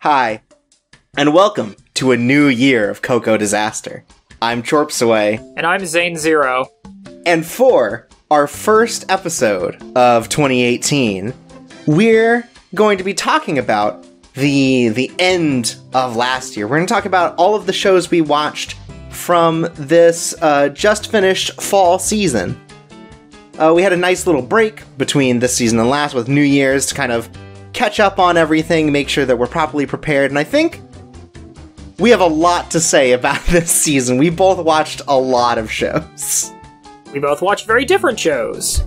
Hi, and welcome to a new year of Coco Disaster. I'm Chorps and Xain. And I'm Xain Zero. And for our first episode of 2018, we're going to be talking about the end of last year. We're going to talk about all of the shows we watched from this just finished fall season. We had a nice little break between this season and last with New Year's to kind of catch up on everything, make sure that we're properly prepared, and I think we have a lot to say about this season. We both watched a lot of shows. We both watched very different shows.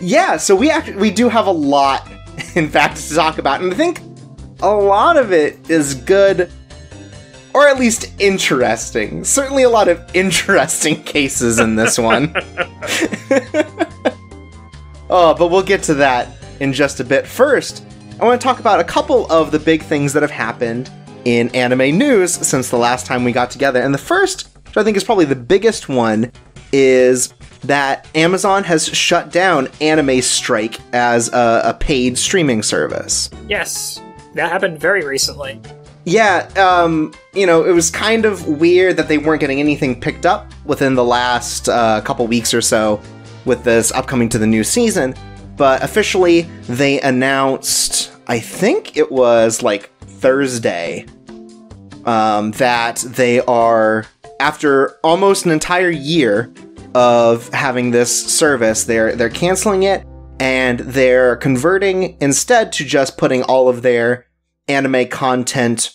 Yeah, so we do have a lot, in fact, to talk about, and I think a lot of it is good, or at least interesting. Certainly a lot of interesting cases in this one. Oh, but we'll get to that in just a bit. First, I want to talk about a couple of the big things that have happened in anime news since the last time we got together. And the first, which I think is probably the biggest one, is that Amazon has shut down Anime Strike as a paid streaming service. Yes, that happened very recently. Yeah, it was kind of weird that they weren't getting anything picked up within the last couple weeks or so with this upcoming to the new season. But officially, they announced, I think it was like Thursday, that they are, after almost an entire year of having this service, they're canceling it, and they're converting instead to just putting all of their anime content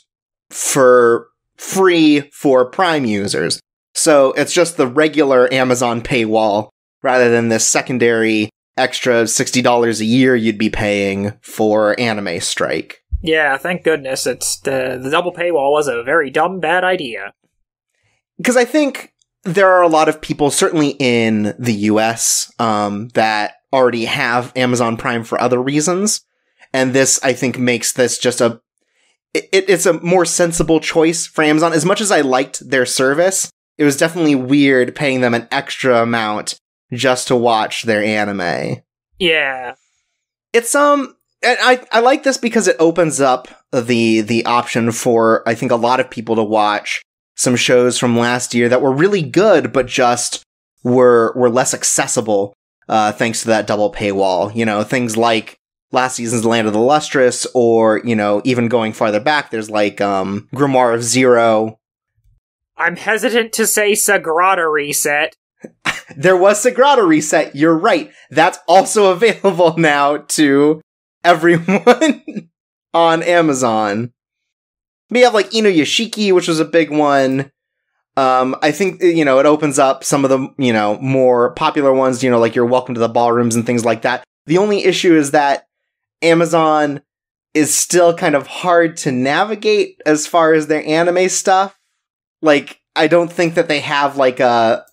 for free for Prime users. So it's just the regular Amazon paywall, rather than this secondary extra $60 a year you'd be paying for Anime Strike. Yeah, thank goodness. It's the double paywall was a very dumb, bad idea. Because I think there are a lot of people, certainly in the US, that already have Amazon Prime for other reasons. And this, I think, makes this just it's a more sensible choice for Amazon. As much as I liked their service, it was definitely weird paying them an extra amount just to watch their anime. Yeah. It's, I like this because it opens up the option for, I think, a lot of people to watch some shows from last year that were really good, but just were less accessible, thanks to that double paywall. You know, things like last season's Land of the Lustrous, or, even going farther back, there's like, Grimoire of Zero. I'm hesitant to say Sagrada Reset. There was Sagrada Reset, you're right. That's also available now to everyone on Amazon. We have like Inuyashiki, which was a big one. I think, it opens up some of the, more popular ones, like your Welcome to the Ballrooms and things like that. The only issue is that Amazon is still kind of hard to navigate as far as their anime stuff. Like, I don't think that they have like a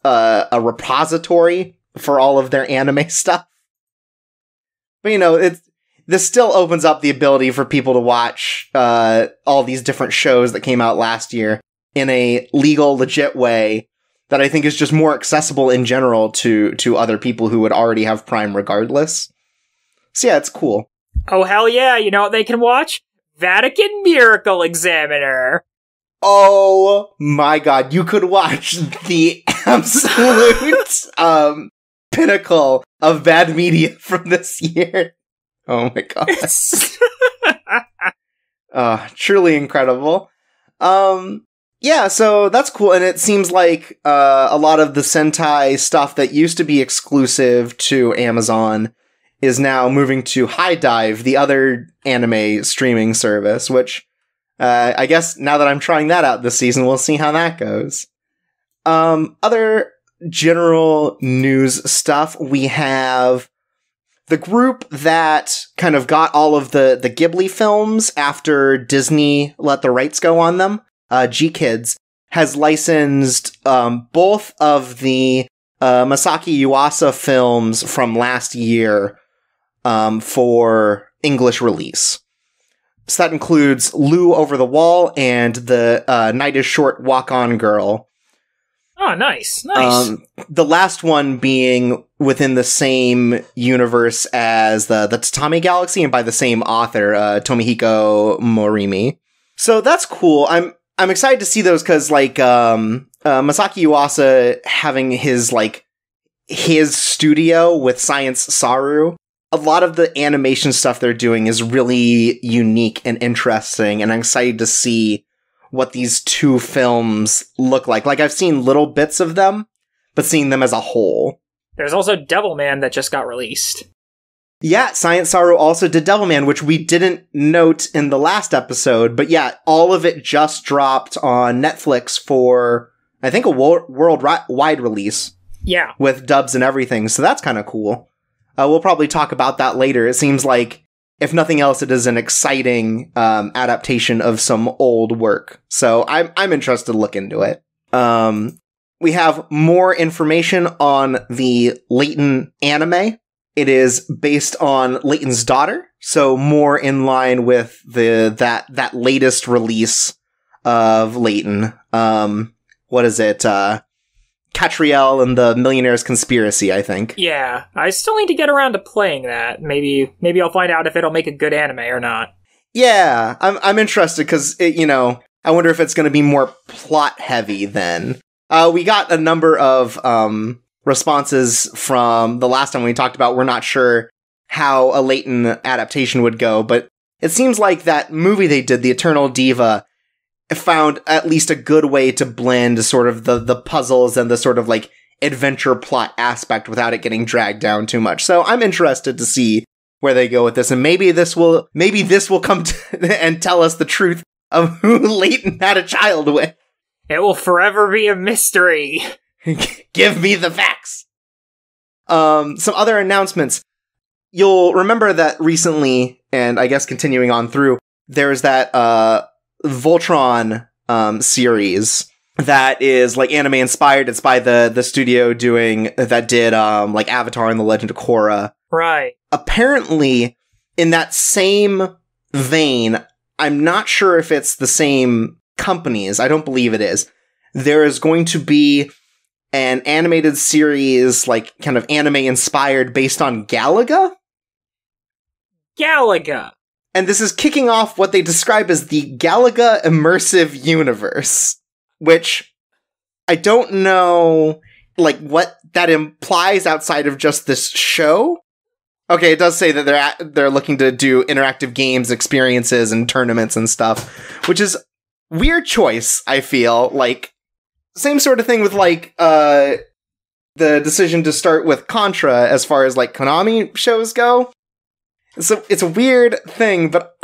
repository for all of their anime stuff. But this still opens up the ability for people to watch all these different shows that came out last year in a legal, legit way that I think is just more accessible in general to other people who would already have Prime regardless. So yeah, it's cool. Oh hell yeah, you know what they can watch? Vatican Miracle Examiner! Oh my god, you could watch the absolute pinnacle of bad media from this year. Oh my god. Truly incredible. Yeah, so that's cool, and it seems like a lot of the Sentai stuff that used to be exclusive to Amazon is now moving to High Dive, the other anime streaming service, which I guess now that I'm trying that out this season, we'll see how that goes. Other general news stuff, we have the group that kind of got all of the Ghibli films after Disney let the rights go on them. G-Kids has licensed both of the Masaki Yuasa films from last year for English release. So that includes Lou Over the Wall and the Night is Short Walk-On Girl. Oh, nice, nice. The last one being within the same universe as the Tatami Galaxy and by the same author, Tomihiko Morimi. So that's cool. I'm excited to see those because, like, Masaki Yuasa having his studio with Science Saru, a lot of the animation stuff they're doing is really unique and interesting, and I'm excited to see what these two films look like. Like, I've seen little bits of them, but seeing them as a whole. There's also Devilman that just got released. Yeah, Science Saru also did Devilman, which we didn't note in the last episode, but yeah, all of it just dropped on Netflix for, I think, a worldwide release. Yeah. With dubs and everything, so that's kind of cool. We'll probably talk about that later. It seems like, if nothing else, it is an exciting adaptation of some old work. So I'm interested to look into it. We have more information on the Layton anime. It is based on Layton's daughter, so more in line with that latest release of Layton. What is it? Catriel and the Millionaire's Conspiracy, I think. Yeah, I still need to get around to playing that. Maybe I'll find out if it'll make a good anime or not. Yeah, I'm interested because I wonder if it's going to be more plot heavy then. We got a number of responses from the last time we talked about. We're not sure how a Layton adaptation would go, but it seems like that movie they did, The Eternal Diva, found at least a good way to blend sort of the puzzles and the sort of like adventure plot aspect without it getting dragged down too much. So I'm interested to see where they go with this, and maybe this will come and tell us the truth of who Layton had a child with. It will forever be a mystery. Give me the facts. Some other announcements. You'll remember that recently, and I guess continuing on through, there's that Voltron series that is like anime inspired. It's by the studio that did like Avatar and the Legend of Korra. Right. Apparently, in that same vein, I'm not sure if it's the same companies. I don't believe it is. There is going to be an animated series, like kind of anime inspired, based on Galaga. Galaga. And this is kicking off what they describe as the Galaga Immersive Universe, which I don't know, like, what that implies outside of just this show. Okay, it does say that they're looking to do interactive games, experiences, and tournaments and stuff, which is weird choice, I feel. Like, same sort of thing with, like, the decision to start with Contra as far as, like, Konami shows go. So it's a weird thing, but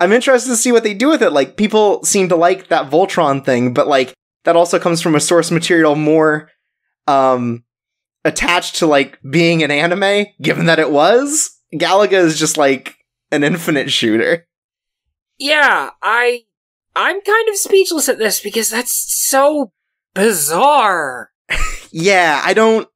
I'm interested to see what they do with it. Like, people seem to like that Voltron thing, but, like, that also comes from a source material more attached to, like, being an anime, given that it was. Galaga is just, like, an infinite shooter. Yeah, I'm kind of speechless at this, because that's so bizarre. Yeah, I don't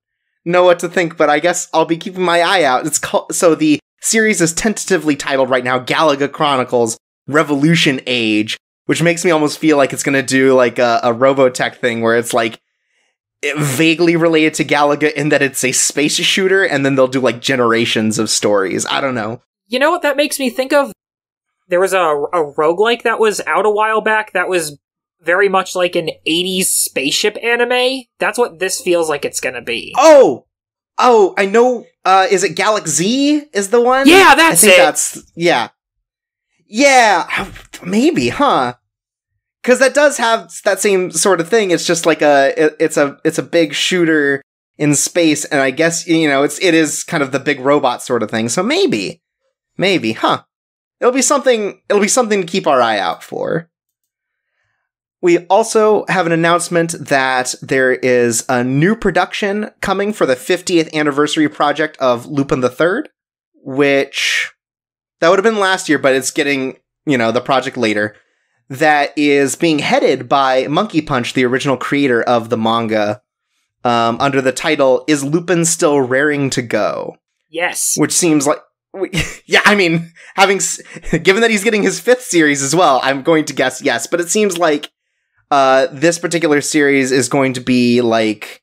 know what to think, but I guess I'll be keeping my eye out. So the series is tentatively titled right now Galaga Chronicles Revolution Age, which makes me almost feel like it's going to do like a Robotech thing where it's like vaguely related to Galaga in that it's a space shooter, and then they'll do like generations of stories. I don't know. You know what that makes me think of? There was a roguelike that was out a while back that was very much like an 80s spaceship anime. That's what this feels like it's going to be. Oh, I know. Is it Galaxy is the one? Yeah, that's it. Yeah. Yeah, maybe, huh? Because that does have that same sort of thing. It's just like it's a big shooter in space, and I guess, it is kind of the big robot sort of thing. So maybe, huh? It'll be something to keep our eye out for. We also have an announcement that there is a new production coming for the 50th anniversary project of Lupin III, which that would have been last year, but it's getting, the project later. That is being headed by Monkey Punch, the original creator of the manga, under the title, Is Lupin Still Raring to Go? Yes. Which seems like, yeah, I mean, given that he's getting his 5th series as well, I'm going to guess yes, but it seems like this particular series is going to be like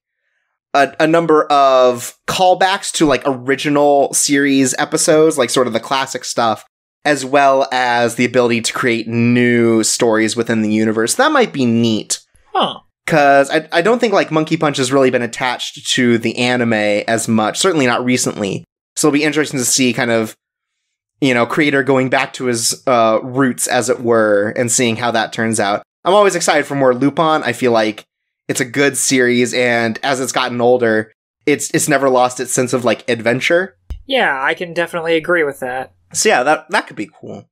a number of callbacks to like original series episodes, like sort of the classic stuff, as well as the ability to create new stories within the universe. That might be neat. Huh. Because I don't think, like, Monkey Punch has really been attached to the anime as much, certainly not recently. So it'll be interesting to see kind of, you know, creator going back to his roots, as it were, and seeing how that turns out. I'm always excited for more Lupin. I feel like it's a good series, and as it's gotten older, it's never lost its sense of, like, adventure. Yeah, I can definitely agree with that. So yeah, that could be cool.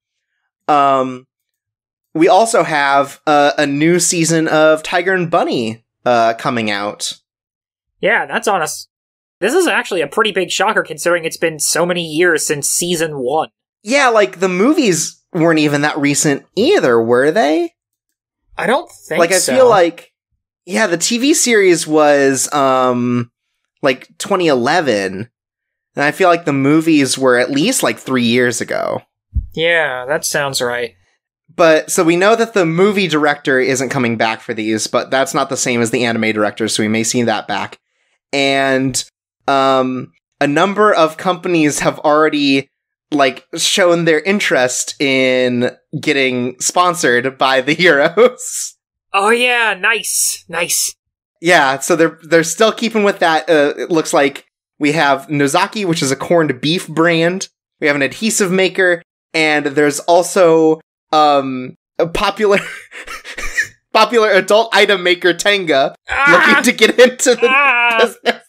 We also have a new season of Tiger and Bunny coming out. Yeah, that's on us. This is actually a pretty big shocker considering it's been so many years since season 1. Yeah, like, the movies weren't even that recent either, were they? I don't think so. Like, I feel like, yeah, the TV series was, like, 2011. And I feel like the movies were at least, like, 3 years ago. Yeah, that sounds right. But, so we know that the movie director isn't coming back for these, but that's not the same as the anime director, so we may see that back. And, a number of companies have already, like, shown their interest in getting sponsored by the heroes. Oh yeah, nice. Yeah, so they're still keeping with that. It looks like we have Nozaki, which is a corned beef brand. We have an adhesive maker, and there's also a popular adult item maker, Tenga, looking to get into the business.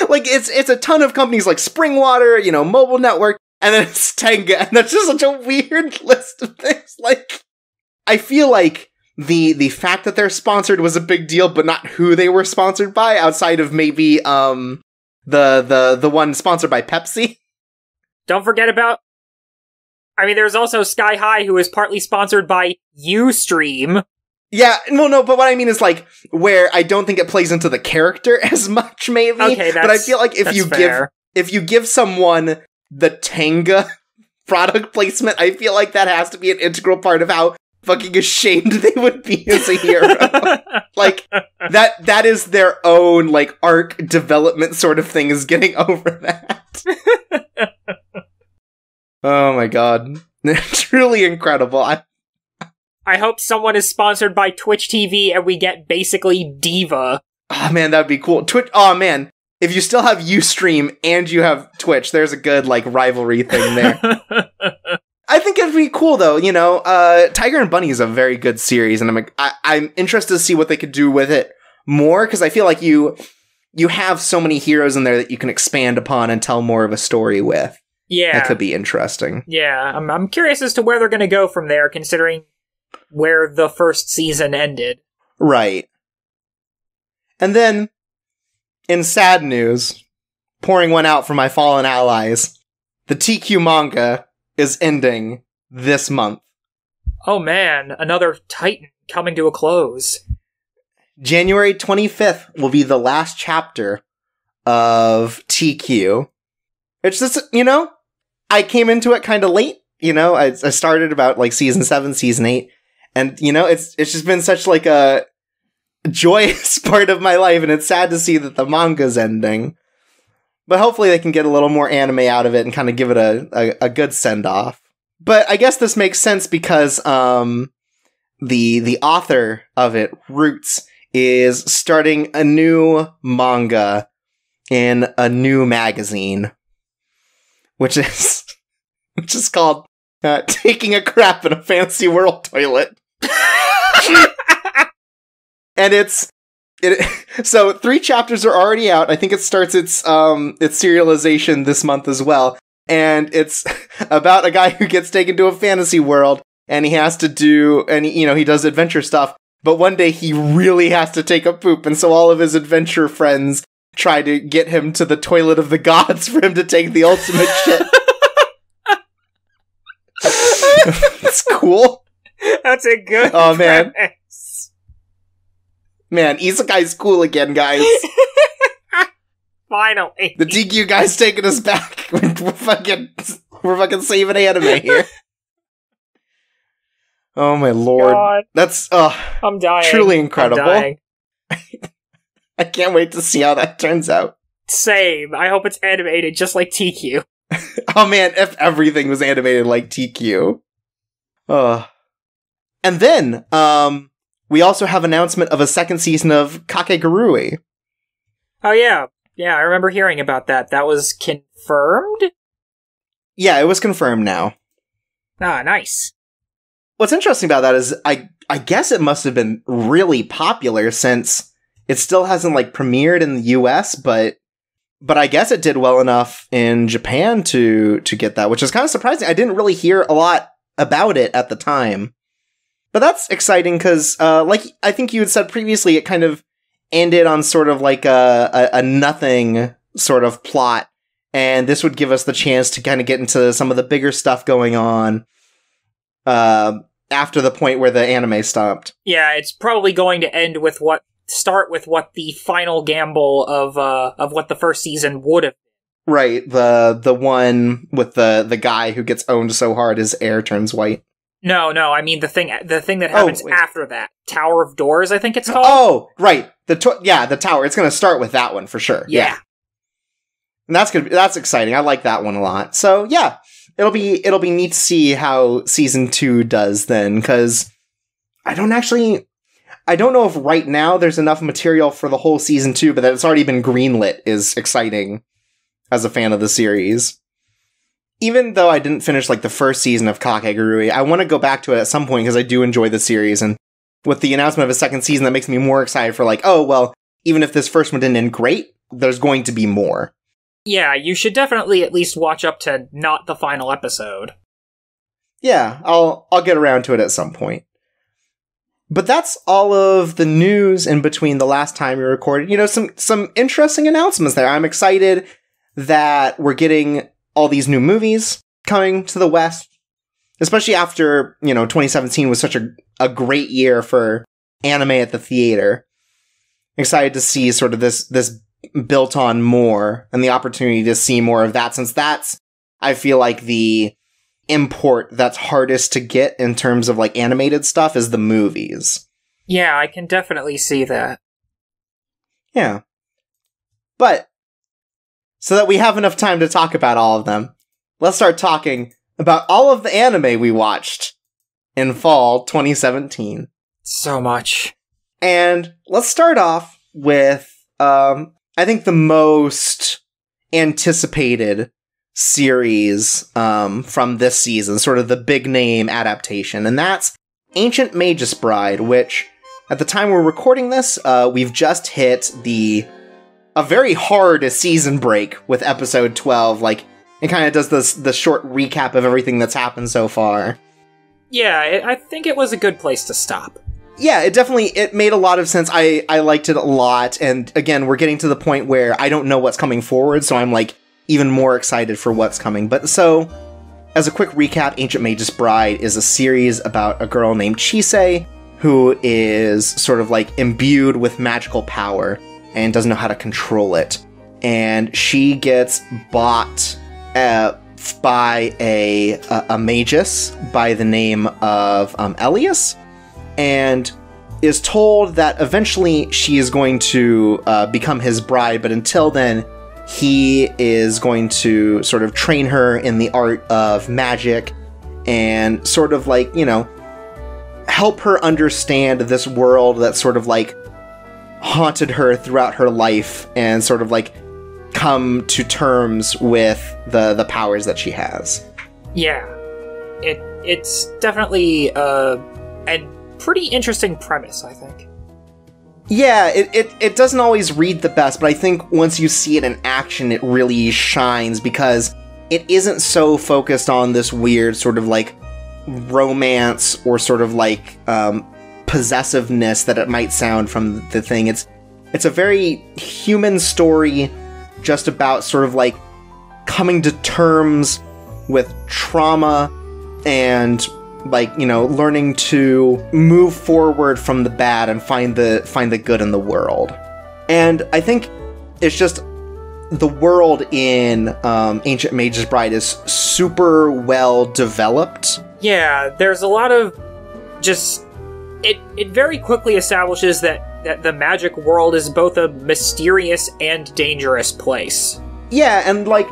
Like, it's a ton of companies like Springwater, you know, Mobile Network, and then it's Tenga, and that's just such a weird list of things. Like, I feel like the fact that they're sponsored was a big deal, but not who they were sponsored by, outside of maybe the one sponsored by Pepsi. Don't forget about... I mean, there's also Sky High, who is partly sponsored by Ustream. Yeah, well, no, but what I mean is, like, where I don't think it plays into the character as much, maybe. Okay, but I feel like if you give someone the Tenga product placement, I feel like that has to be an integral part of how fucking ashamed they would be as a hero. Like, that is their own, like, arc development sort of thing, is getting over that. Oh my god. Truly incredible. I hope someone is sponsored by Twitch TV and we get basically Diva. Oh man, that'd be cool. Twitch. Oh man, if you still have Ustream and you have Twitch, there's a good, like, rivalry thing there. I think it'd be cool though. You know, Tiger and Bunny is a very good series, and I'm interested to see what they could do with it more, because I feel like you have so many heroes in there that you can expand upon and tell more of a story with. Yeah, that could be interesting. Yeah, I'm curious as to where they're going to go from there, considering where the first season ended. Right. And then, in sad news, pouring one out for my fallen allies, the TQ manga is ending this month. Oh man, another Titan coming to a close. January 25th will be the last chapter of TQ. It's just, you know, I came into it kind of late. You know, I started about, like, season 7, season 8. And, you know, it's just been such, like, a joyous part of my life, and it's sad to see that the manga's ending. But hopefully they can get a little more anime out of it and kind of give it a good send-off. But I guess this makes sense because the author of it, Roots, is starting a new manga in a new magazine, which is called Taking a Crap in a Fantasy World Toilet. And so 3 chapters are already out. I think it starts its serialization this month as well. And it's about a guy who gets taken to a fantasy world, and he has to do, and he does adventure stuff. But one day he really has to take a poop, and so all of his adventure friends try to get him to the toilet of the gods for him to take the ultimate shit. It's cool. That's a good Oh, man. premise. Man, Isekai's cool again, guys. Finally. The DQ guy's taking us back. We're fucking saving anime here. Oh my lord. God. That's I'm dying. truly incredible. I'm dying. I can't wait to see how that turns out. Same. I hope it's animated just like TQ. Oh man, if everything was animated like TQ. And then, we also have announcement of a second season of Kakegurui. Oh yeah. Yeah, I remember hearing about that. That was confirmed? Yeah, it was confirmed now. Ah, nice. What's interesting about that is I guess it must have been really popular since it still hasn't like premiered in the US, but I guess it did well enough in Japan to get that, which is kind of surprising. I didn't really hear a lot about it at the time. But that's exciting because, like I think you had said previously, it kind of ended on sort of like a nothing sort of plot. And this would give us the chance to kind of get into some of the bigger stuff going on after the point where the anime stopped. Yeah, it's probably going to start with what the final gamble of what the first season would have been. Right, the one with the guy who gets owned so hard his hair turns white. No, I mean the thing that happens after that. Tower of Doors, I think it's called. Oh, right. The tower. It's going to start with that one for sure. Yeah. And that's exciting. I like that one a lot. So, yeah. It'll be neat to see how season 2 does then, cuz I don't know if right now there's enough material for the whole season 2, but that it's already been greenlit is exciting as a fan of the series. Even though I didn't finish like the first season of Kakegurui, I want to go back to it at some point because I do enjoy the series, and with the announcement of a second season, that makes me more excited for like, oh, well, even if this first one didn't end great, there's going to be more. Yeah, you should definitely at least watch up to not the final episode. Yeah, I'll get around to it at some point. But that's all of the news in between the last time we recorded. You know, some interesting announcements there. I'm excited that we're getting all these new movies coming to the West, especially after, 2017 was such a great year for anime at the theater. Excited to see sort of this built on more and the opportunity to see more of that, since that's, I feel like, the import that's hardest to get in terms of like animated stuff is the movies. Yeah, I can definitely see that. Yeah. But so that we have enough time to talk about all of them, let's start talking about all of the anime we watched in fall 2017. So much. And let's start off with, I think the most anticipated series from this season, sort of the big name adaptation, and that's Ancient Magus Bride, which, at the time we're recording this, we've just hit a very hard season break with episode 12. Like, it kind of does the short recap of everything that's happened so far. Yeah, I think it was a good place to stop. Yeah, it made a lot of sense. I liked it a lot, and again, we're getting to the point where I don't know what's coming forward, so I'm like even more excited for what's coming. But so, as a quick recap, Ancient Magus Bride is a series about a girl named Chise who is sort of like imbued with magical power and doesn't know how to control it. And she gets bought by a magus by the name of Elias, and is told that eventually she is going to become his bride, but until then, he is going to sort of train her in the art of magic and sort of like, help her understand this world that sort of like haunted her throughout her life and sort of like come to terms with the powers that she has. Yeah. It's definitely a pretty interesting premise, I think. Yeah, it doesn't always read the best, but I think once you see it in action, it really shines because it isn't so focused on this weird sort of like romance or sort of like possessiveness that it might sound from the thing. It's a very human story just about sort of like coming to terms with trauma and like, learning to move forward from the bad and find the good in the world. And I think it's just the world in Ancient Magus Bride is super well developed. Yeah, there's a lot of just... It very quickly establishes that that the magic world is both a mysterious and dangerous place. Yeah, and like,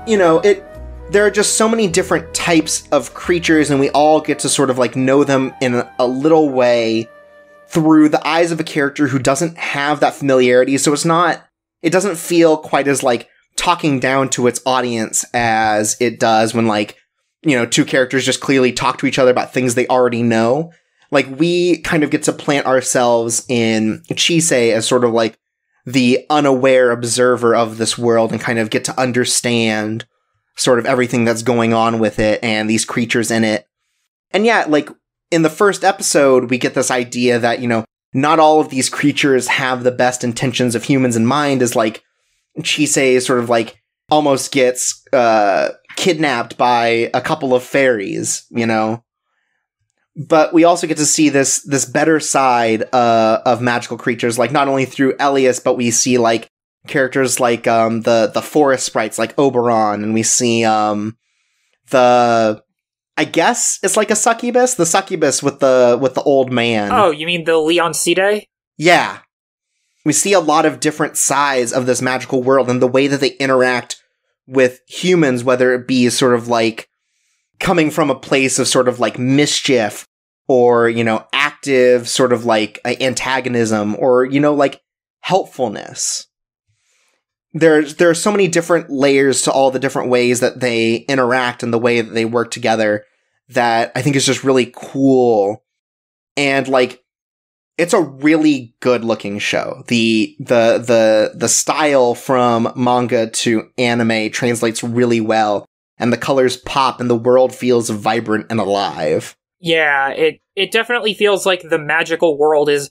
there are just so many different types of creatures, and we all get to sort of like know them in a little way through the eyes of a character who doesn't have that familiarity, so it doesn't feel quite as like talking down to its audience as it does when like, two characters just clearly talk to each other about things they already know. Like, we kind of get to plant ourselves in Chisei as sort of like the unaware observer of this world and kind of get to understand sort of everything that's going on with it and these creatures in it. And yeah, like, in the first episode, we get this idea that, not all of these creatures have the best intentions of humans in mind, as like, Chisei sort of like almost gets kidnapped by a couple of fairies, But we also get to see this better side of magical creatures, like not only through Elias, but we see like characters like the forest sprites like Oberon, and we see I guess it's like a succubus, the succubus with the old man. Oh, you mean the Leoncide? Yeah. We see a lot of different sides of this magical world and the way that they interact with humans, whether it be sort of like coming from a place of sort of like mischief or, active sort of like antagonism or, like helpfulness. There are so many different layers to all the different ways that they interact and the way that they work together that I think is just really cool. And like, it's a really good looking show. The style from manga to anime translates really well, and the colors pop and the world feels vibrant and alive. Yeah, it definitely feels like the magical world is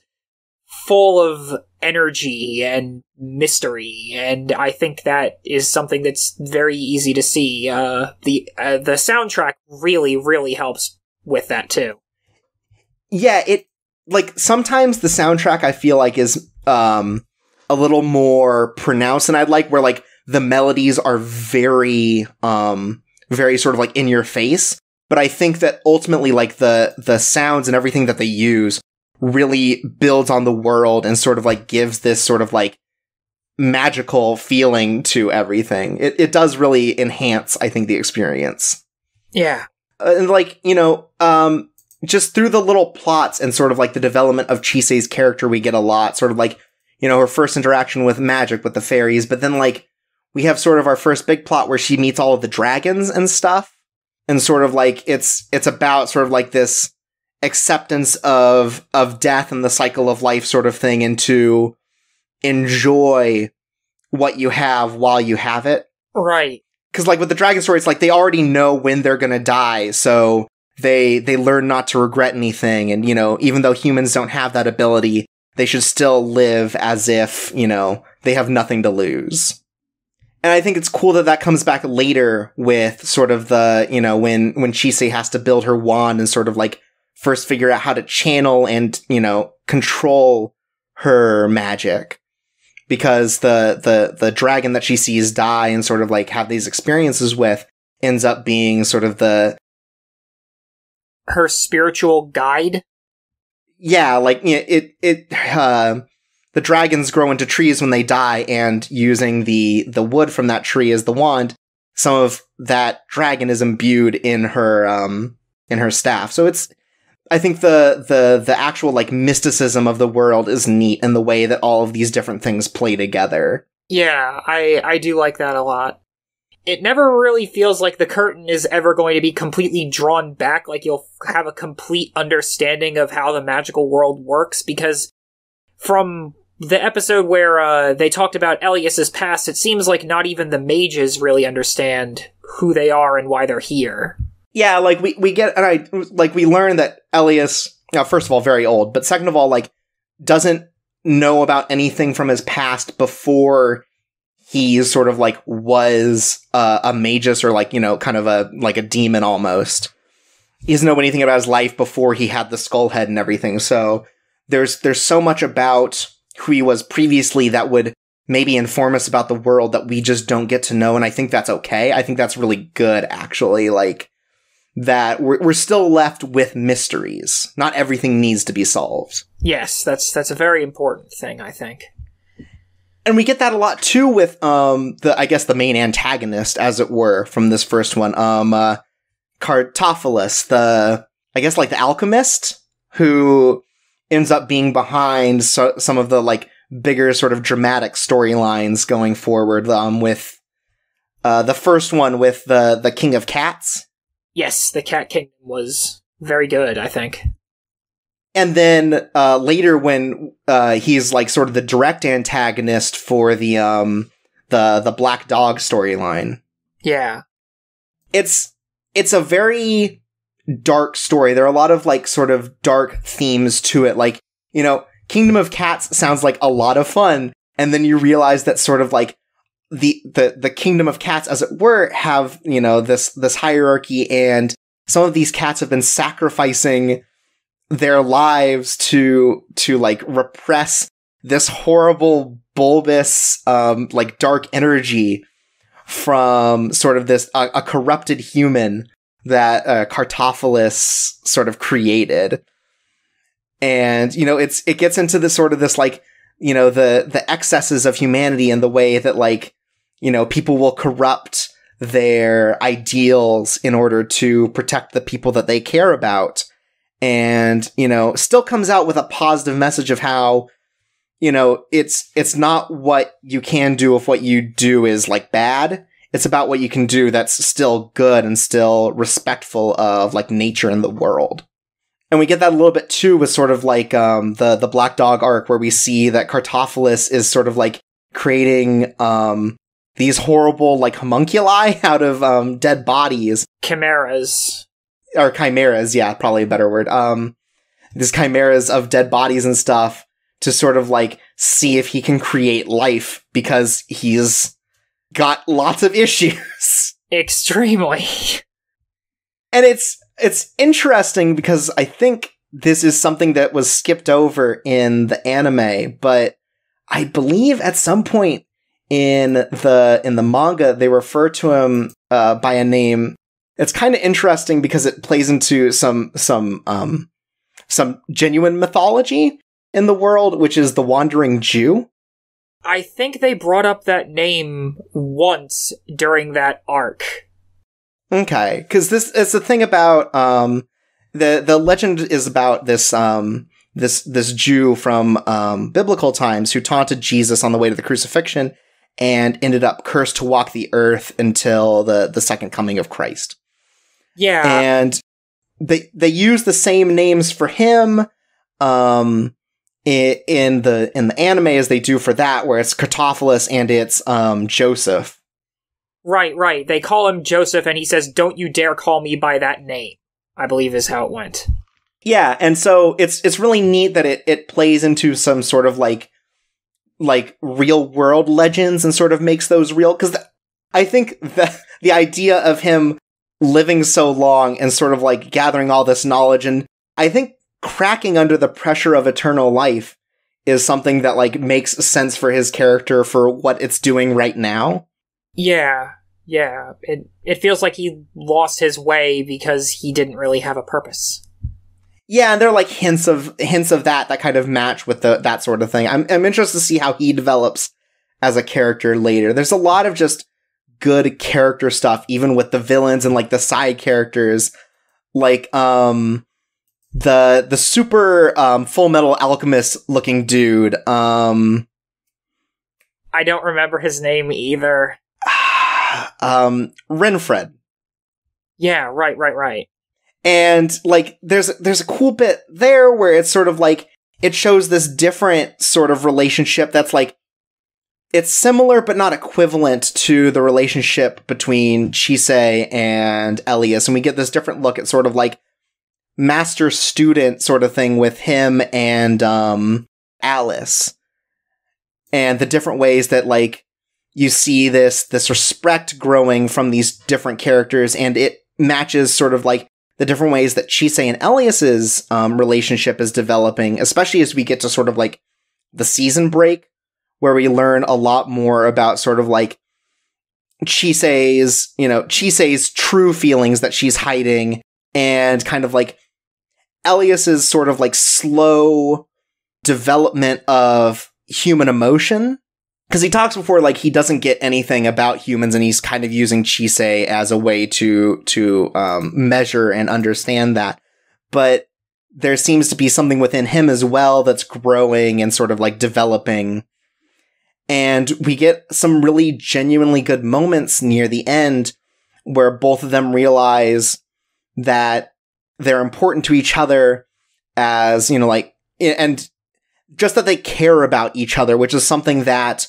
full of energy and mystery, and I think that is something that's very easy to see. The soundtrack really, really helps with that too. Yeah, like, sometimes the soundtrack I feel like is a little more pronounced than I'd like, where like the melodies are very sort of like in your face. But I think that ultimately like the sounds and everything that they use really builds on the world and sort of like gives this sort of like magical feeling to everything. It does really enhance, I think, the experience. Yeah. And like, just through the little plots and sort of like the development of Chisei's character, we get a lot. Sort of like, her first interaction with magic with the fairies, but then like we have sort of our first big plot where she meets all of the dragons and stuff. And sort of like it's about sort of like this acceptance of death and the cycle of life sort of thing, and to enjoy what you have while you have it. Right. Because like with the dragon story, it's like they already know when they're gonna die, so they learn not to regret anything. And, even though humans don't have that ability, they should still live as if, they have nothing to lose. And I think it's cool that comes back later with sort of the, when Chisei has to build her wand and sort of like first figure out how to channel and, control her magic. Because the dragon that she sees die and sort of like have these experiences with ends up being sort of her spiritual guide. Yeah, like the dragons grow into trees when they die, and using the wood from that tree as the wand, some of that dragon is imbued in her staff. So I think the actual like mysticism of the world is neat, in the way that all of these different things play together. Yeah, I do like that a lot. It never really feels like the curtain is ever going to be completely drawn back, like you'll have a complete understanding of how the magical world works, because from the episode where we talked about Elias's past, it seems like not even the mages really understand who they are and why they're here. Yeah, like we get, and we learn that Elias, first of all, very old, but second of all, like, doesn't know about anything from his past before he sort of like was a magus, or like, kind of a demon almost. He doesn't know anything about his life before he had the skull head and everything. So there's so much about who he was previously that would maybe inform us about the world that we just don't get to know. And I think that's okay. I think that's really good, actually. Like, that we're still left with mysteries. Not everything needs to be solved. Yes, that's a very important thing, I think. And we get that a lot too with the main antagonist, as it were, from this first one. Cartophilus, the alchemist, who ends up being behind some of the like bigger sort of dramatic storylines going forward, with the first one with the King of Cats. Yes, the Cat Kingdom was very good, I think. And then later when he's like sort of the direct antagonist for the Black Dog storyline. Yeah. It's a very dark story. There are a lot of like sort of dark themes to it. Like, you know, Kingdom of Cats sounds like a lot of fun, and then you realize that sort of like the Kingdom of Cats, as it were, have, you know, this hierarchy, and some of these cats have been sacrificing their lives to like repress this horrible bulbous like dark energy from sort of this a corrupted human that Cartophilus sort of created. And, you know, it gets into this sort of this like, you know, the excesses of humanity and the way that, like, you know, people will corrupt their ideals in order to protect the people that they care about. And, you know, still comes out with a positive message of how, you know, it's not what you can do if what you do is like bad. It's about what you can do that's still good and still respectful of like nature and the world. And we get that a little bit too with sort of like the Black Dog arc, where we see that Cartophilus is sort of like creating these horrible like homunculi out of dead bodies. Chimeras. Or chimeras, yeah, probably a better word. These chimeras of dead bodies and stuff to sort of like see if he can create life, because he's got lots of issues. Extremely. And it's interesting because I think this is something that was skipped over in the anime, but I believe at some point in the manga they refer to him by a name. It's kind of interesting because it plays into some genuine mythology in the world, which is the Wandering Jew. I think they brought up that name once during that arc. Okay, because it's the thing about the legend is about this this Jew from biblical times who taunted Jesus on the way to the crucifixion and ended up cursed to walk the earth until the second coming of Christ. Yeah. And they use the same names for him in the anime as they do for that, where it's Cartophilus and it's Joseph. Right. They call him Joseph, and he says, "Don't you dare call me by that name," I believe is how it went. Yeah, and so it's really neat that it plays into some sort of like real world legends and sort of makes those real, because I think the idea of him living so long and sort of like gathering all this knowledge, and I think cracking under the pressure of eternal life is something that like makes sense for his character for what it's doing right now. Yeah. It feels like he lost his way because he didn't really have a purpose. Yeah, and there are like hints of that kind of match with that sort of thing. I'm interested to see how he develops as a character later. There's a lot of just good character stuff, even with the villains and like the side characters, like the super Full Metal Alchemist looking dude. I don't remember his name either. Renfred. Yeah, right. And like there's a cool bit there where it's sort of like it shows this different sort of relationship that's like it's similar but not equivalent to the relationship between Chisei and Elias, and we get this different look at sort of like master student sort of thing with him and Alice, and the different ways that like you see this respect growing from these different characters, and it matches sort of like the different ways that Chisei and Elias's relationship is developing, especially as we get to sort of like the season break, where we learn a lot more about sort of like Chisei's true feelings that she's hiding and kind of like Elias's sort of like slow development of human emotion. Because he talks before, like, he doesn't get anything about humans, and he's kind of using Chisei as a way to measure and understand that. But there seems to be something within him as well that's growing and sort of, like, developing. And we get some really genuinely good moments near the end where both of them realize that they're important to each other as, you know, like, and just that they care about each other, which is something that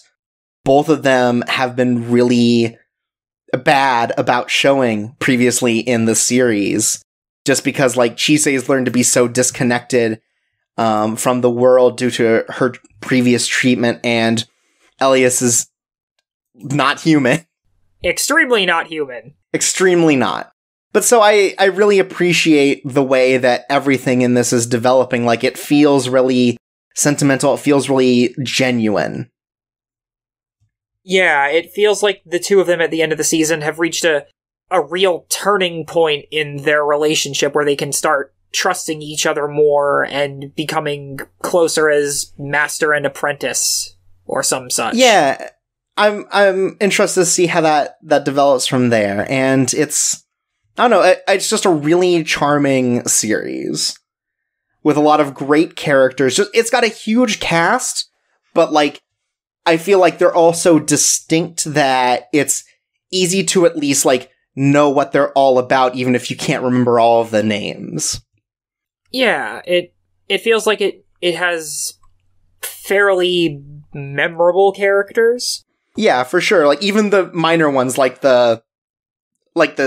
both of them have been really bad about showing previously in the series. Just because, like, Chisei's learned to be so disconnected from the world due to her previous treatment, and Elias is not human. Extremely not human. Extremely not. But so I really appreciate the way that everything in this is developing. Like, it feels really sentimental. It feels really genuine. Yeah, it feels like the two of them at the end of the season have reached a real turning point in their relationship where they can start trusting each other more and becoming closer as master and apprentice or some such. Yeah, I'm interested to see how that develops from there. And it's, I don't know, it's just a really charming series with a lot of great characters. Just, it's got a huge cast, but like, I feel like they're all so distinct that it's easy to at least, like, know what they're all about, even if you can't remember all of the names. Yeah, it feels like it has fairly memorable characters. Yeah, for sure. Like, even the minor ones, like the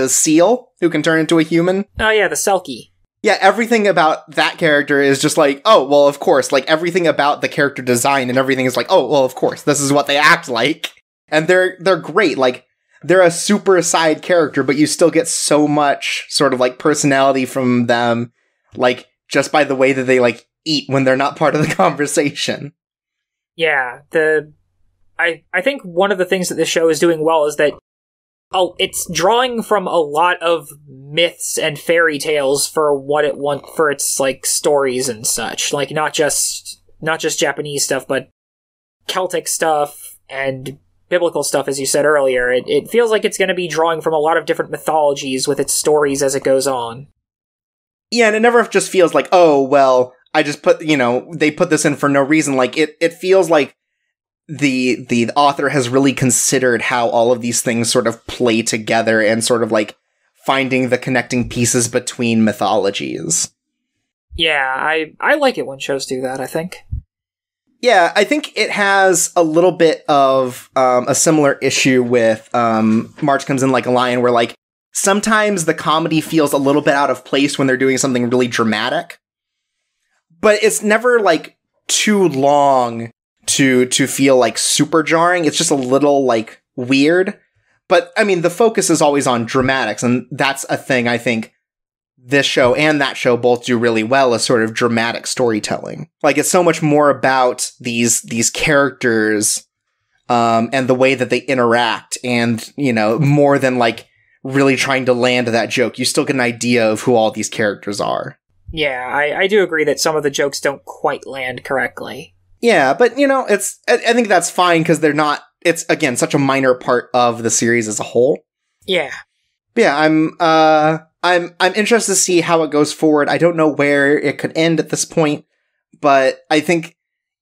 seal who can turn into a human. Oh yeah, the Selkie. Yeah, everything about that character is just like, oh, well, of course. Like, everything about the character design and everything is like, oh, well, of course. This is what they act like. And they're great. Like, they're a super side character, but you still get so much sort of, like, personality from them, like, just by the way that they, like, eat when they're not part of the conversation. Yeah, I think one of the things that this show is doing well is that it's drawing from a lot of myths and fairy tales for what it for its like stories and such. Like not just Japanese stuff, but Celtic stuff and biblical stuff, as you said earlier. It feels like it's going to be drawing from a lot of different mythologies with its stories as it goes on. Yeah, and it never just feels like, oh, well, I just put, they put this in for no reason. Like, it feels like the author has really considered how all of these things sort of play together and sort of like finding the connecting pieces between mythologies. Yeah, I like it when shows do that, I think. Yeah, I think it has a little bit of a similar issue with March Comes In Like a Lion, where like sometimes the comedy feels a little bit out of place when they're doing something really dramatic. But it's never like too long to feel like super jarring. It's just a little like weird. But I mean, the focus is always on dramatics, and that's a thing I think this show and that show both do really well, is sort of dramatic storytelling. Like, it's so much more about these characters and the way that they interact, and more than like really trying to land that joke. You still get an idea of who all these characters are. Yeah, I do agree that some of the jokes don't quite land correctly. Yeah, but I think that's fine because they're not. It's again such a minor part of the series as a whole. Yeah. But yeah, I'm interested to see how it goes forward. I don't know where it could end at this point, but I think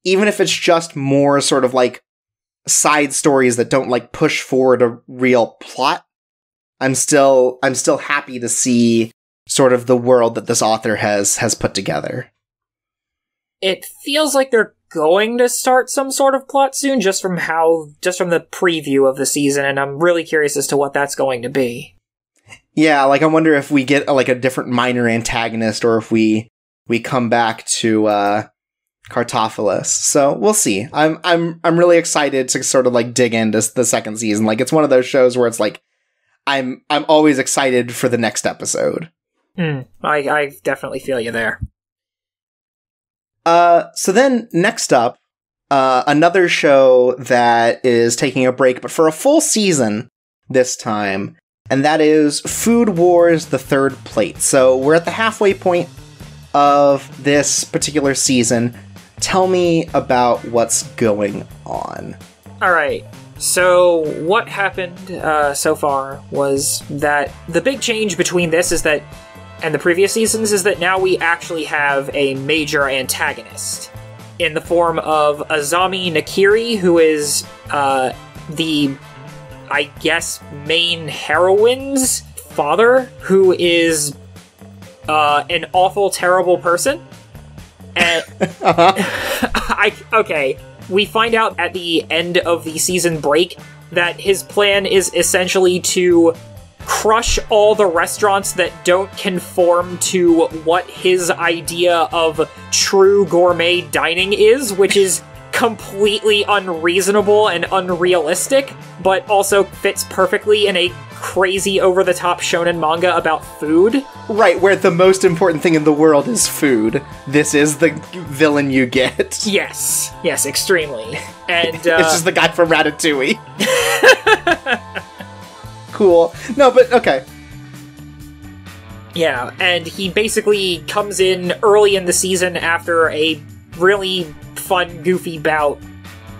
even if it's just more sort of like side stories that don't like push forward a real plot, I'm still happy to see sort of the world that this author has put together. It feels like they're going to start some sort of plot soon, just from the preview of the season, and I'm really curious as to what that's going to be. Yeah, like I wonder if we get like a different minor antagonist, or if we come back to Cartophilus. So we'll see. I'm really excited to sort of like dig into the second season. Like, it's one of those shows where it's like I'm always excited for the next episode. I definitely feel you there. So then next up, another show that is taking a break, but for a full season this time, and that is Food Wars: The Third Plate. So we're at the halfway point of this particular season. Tell me about what's going on. All right. So what happened so far was that the big change between this is that, and the previous seasons, is that now we actually have a major antagonist in the form of Azami Nakiri, who is the, I guess, main heroine's father, who is an awful, terrible person. And okay, we find out at the end of the season break that his plan is essentially to crush all the restaurants that don't conform to what his idea of true gourmet dining is, which is completely unreasonable and unrealistic, but also fits perfectly in a crazy over-the-top shonen manga about food. Right, where the most important thing in the world is food. This is the villain you get. Yes, extremely. And it's just the guy from Ratatouille. Cool. No, but okay. Yeah, and he basically comes in early in the season after a really fun, goofy bout,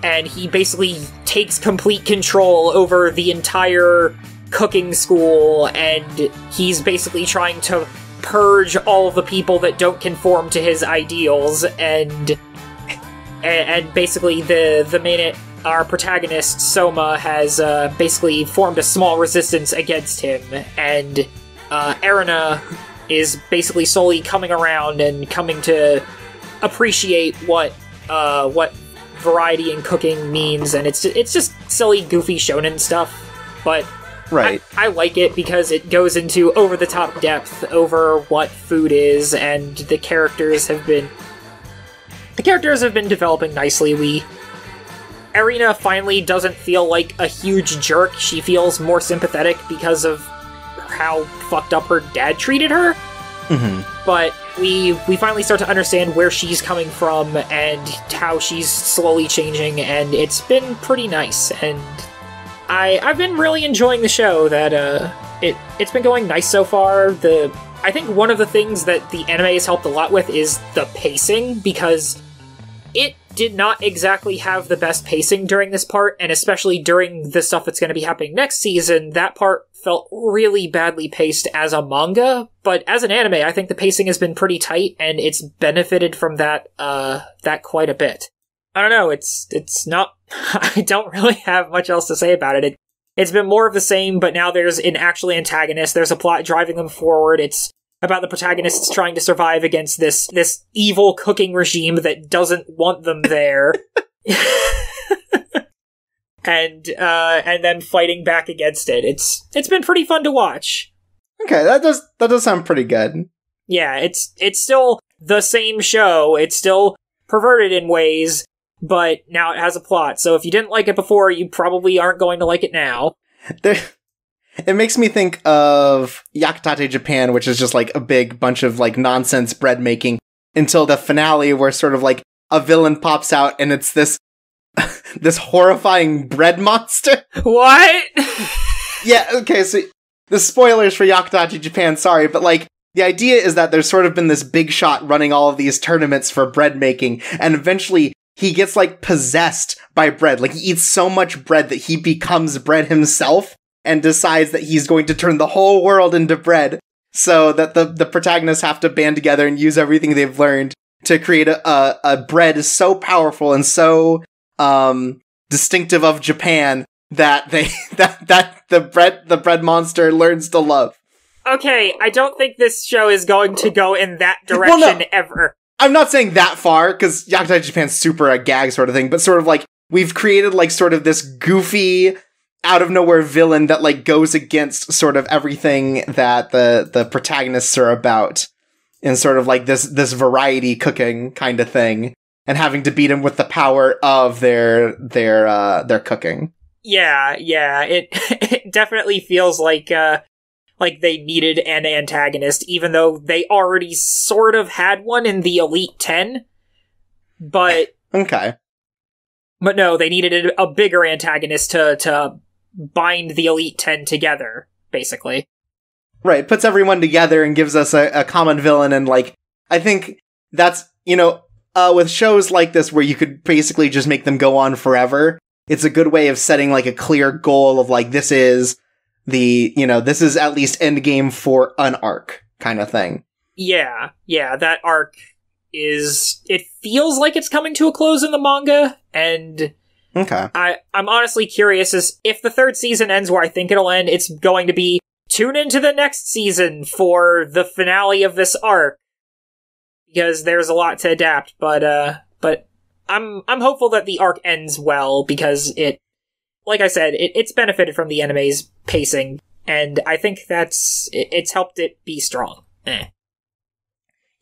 and he basically takes complete control over the entire cooking school, and he's basically trying to purge all of the people that don't conform to his ideals, and basically our protagonist, Soma, has basically formed a small resistance against him, and Erina is basically slowly coming around and coming to appreciate what variety in cooking means, and it's just silly, goofy shonen stuff, but right. I like it because it goes into over-the-top depth over what food is, and the characters have been developing nicely. Erina finally doesn't feel like a huge jerk. She feels more sympathetic because of how fucked up her dad treated her. Mm-hmm. But we finally start to understand where she's coming from and how she's slowly changing, and it's been pretty nice. And I've been really enjoying the show. That it's been going nice so far. I think one of the things that the anime has helped a lot with is the pacing, because it did not exactly have the best pacing during this part, and especially during the stuff that's going to be happening next season, that part felt really badly paced as a manga, but as an anime, I think the pacing has been pretty tight, and it's benefited from that quite a bit. I don't know, it's not, I don't really have much else to say about it. It's been more of the same, but now there's an actual antagonist, there's a plot driving them forward, it's about the protagonists trying to survive against this evil cooking regime that doesn't want them there. and then fighting back against it. It's been pretty fun to watch. Okay, that does sound pretty good. Yeah, it's still the same show. It's still perverted in ways, but now it has a plot. So if you didn't like it before, you probably aren't going to like it now. It makes me think of Yakitate Japan, which is just like a big bunch of like nonsense bread making, until the finale where sort of like a villain pops out and it's this horrifying bread monster. What? Yeah, okay, so the spoilers for Yakitate Japan, sorry, but like the idea is that there's sort of been this big shot running all of these tournaments for bread making, and eventually he gets like possessed by bread. Like he eats so much bread that he becomes bread himself, and decides that he's going to turn the whole world into bread, so that the protagonists have to band together and use everything they've learned to create a bread so powerful and so distinctive of Japan that the bread monster learns to love. Okay, I don't think this show is going to go in that direction ever. I'm not saying that far, because Yakitate Japan's super a gag sort of thing, but sort of like, we've created like sort of this goofy, out-of-nowhere villain that like goes against sort of everything that the protagonists are about, in sort of like this variety cooking kind of thing, and having to beat him with the power of their cooking. Yeah, it definitely feels like they needed an antagonist, even though they already sort of had one in the Elite 10. But okay. But no, they needed a bigger antagonist to bind the Elite 10 together. basically. Right, puts everyone together and gives us a common villain, and, like, I think that's, with shows like this where you could basically just make them go on forever, it's a good way of setting, like, a clear goal of, like, this is this is at least endgame for an arc, kind of thing. Yeah, that arc it feels like it's coming to a close in the manga, and okay. I'm honestly curious as if the third season ends where I think it'll end, it's going to be tune into the next season for the finale of this arc, because there's a lot to adapt. But I'm hopeful that the arc ends well, because like I said, it's benefited from the anime's pacing, and I think it's helped it be strong.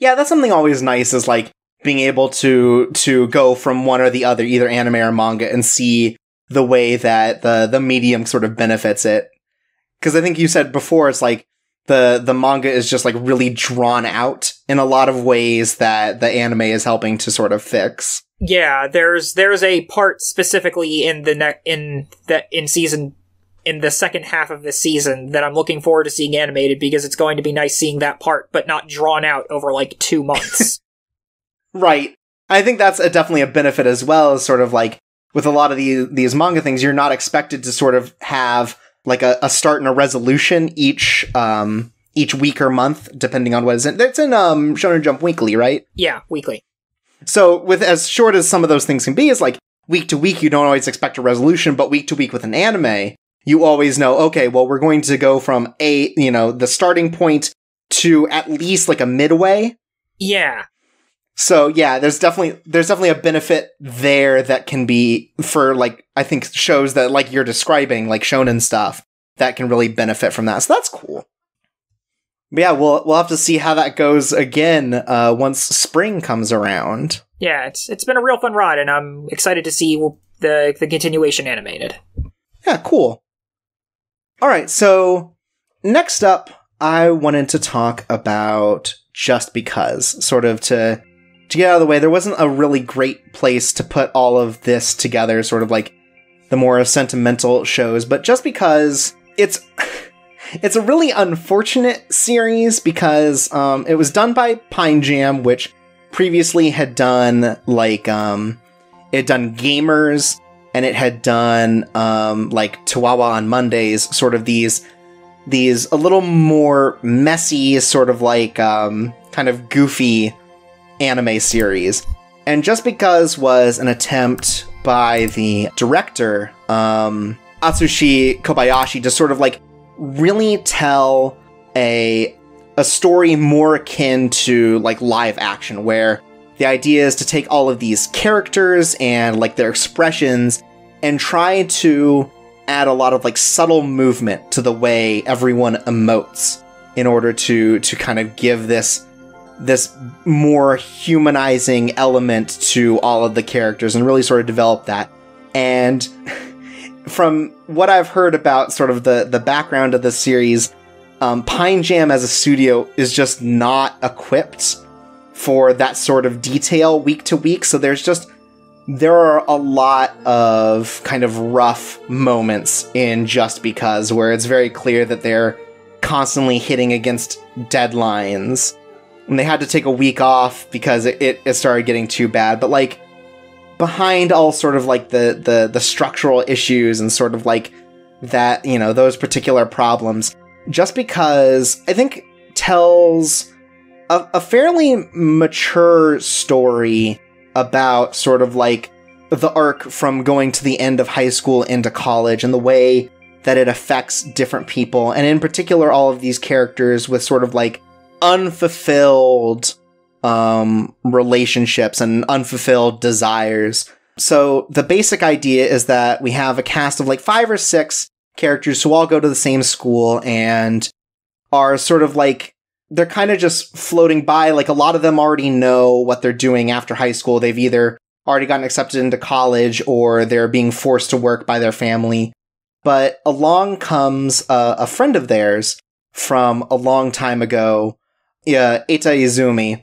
Yeah, that's something always nice, is like being able to go from one or the other, either anime or manga, and see the way that the medium sort of benefits it. Because I think you said before, it's like the manga is just like really drawn out in a lot of ways that the anime is helping to sort of fix. Yeah, there's a part specifically in the second half of this season that I'm looking forward to seeing animated, because it's going to be nice seeing that part, but not drawn out over like 2 months. Right. I think that's definitely a benefit as well, as sort of like with a lot of these manga things, you're not expected to sort of have like a start and a resolution each week or month, depending on what is in. It's in Shonen Jump Weekly, right? Yeah, weekly. So with as short as some of those things can be, is like week to week, you don't always expect a resolution, but week to week with an anime, you always know, okay, well, we're going to go from the starting point to at least like a midway. Yeah. So yeah, there's definitely a benefit there that can be for, like, I think shows that like you're describing, like shonen stuff, that can really benefit from that. So that's cool. But yeah, we'll have to see how that goes again once spring comes around. Yeah, it's been a real fun ride, and I'm excited to see the continuation animated. Yeah, cool. All right, so next up, I wanted to talk about Just Because, sort of to get out of the way. There wasn't a really great place to put all of this together, sort of like the more sentimental shows, but Just Because it's a really unfortunate series, because it was done by Pine Jam, which previously had done it had done Gamers, and it had done like Chihuahua on Mondays, sort of these a little more messy, sort of like kind of goofy anime series. And Just Because was an attempt by the director, Atsushi Kobayashi, to sort of like really tell a story more akin to like live action, where the idea is to take all of these characters and like their expressions and try to add a lot of like subtle movement to the way everyone emotes in order to kind of give this more humanizing element to all of the characters and really sort of develop that. And from what I've heard about sort of the background of the series, Pine Jam as a studio is just not equipped for that sort of detail week to week. So there are a lot of kind of rough moments in Just Because, where it's very clear that they're constantly hitting against deadlines. And they had to take a week off because it started getting too bad. But like, behind all sort of like the structural issues and sort of like that, those particular problems, Just Because, I think, tells a fairly mature story about sort of like the arc from going to the end of high school into college, and the way that it affects different people, and in particular all of these characters with sort of like unfulfilled relationships and unfulfilled desires. So the basic idea is that we have a cast of like 5 or 6 characters who all go to the same school and are sort of like, they're kind of just floating by. Like, a lot of them already know what they're doing after high school. They've either already gotten accepted into college or they're being forced to work by their family. But along comes a friend of theirs from a long time ago, Eita Izumi,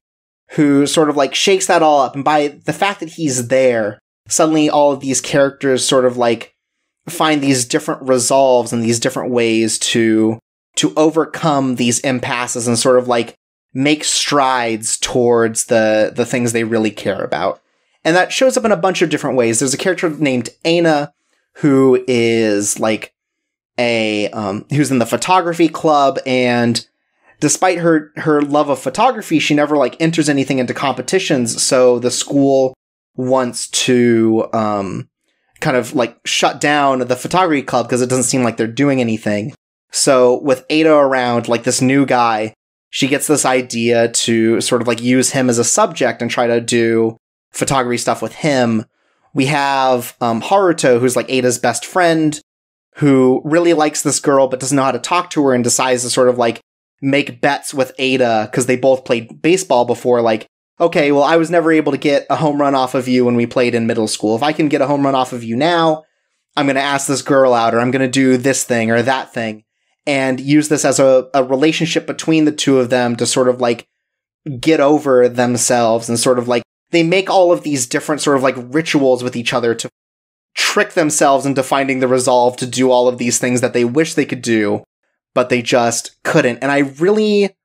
who sort of like shakes that all up. And by the fact that he's there, suddenly all of these characters sort of like find these different resolves and these different ways to to overcome these impasses and sort of like make strides towards the things they really care about. And that shows up in a bunch of different ways. There's a character named Aina, who is like who's in the photography club, and despite her love of photography, she never like enters anything into competitions. So the school wants to kind of like shut down the photography club because it doesn't seem like they're doing anything. So with Ada around, like this new guy, she gets this idea to sort of like use him as a subject and try to do photography stuff with him. We have Haruto, who's like Ada's best friend, who really likes this girl but doesn't know how to talk to her and decides to sort of like make bets with Ada because they both played baseball before. Like, okay, well, I was never able to get a home run off of you when we played in middle school. If I can get a home run off of you now, I'm going to ask this girl out, or I'm going to do this thing or that thing, and use this as a relationship between the two of them to sort of like get over themselves, and sort of like they make all of these different sort of like rituals with each other to trick themselves into finding the resolve to do all of these things that they wish they could do, but they just couldn't. And I really,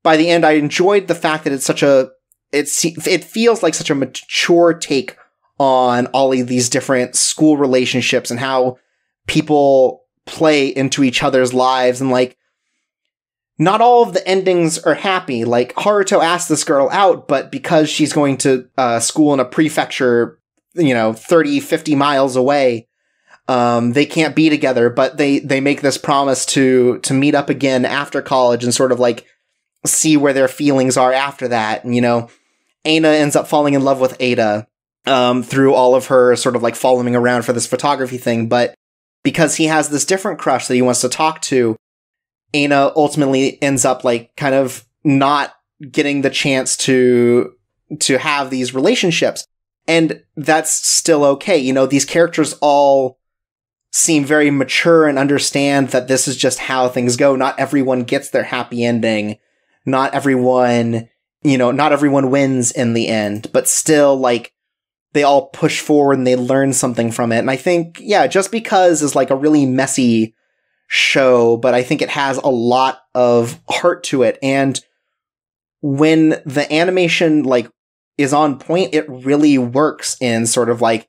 by the end, I enjoyed the fact that it's such a, it feels like such a mature take on all of these different school relationships and how people play into each other's lives. And like, not all of the endings are happy. Like, Haruto asked this girl out, but because she's going to school in a prefecture, 30, 50 miles away, they can't be together, but they make this promise to meet up again after college and sort of like see where their feelings are after that. And, Aina ends up falling in love with Ada, through all of her sort of like following around for this photography thing. But because he has this different crush that he wants to talk to, Aina ultimately ends up like kind of not getting the chance to have these relationships. And that's still okay. These characters all seem very mature and understand that this is just how things go. Not everyone gets their happy ending. Not everyone wins in the end, but still like they all push forward and they learn something from it. And I think, Just Because is like a really messy show, but I think it has a lot of heart to it. And when the animation like is on point, it really works in sort of like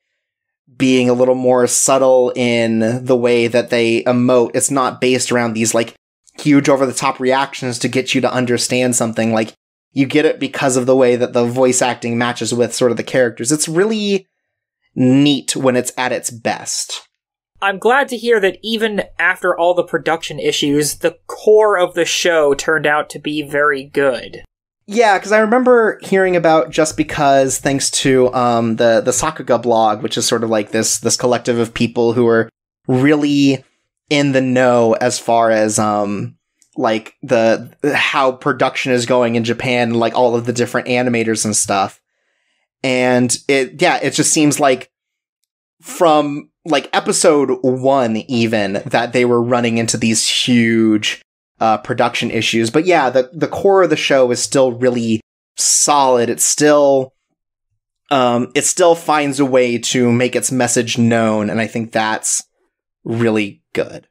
being a little more subtle in the way that they emote. It's not based around these like huge over the top reactions to get you to understand something. Like, you get it because of the way that the voice acting matches with sort of the characters. It's really neat when it's at its best. I'm glad to hear that even after all the production issues, the core of the show turned out to be very good. Yeah, because I remember hearing about Just Because thanks to the Sakuga blog, which is sort of like this collective of people who are really in the know as far as like how production is going in Japan, like all of the different animators and stuff. And it just seems like from like episode 1 even that they were running into these huge production issues. But the core of the show is still really solid. It still finds a way to make its message known, and I think that's really good.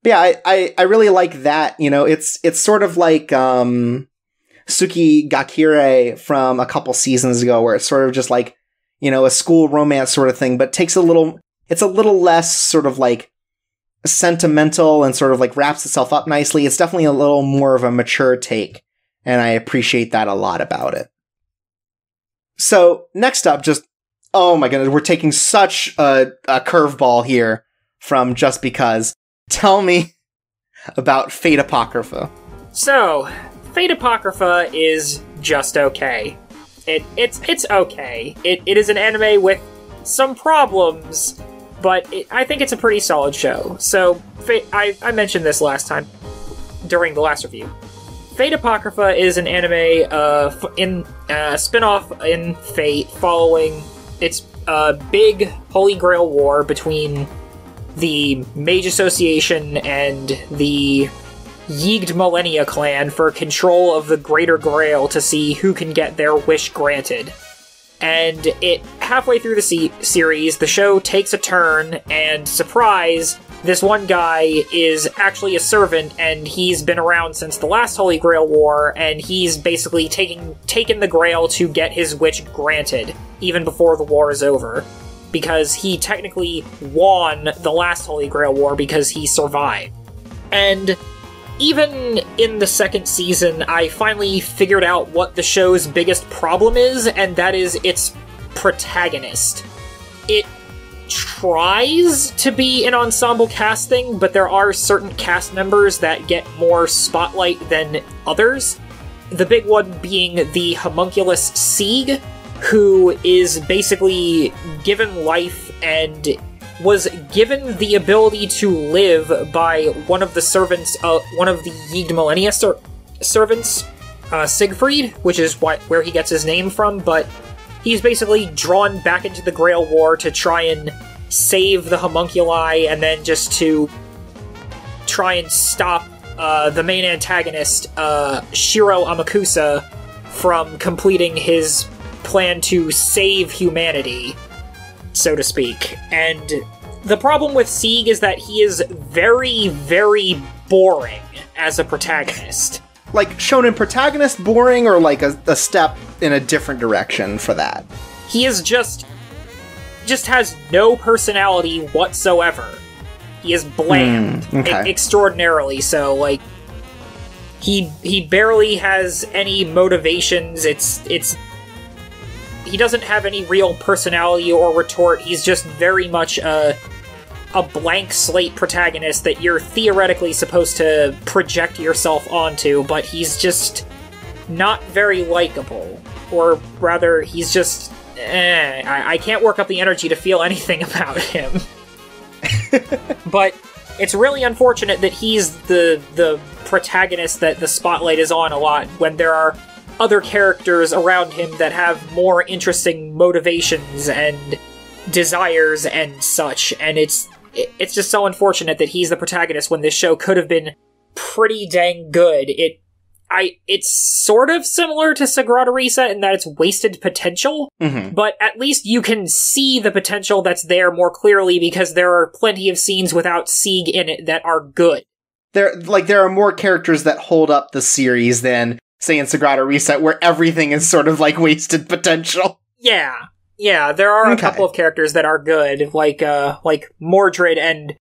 But I really like that. It's sort of like Suki Gakire from a couple seasons ago, where it's sort of just like, a school romance sort of thing, but it's a little less sort of like sentimental and sort of like wraps itself up nicely. It's definitely a little more of a mature take, and I appreciate that a lot about it. So next up, oh my goodness, we're taking such a curveball here from Just Because. Tell me about Fate Apocrypha. So, Fate Apocrypha is just okay. It's okay. It is an anime with some problems, but I think it's a pretty solid show. So, I mentioned this last time, during the last review. Fate Apocrypha is an anime spin-off in Fate, following its big Holy Grail war between the Mage Association and the Yeeged Millennia clan for control of the Greater Grail to see who can get their wish granted. And halfway through the series, the show takes a turn, and surprise, this one guy is actually a servant, and he's been around since the last Holy Grail War, and he's basically taken the Grail to get his wish granted, even before the war is over. Because he technically won the last Holy Grail War because he survived. And even in the second season, I finally figured out what the show's biggest problem is, and that is its protagonist. It tries to be an ensemble casting, but there are certain cast members that get more spotlight than others. The big one being the homunculus Sieg, who is basically given life and was given the ability to live by one of the servants, one of the Yeegd Millennia servants, Siegfried, which is where he gets his name from, but he's basically drawn back into the Grail War to try and save the homunculi, and then just to try and stop the main antagonist, Shiro Amakusa, from completing his plan to save humanity, so to speak. And the problem with Sieg is that he is very, very boring as a protagonist. Like, shonen protagonist boring, or like a step in a different direction for that? He is just has no personality whatsoever. He is bland. Extraordinarily so. Like, he barely has any motivations. He doesn't have any real personality or retort. He's just very much a blank slate protagonist that you're theoretically supposed to project yourself onto, but he's just not very likable. Or rather, he's just... I can't work up the energy to feel anything about him. But it's really unfortunate that he's the protagonist that the spotlight is on a lot, when there are other characters around him that have more interesting motivations and desires and such, and it's just so unfortunate that he's the protagonist when this show could have been pretty dang good. It's sort of similar to Sagrada Risa in that it's wasted potential, but at least you can see the potential that's there more clearly because there are plenty of scenes without Sieg in it that are good. There are more characters that hold up the series than, say, in Sagrada Reset, where everything is sort of like wasted potential. Yeah, there are a couple of characters that are good, like Mordred and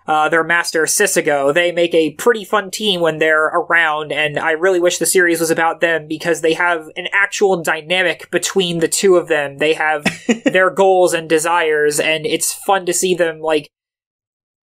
their master Sisigo. They make a pretty fun team when they're around, and I really wish the series was about them because they have an actual dynamic between the two of them. They have their goals and desires, and it's fun to see them, like,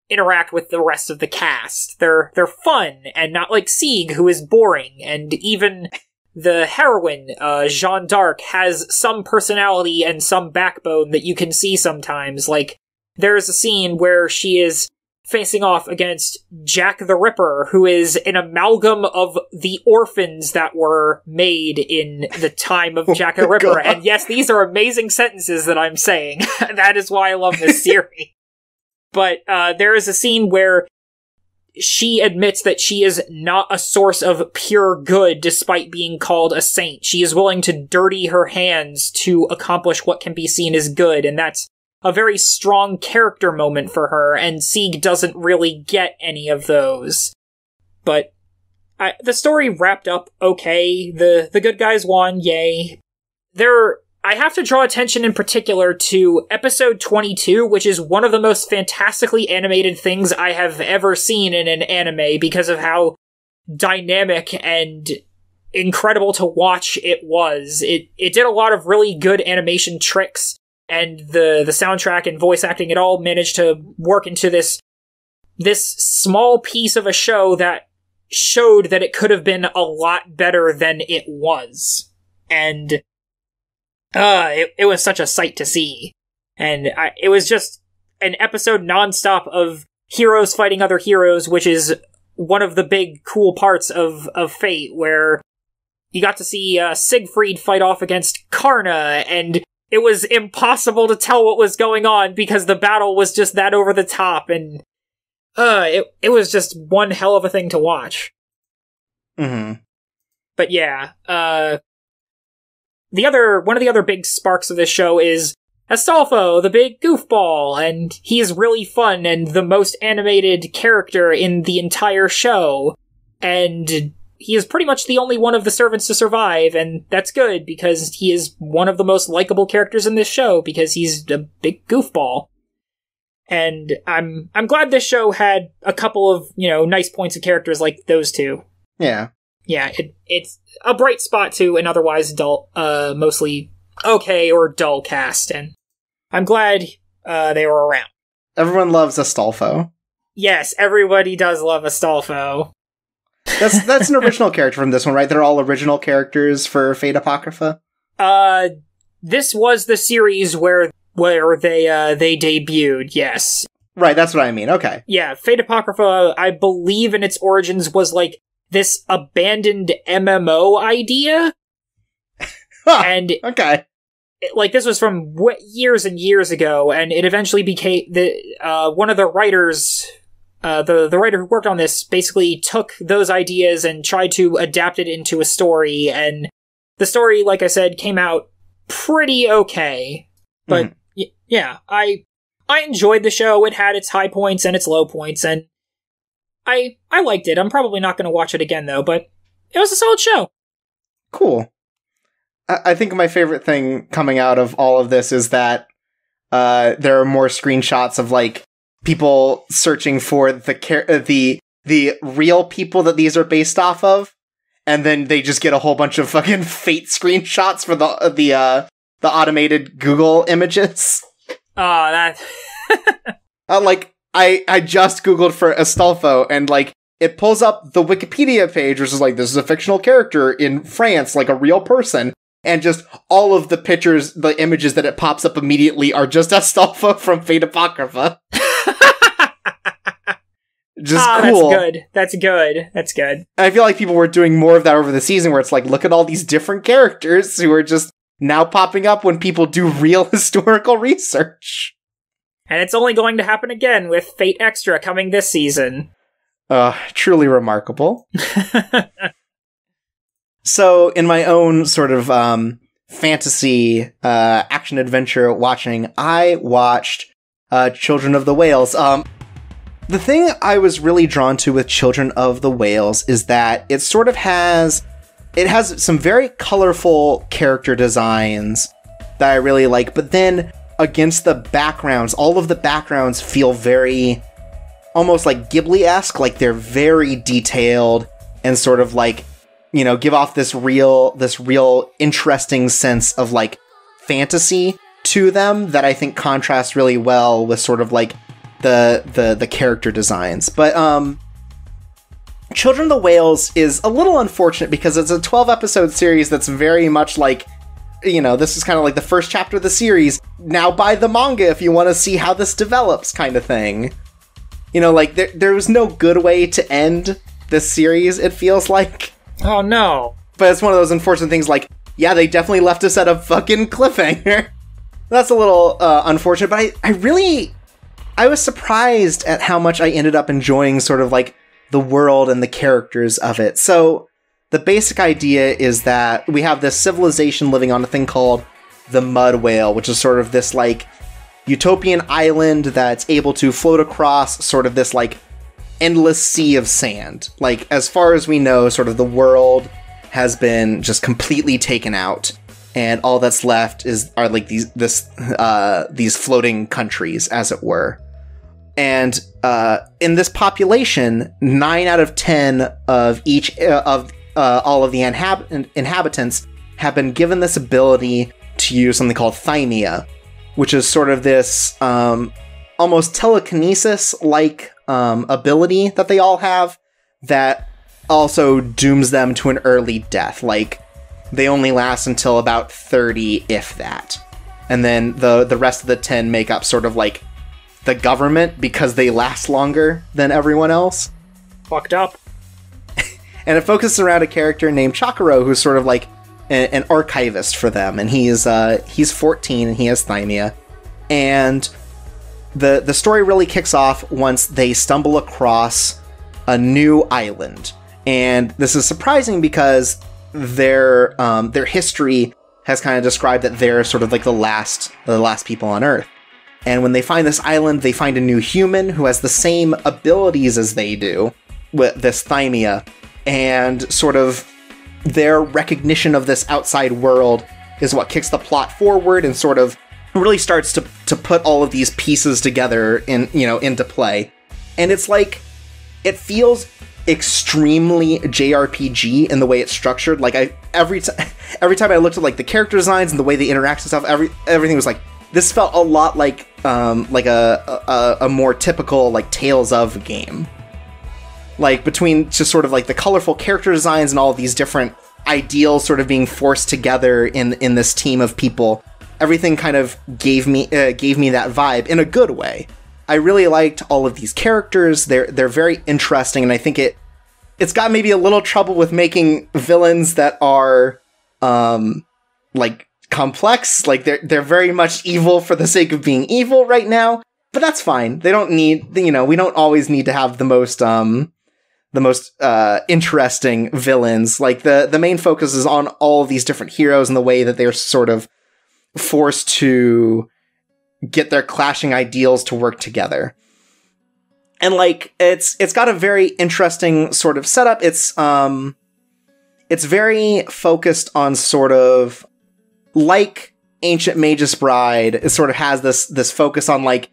interact with the rest of the cast. They're fun, and not like Sieg, who is boring, and even the heroine, Jeanne d'Arc, has some personality and some backbone that you can see sometimes. Like, there's a scene where she is facing off against Jack the Ripper, who is an amalgam of the orphans that were made in the time of Jack the Ripper. And yes, these are amazing sentences that I'm saying. That is why I love this series. But there is a scene where she admits that she is not a source of pure good despite being called a saint. She is willing to dirty her hands to accomplish what can be seen as good, and that's a very strong character moment for her, and Sieg doesn't really get any of those. But the story wrapped up okay. The good guys won, yay. I have to draw attention in particular to episode 22, which is one of the most fantastically animated things I have ever seen in an anime because of how dynamic and incredible to watch it was. It did a lot of really good animation tricks, and the soundtrack and voice acting, it all managed to work into this small piece of a show that showed that it could have been a lot better than it was. And it was such a sight to see. And it was just an episode nonstop of heroes fighting other heroes, which is one of the big cool parts of Fate, where you got to see Siegfried fight off against Karna, and it was impossible to tell what was going on because the battle was just that over the top, and it was just one hell of a thing to watch. But yeah, one of the other big sparks of this show is Astolfo, the big goofball, and he's really fun and the most animated character in the entire show. And he is pretty much the only one of the servants to survive, and that's good because he is one of the most likable characters in this show because he's a big goofball. And I'm glad this show had a couple of, nice points of characters like those two. Yeah. Yeah, it's a bright spot to an otherwise dull, mostly okay or dull cast, and I'm glad they were around. Everyone loves Astolfo. Yes, everybody does love Astolfo. That's an original character from this one, right? They're all original characters for Fate Apocrypha? This was the series where they debuted, yes. Right, that's what I mean, okay. Yeah, Fate Apocrypha, I believe in its origins, was like this abandoned MMO idea. And okay. This was from years and years ago, and it eventually became one of the writers, the writer who worked on this basically took those ideas and tried to adapt it into a story, and the story, like I said, came out pretty okay. But yeah, I enjoyed the show. It had its high points and its low points, and I liked it. I'm probably not going to watch it again, though, but it was a solid show. Cool. I think my favorite thing coming out of all of this is that there are more screenshots of, people searching for the real people that these are based off of, and then they just get a whole bunch of fucking Fate screenshots for the automated Google images. Oh, that... I just Googled for Astolfo, and, it pulls up the Wikipedia page, which is this is a fictional character in France, a real person, and just all of the pictures, the images that it pops up immediately are just Astolfo from Fate Apocrypha. Just cool. That's good. And I feel like people were doing more of that over the season, where it's look at all these different characters who are just now popping up when people do real historical research. And it's only going to happen again with Fate Extra coming this season. Truly remarkable. So, in my own sort of fantasy action-adventure watching, I watched Children of the Whales. The thing I was really drawn to with Children of the Whales is that it sort of has some very colorful character designs that I really like, but then against the backgrounds, all of the backgrounds feel very almost Ghibli-esque, they're very detailed and sort of give off this real interesting sense of fantasy to them that I think contrasts really well with sort of the character designs. But Children of the Whales is a little unfortunate because it's a 12-episode series that's very much this is kind of the first chapter of the series. Now buy the manga if you want to see how this develops, kind of thing. There was no good way to end this series, it feels like. Oh, no. But it's one of those unfortunate things yeah, they definitely left us at a fucking cliffhanger. That's a little unfortunate, but I was surprised at how much I ended up enjoying sort of the world and the characters of it. So the basic idea is that we have this civilization living on a thing called the Mud Whale, which is sort of this utopian island that's able to float across sort of this endless sea of sand. As far as we know, sort of the world has been just completely taken out, and all that's left are these floating countries, as it were. And in this population, 9 out of 10 of each of all of the inhabitants have been given this ability to use something called thymia, which is sort of this almost telekinesis-like ability that they all have that also dooms them to an early death. They only last until about 30, if that. And then the rest of the 10 make up sort of the government because they last longer than everyone else. Fucked up. And it focuses around a character named Chakaro, who's sort of an archivist for them, and he's 14 and he has thymia. And the story really kicks off once they stumble across a new island. And this is surprising because their history has kind of described that they're sort of like the last people on Earth. And when they find this island, they find a new human who has the same abilities as they do, with this thymia, and sort of their recognition of this outside world is what kicks the plot forward and sort of really starts to put all of these pieces together into play. And it's like, it feels extremely JRPG in the way it's structured. Like every time I looked at like the character designs and the way they interact and stuff, everything was like, this felt a lot like a more typical like Tales of game. Like between just sort of like the colorful character designs and all of these different ideals sort of being forced together in this team of people, everything kind of gave me that vibe in a good way. I really liked all of these characters. They're very interesting, and I think it's got maybe a little trouble with making villains that are like complex. Like they're very much evil for the sake of being evil right now, but that's fine. They don't need, we don't always need to have the most interesting villains. Like the main focus is on all of these different heroes and the way that they're sort of forced to get their clashing ideals to work together. And like it's got a very interesting sort of setup. It's very focused on sort of like Ancient Magus Bride. It sort of has this focus on like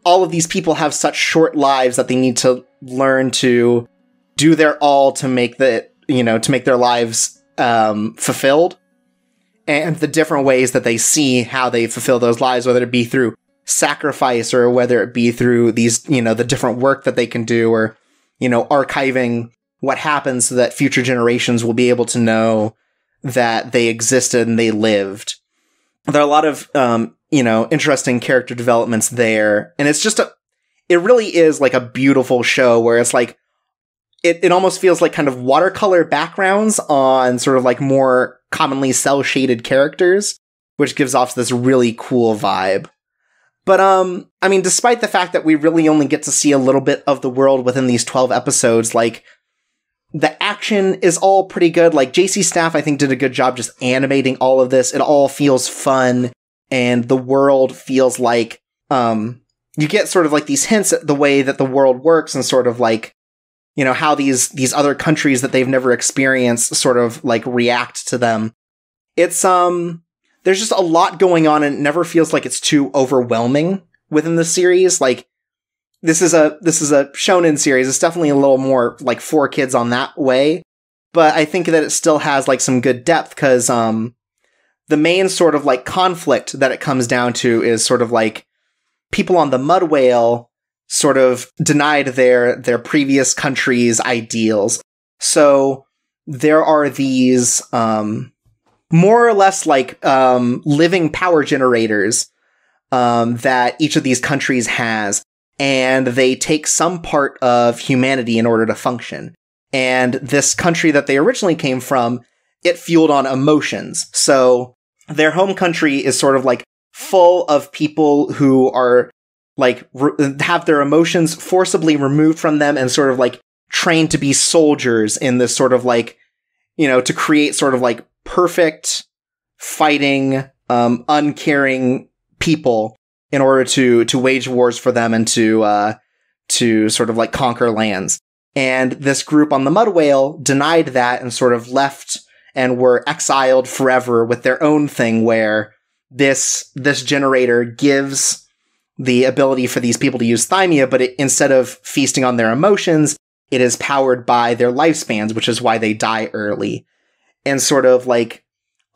all of these people have such short lives that they need to learn to do their all to make their lives fulfilled. And the different ways that they see how they fulfill those lives, whether it be through sacrifice or whether it be through these, the different work that they can do, or, archiving what happens so that future generations will be able to know that they existed and they lived. There are a lot of, interesting character developments there. And it's just it really is like a beautiful show where it's like, it almost feels like kind of watercolor backgrounds on sort of like more commonly cel-shaded characters, which gives off this really cool vibe. But, despite the fact that we really only get to see a little bit of the world within these 12 episodes, like, the action is all pretty good. Like, JC Staff, I think, did a good job just animating all of this. It all feels fun, and the world feels like, you get sort of like these hints at the way that the world works and sort of like, how these other countries that they've never experienced sort of like react to them. It's, there's just a lot going on, and it never feels like it's too overwhelming within the series. Like, this is a shonen series. It's definitely a little more like for kids on that way, but I think that it still has like some good depth, because, the main sort of like conflict that it comes down to is sort of like people on the Mud Whale sort of denied their previous country's ideals. So there are these, more or less like, living power generators, that each of these countries has, and they take some part of humanity in order to function. And this country that they originally came from, it fueled on emotions. So their home country is sort of like full of people who are like have their emotions forcibly removed from them and sort of like trained to be soldiers in this sort of like, to create sort of like perfect fighting, uncaring people in order to wage wars for them and to sort of like conquer lands. And this group on the Mud Whale denied that and sort of left and were exiled forever with their own thing, where this generator gives the ability for these people to use thymia, but instead of feasting on their emotions, it is powered by their lifespans, which is why they die early. And sort of like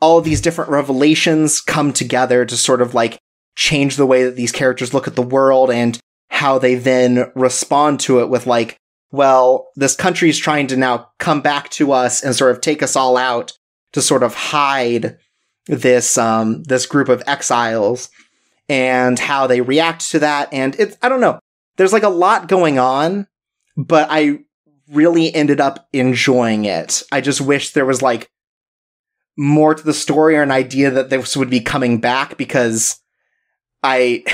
all of these different revelations come together to sort of like change the way that these characters look at the world and how they then respond to it with like, well, this country's trying to now come back to us and sort of take us all out to sort of hide this group of exiles, and how they react to that. And I don't know. There's like a lot going on, but I really ended up enjoying it. I just wish there was like more to the story, or an idea that this would be coming back, because it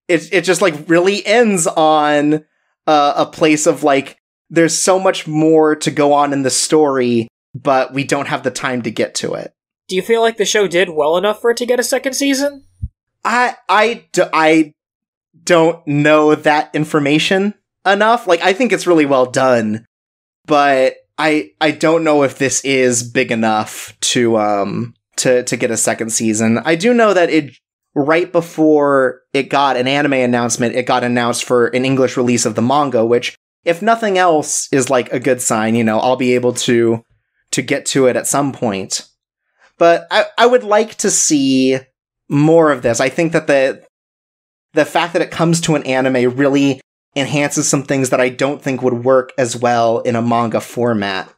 just like really ends on a place of like, there's so much more to go on in the story, but we don't have the time to get to it. Do you feel like the show did well enough for it to get a second season? I don't know that information enough. Like, I think it's really well done, but I don't know if this is big enough to get a second season. I do know that it, right before it got an anime announcement, it got announced for an English release of the manga, which, if nothing else, is like a good sign. You know, I'll be able to get to it at some point. But I would like to see more of this. I think that the fact that it comes to an anime really enhances some things that I don't think would work as well in a manga format.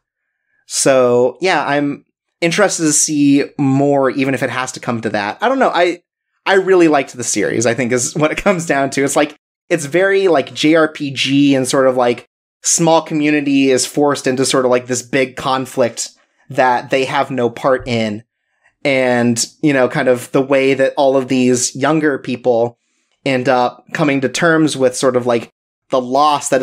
So, yeah, I'm interested to see more, even if it has to come to that. I don't know. I really liked the series, I think, is what it comes down to. It's like, it's very like JRPG, and sort of like small community is forced into sort of like this big conflict that they have no part in. And, you know, kind of the way that all of these younger people end up coming to terms with sort of like the loss that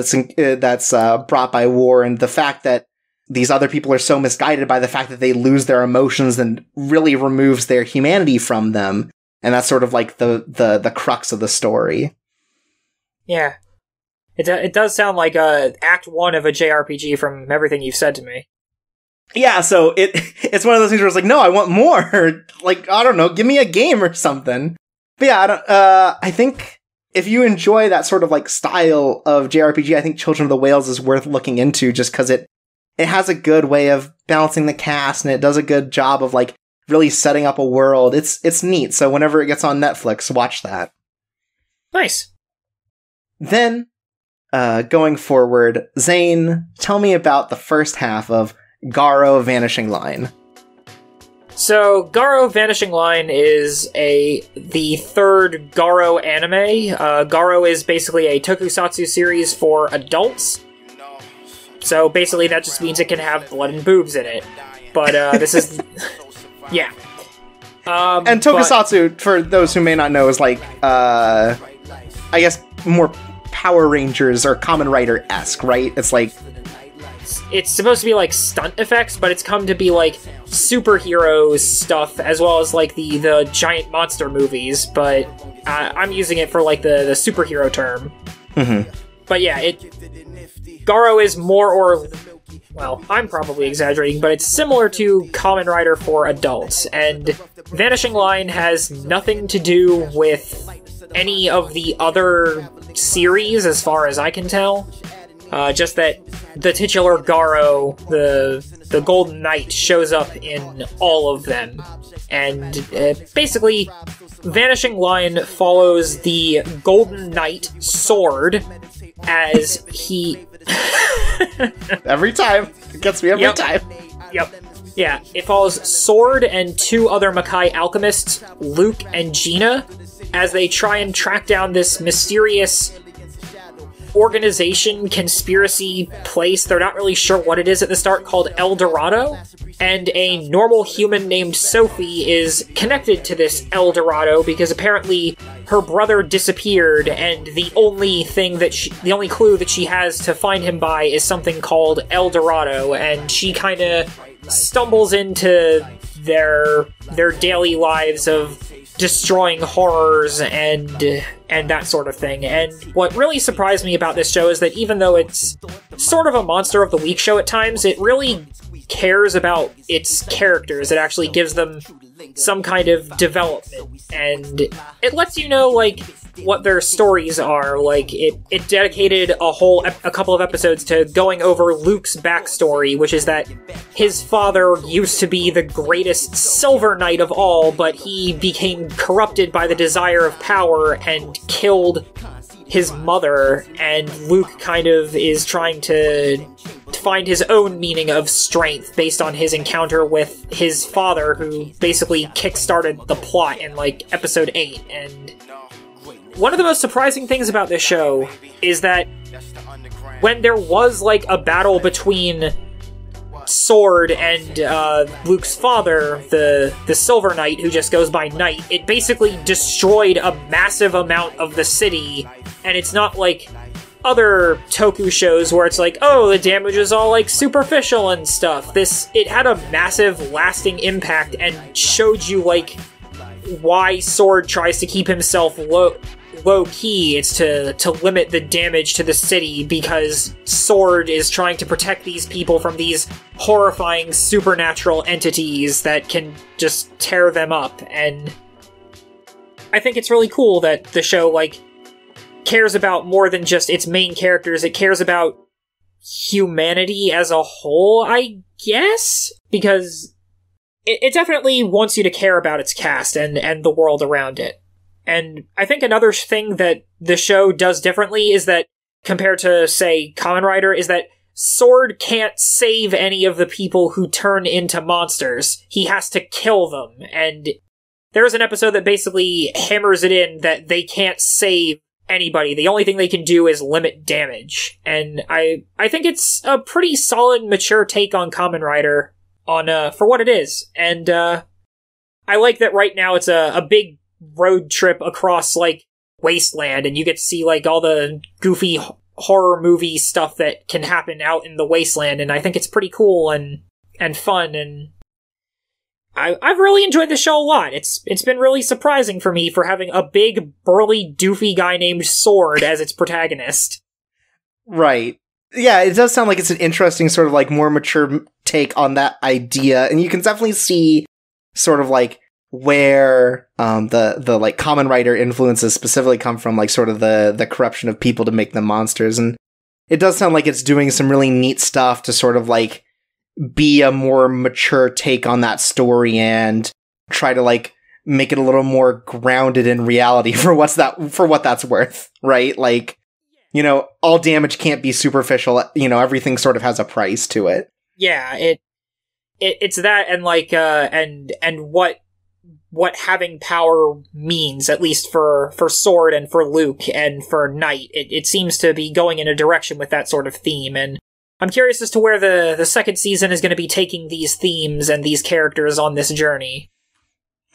that's brought by war, and the fact that these other people are so misguided by the fact that they lose their emotions and really removes their humanity from them. And that's sort of like the crux of the story. Yeah. It does sound like Act 1 of a JRPG from everything you've said to me. Yeah, so it's one of those things where it's like, no, I want more. Like, I don't know, give me a game or something. But yeah, I think if you enjoy that sort of like style of JRPG, I think Children of the Whales is worth looking into, just because it has a good way of balancing the cast, and it does a good job of like really setting up a world. It's neat. So whenever it gets on Netflix, watch that. Nice. Then, going forward, Zane, tell me about the first half of Garo Vanishing Line. So, Garo Vanishing Line is the third Garo anime. Garo is basically a tokusatsu series for adults. So basically that just means it can have blood and boobs in it. But this is... yeah. And tokusatsu, for those who may not know, is like, I guess, more Power Rangers or Kamen Rider-esque, right? It's like... It's supposed to be like stunt effects, but it's come to be like superhero stuff, as well as like the giant monster movies, but I'm using it for like the superhero term. Mm-hmm. But yeah, Garo is more or... well, I'm probably exaggerating, but it's similar to Kamen Rider for adults, and Vanishing Line has nothing to do with any of the other series, as far as I can tell. Just that the titular Garo, the Golden Knight, shows up in all of them. And basically, Vanishing Line follows the Golden Knight sword as he... Every time. It gets me every time. Yep. Yeah, it follows Sword and two other Makai alchemists, Luke and Gina, as they try and track down this mysterious organization, conspiracy place, they're not really sure what it is at the start, called El Dorado, and a normal human named Sophie is connected to this El Dorado because apparently her brother disappeared, and the only clue that she has to find him by is something called El Dorado, and she kind of stumbles into their daily lives of destroying horrors and that sort of thing. And what really surprised me about this show is that even though it's sort of a Monster of the Week show at times, it really cares about its characters. It actually gives them some kind of development, and it lets you know, like, what their stories are. Like, it dedicated a couple of episodes to going over Luke's backstory, which is that his father used to be the greatest Silver Knight of all, but he became corrupted by the desire of power and killed his mother, and Luke kind of is trying to find his own meaning of strength based on his encounter with his father, who basically kickstarted the plot in, like, episode 8, and one of the most surprising things about this show is that when there was, like, a battle between Sword and Luke's father, the Silver Knight, who just goes by Knight, it basically destroyed a massive amount of the city, and it's not like other toku shows where it's like, oh, the damage is all like superficial and stuff. It had a massive lasting impact and showed you like why Sword tries to keep himself low key. It's to limit the damage to the city because Sword is trying to protect these people from these horrifying supernatural entities that can just tear them up. And I think it's really cool that the show like cares about more than just its main characters. It cares about humanity as a whole, I guess, because it definitely wants you to care about its cast and the world around it. And I think another thing that the show does differently is that, compared to, say, Kamen Rider, is that Sword can't save any of the people who turn into monsters. He has to kill them. And there's an episode that basically hammers it in that they can't save anybody. The only thing they can do is limit damage. And I think it's a pretty solid, mature take on Kamen Rider for what it is. And I like that right now it's a big road trip across like wasteland, and you get to see like all the goofy horror movie stuff that can happen out in the wasteland, and I think it's pretty cool and fun, and I've really enjoyed the show a lot. It's been really surprising for me for having a big burly doofy guy named Sword as its protagonist. Right. Yeah, it does sound like it's an interesting sort of like more mature take on that idea, and you can definitely see sort of like where the like Kamen Rider influences specifically come from, like sort of the corruption of people to make them monsters. And it does sound like it's doing some really neat stuff to sort of like be a more mature take on that story and try to like make it a little more grounded in reality for what that's worth, right? Like, you know, all damage can't be superficial, you know, everything sort of has a price to it. Yeah, it's that, and like and what having power means, at least for Sword and for Luke and for Knight. It seems to be going in a direction with that sort of theme, and I'm curious as to where the second season is going to be taking these themes and these characters on this journey.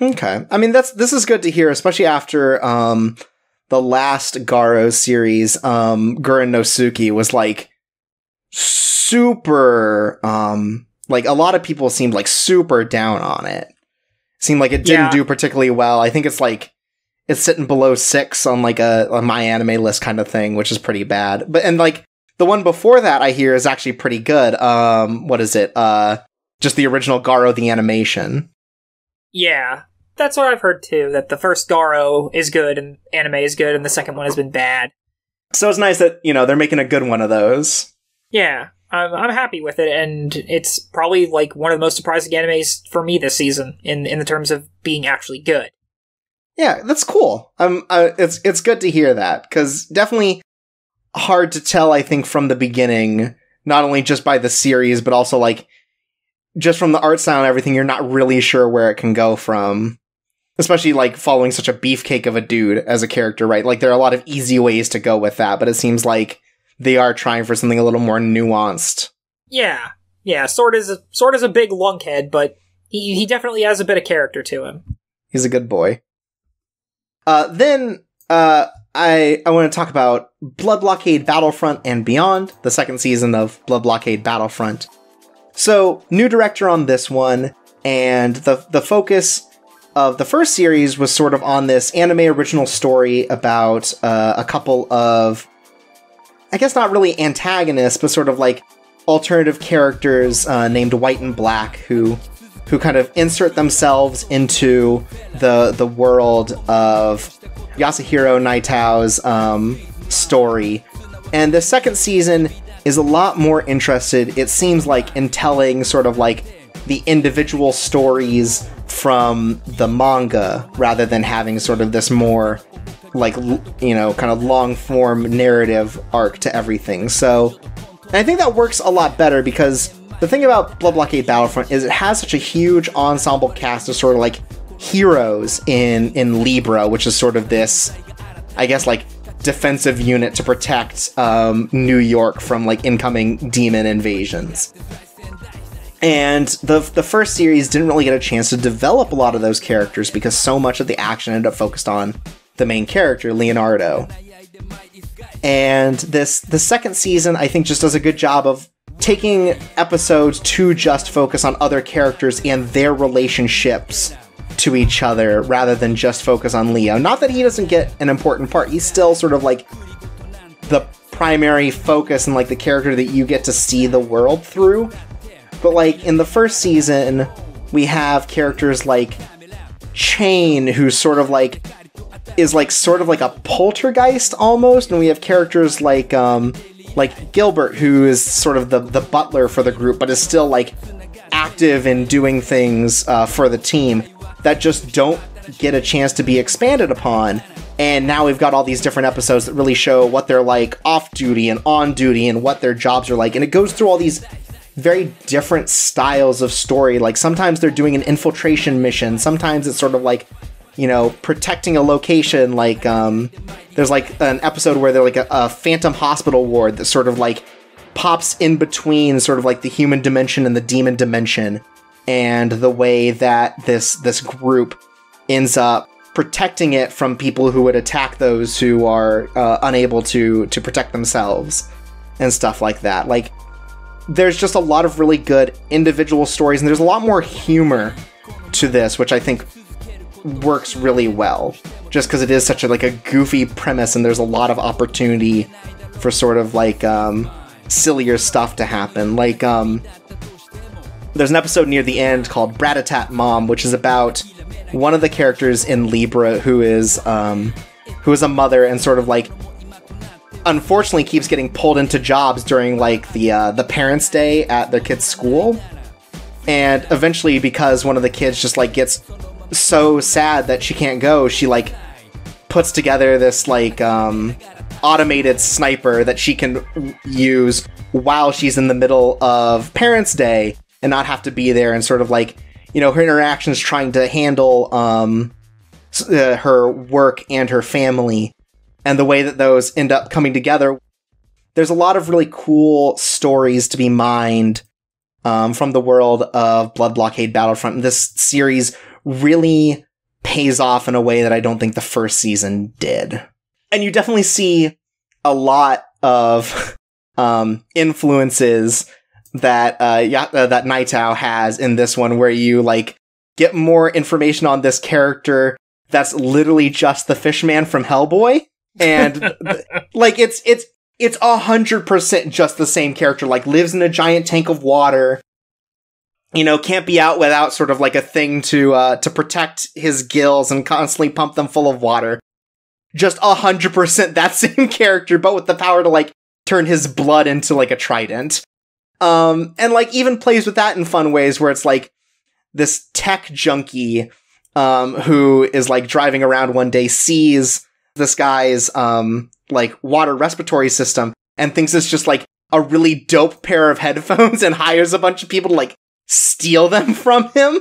Okay. I mean, this is good to hear, especially after the last Garo series, Gurren no Suki was like super, like a lot of people seemed like super down on it. Seemed like it didn't do particularly well. I think it's sitting below 6 on like a my anime list kind of thing, which is pretty bad. But and like the one before that I hear is actually pretty good. What is it? Just the original Garo the animation. Yeah, that's what I've heard too. That the first Garo is good and anime is good, and the second one has been bad. So it's nice that, you know, they're making a good one of those. Yeah. I'm happy with it, and it's probably like one of the most surprising animes for me this season in the terms of being actually good. Yeah, that's cool. It's good to hear that, because definitely hard to tell, I think, from the beginning, not only just by the series, but also like just from the art style and everything, you're not really sure where it can go from. Especially like following such a beefcake of a dude as a character, right? Like there are a lot of easy ways to go with that, but it seems like they are trying for something a little more nuanced. Yeah. Sword is a big lunkhead, but he definitely has a bit of character to him. He's a good boy. Then I want to talk about Blood Blockade Battlefront and Beyond, the second season of Blood Blockade Battlefront. So, new director on this one, and the focus of the first series was sort of on this anime original story about a couple of, I guess not really antagonists, but sort of like alternative characters named White and Black who kind of insert themselves into the world of Yasuhiro Naito's story. And the second season is a lot more interested, it seems like, in telling sort of like the individual stories from the manga rather than having sort of this more like, you know, kind of long form narrative arc to everything. So, and I think that works a lot better because the thing about Blood Blockade Battlefront is it has such a huge ensemble cast of sort of like heroes in Libra, which is sort of this, I guess, like defensive unit to protect New York from like incoming demon invasions. And the first series didn't really get a chance to develop a lot of those characters because so much of the action ended up focused on the main character, Leonardo. And the second season, I think, just does a good job of taking episodes to just focus on other characters and their relationships to each other rather than just focus on Leo. Not that he doesn't get an important part. He's still sort of like the primary focus and like the character that you get to see the world through. But like in the first season, we have characters like Chain, who's sort of like is like sort of like a poltergeist almost, and we have characters like Gilbert, who is sort of the butler for the group, but is still like active in doing things for the team that just don't get a chance to be expanded upon. And now we've got all these different episodes that really show what they're like off duty and on duty and what their jobs are like. And it goes through all these very different styles of story. Like sometimes they're doing an infiltration mission. Sometimes it's sort of like, you know, protecting a location. Like there's like an episode where they're like a phantom hospital ward that sort of like pops in between sort of like the human dimension and the demon dimension. And the way that this group ends up protecting it from people who would attack those who are unable to protect themselves and stuff like that. Like, there's just a lot of really good individual stories, and there's a lot more humor to this, which I think works really well, just because it is such a goofy premise, and there's a lot of opportunity for sort of like sillier stuff to happen. Like there's an episode near the end called Bratatat Mom, which is about one of the characters in Libra who is a mother and sort of like unfortunately keeps getting pulled into jobs during like the parents' day at their kid's school. And eventually, because one of the kids just like gets so sad that she can't go, she like puts together this like automated sniper that she can use while she's in the middle of parents' day and not have to be there, and sort of like, you know, her interactions trying to handle her work and her family, and the way that those end up coming together. There's a lot of really cool stories to be mined from the world of Blood Blockade Battlefront, and this series really pays off in a way that I don't think the first season did. And you definitely see a lot of influences that that Nightao has in this one, where you like get more information on this character that's literally just the Fishman from Hellboy, and like it's 100% just the same character. Like, lives in a giant tank of water, you know, can't be out without sort of like a thing to protect his gills and constantly pump them full of water. Just 100% that same character, but with the power to like turn his blood into like a trident. And like even plays with that in fun ways, where it's like this tech junkie who is like driving around one day, sees this guy's like water respiratory system and thinks it's just like a really dope pair of headphones, and hires a bunch of people to like steal them from him.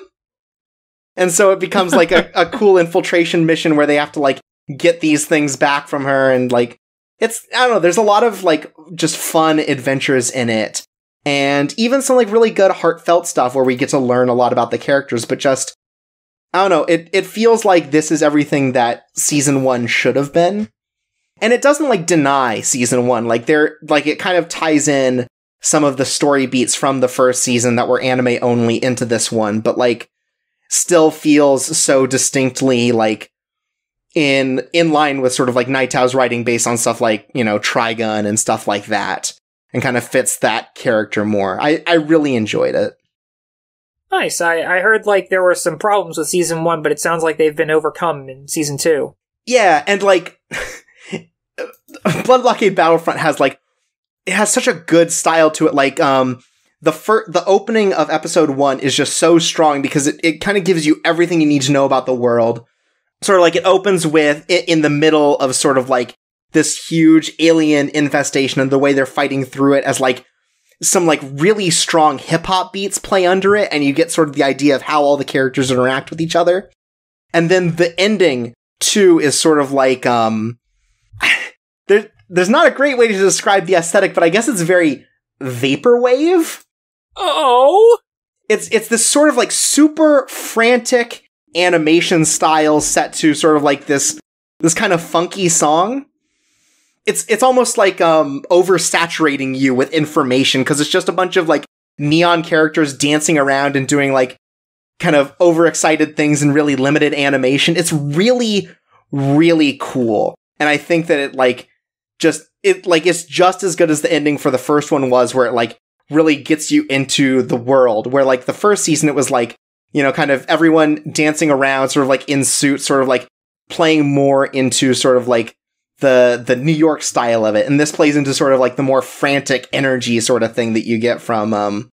And so it becomes like a cool infiltration mission where they have to like get these things back from her, and like it's, I don't know, there's a lot of like just fun adventures in it. And even some like really good heartfelt stuff where we get to learn a lot about the characters, but just, I don't know, it feels like this is everything that season 1 should have been. And it doesn't like deny season 1. Like it kind of ties in some of the story beats from the first season that were anime only into this one, but like still feels so distinctly like in line with sort of like Nightow's writing, based on stuff like, you know, Trigun and stuff like that, and kind of fits that character more. I really enjoyed it. Nice. I heard like there were some problems with season 1, but it sounds like they've been overcome in season 2. Yeah, and like Blood Blockade Battlefront has like, it has such a good style to it. Like the opening of episode 1 is just so strong because it kind of gives you everything you need to know about the world. Sort of like it opens with it in the middle of sort of like this huge alien infestation, and the way they're fighting through it, as like some like really strong hip hop beats play under it, and you get sort of the idea of how all the characters interact with each other. And then the ending too is sort of like there's not a great way to describe the aesthetic, but I guess it's very vaporwave. Oh, it's this sort of like super frantic animation style set to sort of like this kind of funky song. it's almost like oversaturating you with information, because it's just a bunch of like neon characters dancing around and doing like kind of overexcited things in really limited animation. It's really, really cool. And I think that it's just as good as the ending for the first one was, where it like really gets you into the world, where like the first season it was like, you know, kind of everyone dancing around sort of like in suits, sort of like playing more into sort of like the New York style of it. And this plays into sort of like the more frantic energy sort of thing that you get from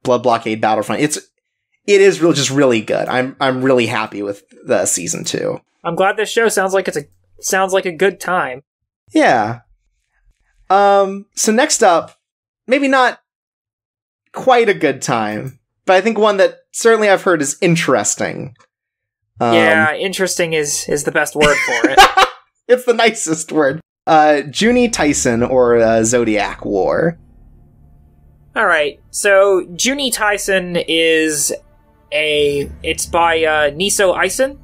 Blood Blockade Battlefront. It is really just really good. I'm really happy with the season 2. I'm glad this show sounds like a good time. Yeah. So next up, maybe not quite a good time, but I think one that certainly I've heard is interesting. Yeah, interesting is the best word for it. It's the nicest word. Juni Taisen, or Zodiac War. Alright, so Juni Taisen is it's by Niso Eisen,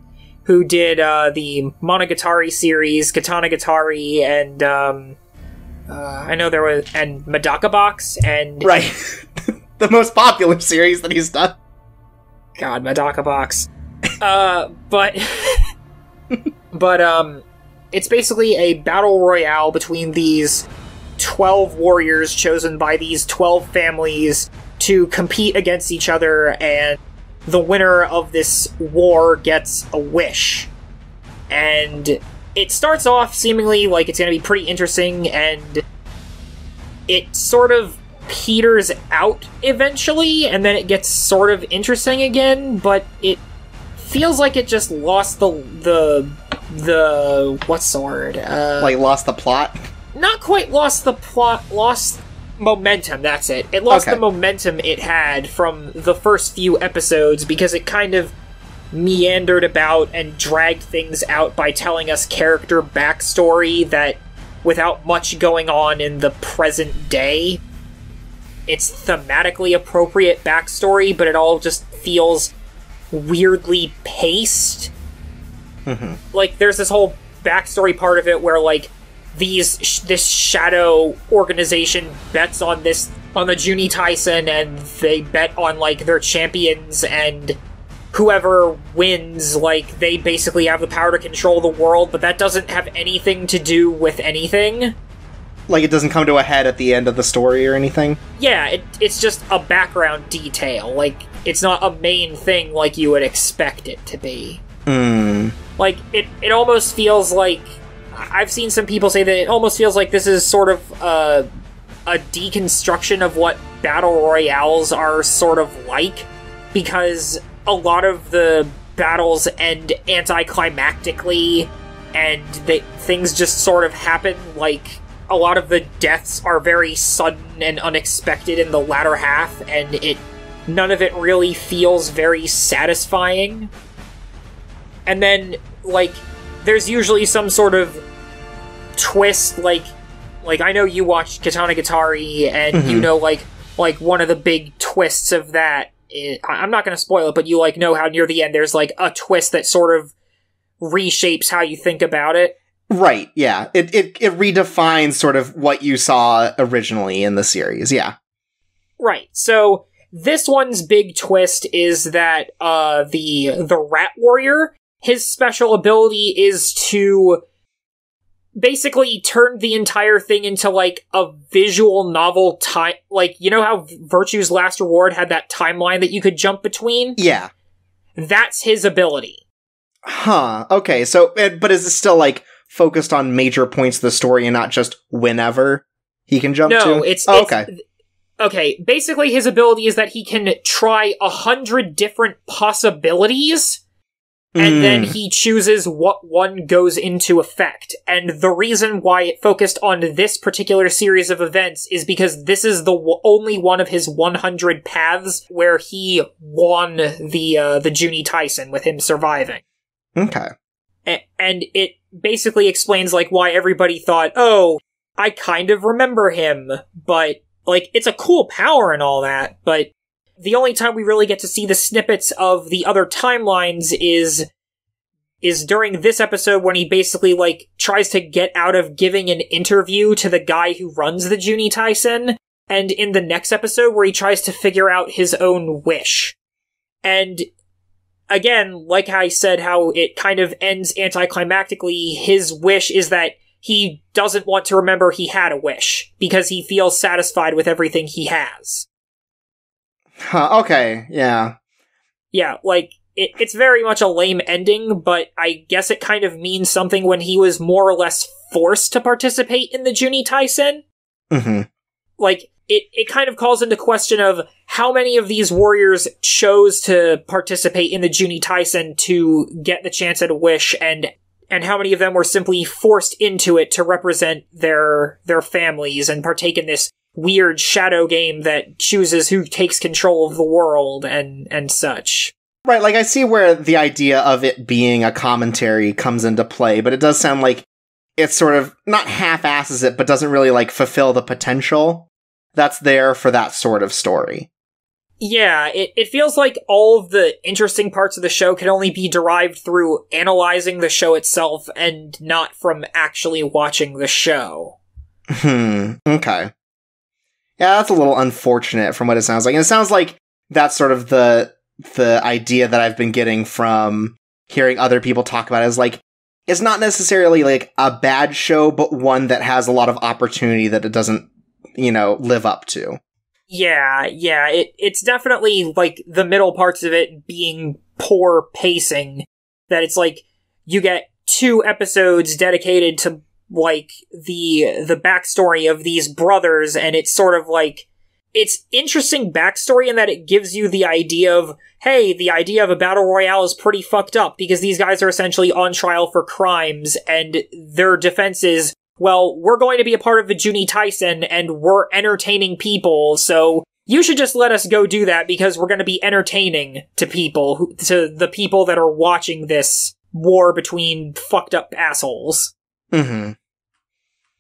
who did the Monogatari series, Katanagatari, and I know there was, and Medaka Box, and... Right. The most popular series that he's done. God, Medaka Box. But it's basically a battle royale between these 12 warriors chosen by these 12 families to compete against each other, and the winner of this war gets a wish. And it starts off seemingly like it's going to be pretty interesting, and it sort of peters out eventually, and then it gets sort of interesting again, but it feels like it just lost the what's the word? Like lost the plot? Not quite lost the plot, lost momentum, that's it. It lost the momentum it had from the first few episodes, because it kind of meandered about and dragged things out by telling us character backstory that, without much going on in the present day, it's thematically appropriate backstory, but it all just feels weirdly paced. Mm-hmm. Like, there's this whole backstory part of it where, like, this shadow organization bets on the Juni Taisen, and they bet on, like, their champions, and whoever wins, like, they basically have the power to control the world, but that doesn't have anything to do with anything. Like, it doesn't come to a head at the end of the story or anything? Yeah, it's just a background detail. Like, it's not a main thing like you would expect it to be. Like, it almost feels like... I've seen some people say that it almost feels like this is sort of a deconstruction of what battle royales are sort of like, because a lot of the battles end anticlimactically, and things just sort of happen. Like, a lot of the deaths are very sudden and unexpected in the latter half, and none of it really feels very satisfying. And then, like, there's usually some sort of twist, like I know you watched Katanagatari, and you know, like one of the big twists of that I'm not going to spoil it, but you, like, know how near the end there's, like, a twist that sort of reshapes how you think about it. Right, yeah. It redefines sort of what you saw originally in the series, yeah. Right, so this one's big twist is that the Rat Warrior, his special ability is to basically turn the entire thing into, like, a visual novel time. Like, you know how Virtue's Last Reward had that timeline that you could jump between? Yeah. That's his ability. Huh, okay, so, but is it still, like, focused on major points of the story and not just whenever he can jump to? No, it's okay. Okay, basically his ability is that he can try 100 different possibilities, and then he chooses what one goes into effect. And the reason why it focused on this particular series of events is because this is the only one of his 100 paths where he won the Juni Taisen with him surviving. Okay. And it basically explains, like, why everybody thought, oh, I kind of remember him, but, like, it's a cool power and all that, but the only time we really get to see the snippets of the other timelines is is during this episode when he basically, like, tries to get out of giving an interview to the guy who runs the Juni Taisen, and in the next episode where he tries to figure out his own wish. And again, like I said, how it kind of ends anticlimactically, his wish is that he doesn't want to remember he had a wish, because he feels satisfied with everything he has. Okay, yeah. Yeah, like, it's very much a lame ending, but I guess it kind of means something when he was more or less forced to participate in the Juni Taisen. Mm-hmm. Like, it kind of calls into question of how many of these warriors chose to participate in the Juni Taisen to get the chance at a wish, and how many of them were simply forced into it to represent their families and partake in this weird shadow game that chooses who takes control of the world and such. Right, like, I see where the idea of it being a commentary comes into play, but it does sound like it sort of, not half-asses it, but doesn't really, like, fulfill the potential that's there for that sort of story. Yeah, it feels like all of the interesting parts of the show can only be derived through analyzing the show itself and not from actually watching the show. Okay. Yeah, that's a little unfortunate from what it sounds like. And it sounds like that's sort of the idea that I've been getting from hearing other people talk about it, is like, it's not necessarily like a bad show, but one that has a lot of opportunity that it doesn't, live up to. Yeah, it's definitely, like, the middle parts of it being poor pacing, that it's like, you get 2 episodes dedicated to, like, the backstory of these brothers, and it's sort of like, it's interesting backstory in that it gives you the idea of, hey, the idea of a battle royale is pretty fucked up, because these guys are essentially on trial for crimes, and their defense is, well, we're going to be a part of the Juni Taisen, and we're entertaining people, so you should just let us go do that, because we're going to be entertaining to people, to the people that are watching this war between fucked up assholes. Mm-hmm.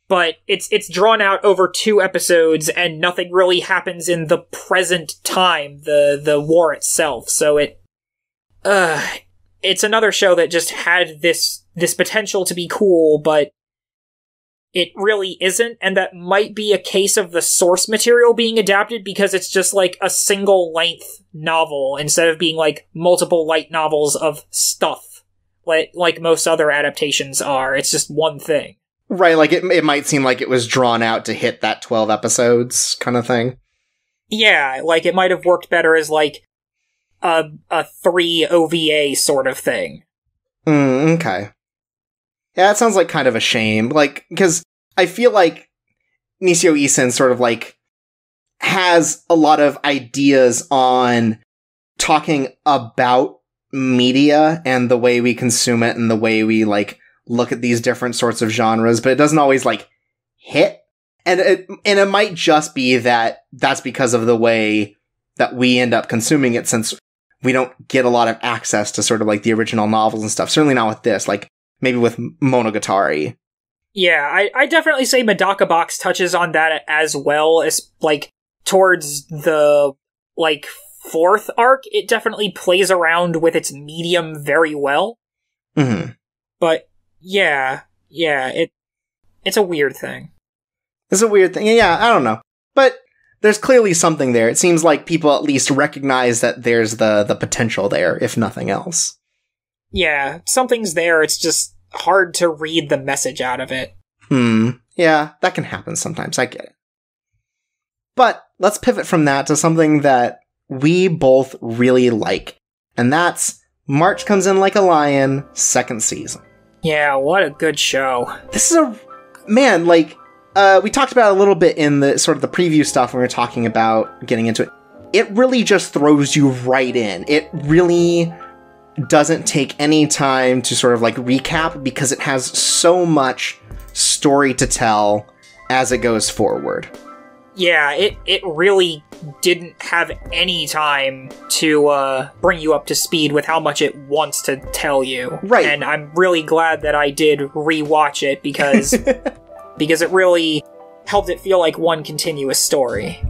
But it's drawn out over 2 episodes, and nothing really happens in the present time, the war itself. So it's another show that just had this potential to be cool, but it really isn't, and that might be a case of the source material being adapted, because it's just like a single length novel instead of being like multiple light novels of stuff like most other adaptations are. It's just one thing. Right, like it might seem like it was drawn out to hit that 12 episodes kind of thing. Yeah, like it might have worked better as like a 3 OVA sort of thing. Okay. Yeah, that sounds like kind of a shame. Like, because I feel like Nisio Isin sort of like has a lot of ideas on talking about media and the way we consume it and the way we like look at these different sorts of genres, but it doesn't always like hit. And it might just be that that's because of the way that we end up consuming it, since we don't get a lot of access to sort of like the original novels and stuff. Certainly not with this, like maybe with Monogatari. Yeah, I definitely say Medaka Box touches on that as well, as like towards the like 4th arc. It definitely plays around with its medium very well. Mm-hmm. But yeah, it's a weird thing. It's a weird thing. Yeah, I don't know. But there's clearly something there. It seems like people at least recognize that there's the potential there, if nothing else. Yeah, something's there. It's just hard to read the message out of it. Yeah, that can happen sometimes. I get it. But let's pivot from that to something that we both really like. And that's March Comes In Like a Lion, 2nd season. Yeah, what a good show. This is man, like, we talked about it a little bit in the sort of the preview stuff when we were talking about getting into it. It really just throws you right in. It really doesn't take any time to sort of like recap, because it has so much story to tell as it goes forward. Yeah, it really didn't have any time to bring you up to speed with how much it wants to tell you. Right. And I'm really glad that I did rewatch it, because because it really helped it feel like one continuous story.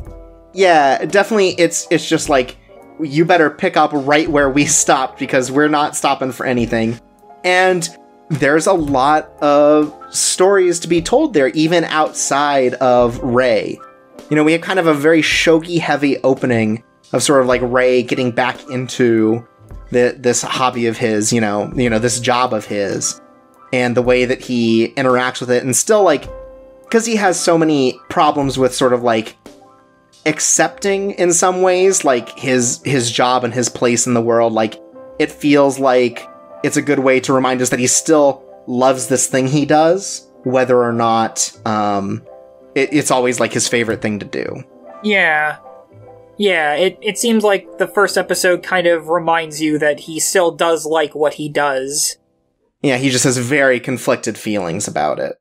Yeah, definitely. It's just like, you better pick up right where we stopped, because we're not stopping for anything. And there's a lot of stories to be told there, even outside of Rei. You know, we have kind of a very shogi-heavy opening of sort of like Rei getting back into this hobby of his, you know, this job of his, and the way that he interacts with it, and still, like, because he has so many problems with sort of like accepting in some ways, like his job and his place in the world, like it feels like it's a good way to remind us that he still loves this thing he does, whether or not it's always like his favorite thing to do. Yeah. Yeah, it seems like the first episode kind of reminds you that he still does like what he does. Yeah, he just has very conflicted feelings about it.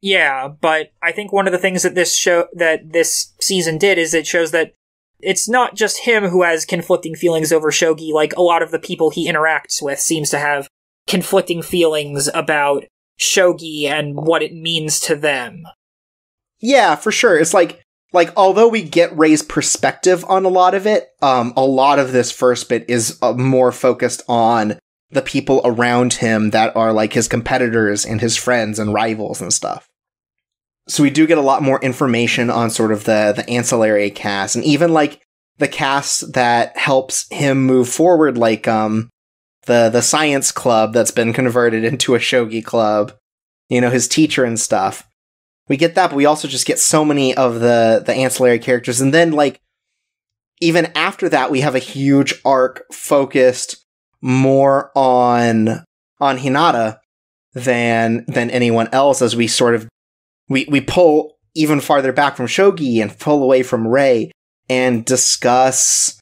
Yeah, but I think one of the things that this season did is it shows that it's not just him who has conflicting feelings over shogi. Like, a lot of the people he interacts with seems to have conflicting feelings about shogi and what it means to them. Yeah, for sure. It's like although we get Rei's perspective on a lot of it, a lot of this first bit is more focused on the people around him that are like his competitors and his friends and rivals and stuff. So we do get a lot more information on sort of the ancillary cast, and even like the cast that helps him move forward, like the science club that's been converted into a shogi club, you know, his teacher and stuff. We get that, but we also just get so many of the ancillary characters. And then, like, even after that, we have a huge arc focused more on Hinata than anyone else, as we sort of we pull even farther back from shogi and pull away from Rei and discuss,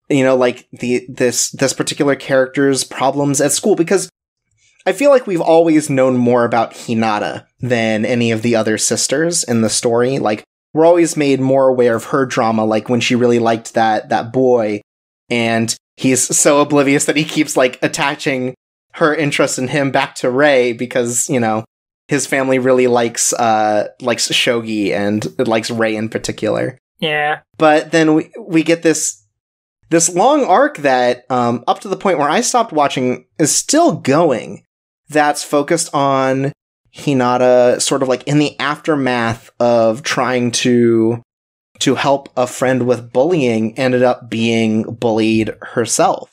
you know, like this particular character's problems at school, because I feel like we've always known more about Hinata than any of the other sisters in the story. Like, we're always made more aware of her drama, like when she really liked that boy, and he's so oblivious that he keeps, like, attaching her interest in him back to Rei because, you know, his family really likes shogi and likes Rei in particular. Yeah. But then we get this long arc that, up to the point where I stopped watching, is still going. That's focused on Hinata sort of like in the aftermath of trying to help a friend with bullying, ended up being bullied herself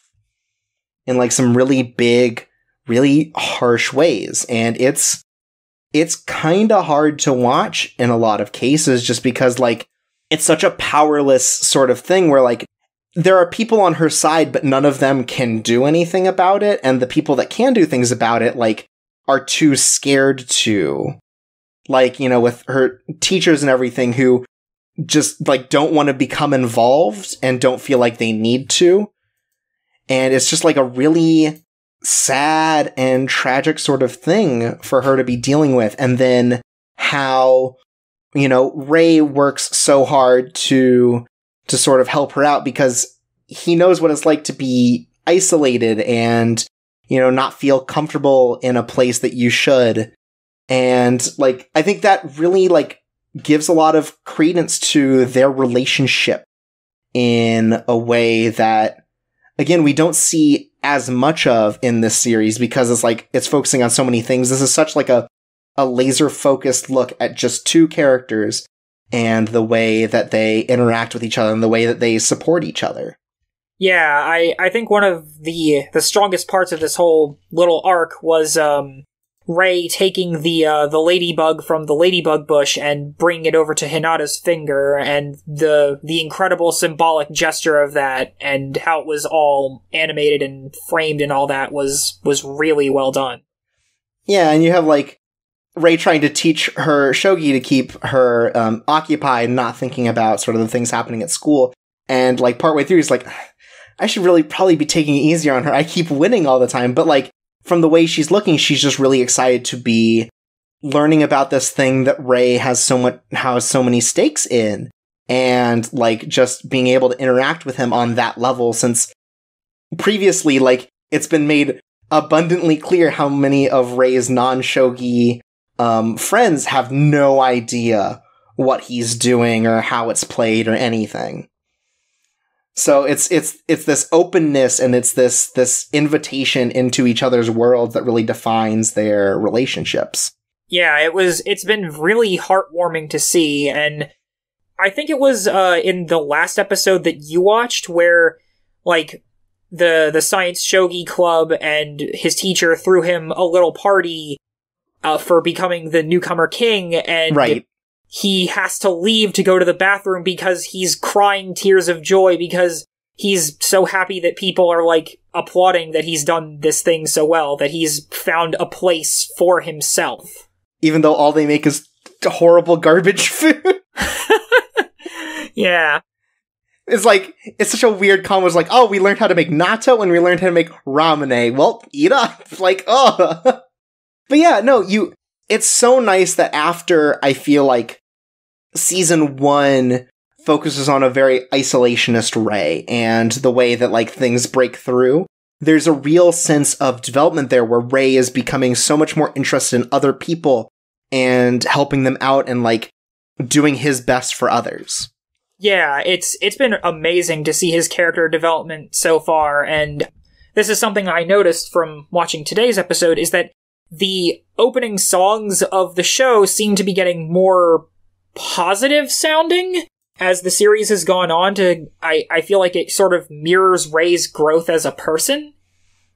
in like some really big, really harsh ways. And it's kind of hard to watch in a lot of cases, just because like it's such a powerless sort of thing where like there are people on her side, but none of them can do anything about it. And the people that can do things about it, like, are too scared to. Like, you know, with her teachers and everything who just, like, don't want to become involved and don't feel like they need to. And it's just, like, a really sad and tragic sort of thing for her to be dealing with. And then how, you know, Rei works so hard to sort of help her out because he knows what it's like to be isolated and, you know, not feel comfortable in a place that you should. And, like, I think that really, like, gives a lot of credence to their relationship in a way that, again, we don't see as much of in this series because it's, like, it's focusing on so many things. This is such, like, a laser-focused look at just two characters and the way that they interact with each other and the way that they support each other. Yeah, I think one of the strongest parts of this whole little arc was Rei taking the ladybug from the ladybug bush and bringing it over to Hinata's finger, and the incredible symbolic gesture of that, and how it was all animated and framed and all that was really well done. Yeah, and you have, like, Rei trying to teach her shogi to keep her occupied, not thinking about sort of the things happening at school. And, like, partway through, he's like, I should really probably be taking it easier on her. I keep winning all the time. But, like, from the way she's looking, she's just really excited to be learning about this thing that Rei has so many stakes in. And, like, just being able to interact with him on that level, since previously, like, it's been made abundantly clear how many of Rei's non-shogi friends have no idea what he's doing or how it's played or anything. So it's this openness and it's this invitation into each other's worlds that really defines their relationships. Yeah, it's been really heartwarming to see, and I think it was in the last episode that you watched where, like, the Science Shogi Club and his teacher threw him a little party for becoming the newcomer king, and right. He has to leave to go to the bathroom because he's crying tears of joy because he's so happy that people are, like, applauding that he's done this thing so well, that he's found a place for himself. Even though all they make is horrible garbage food. Yeah. It's like, it's such a weird combo. It's like, oh, we learned how to make natto and we learned how to make ramen. Well, eat up. It's like, oh. But yeah, no, it's so nice that after, I feel like, season 1 focuses on a very isolationist Rei and the way that, like, things break through. There's a real sense of development there where Rei is becoming so much more interested in other people and helping them out and, like, doing his best for others. Yeah, it's been amazing to see his character development so far, and this is something I noticed from watching today's episode, is that the opening songs of the show seem to be getting more positive sounding as the series has gone on. I feel like it sort of mirrors Rei's growth as a person.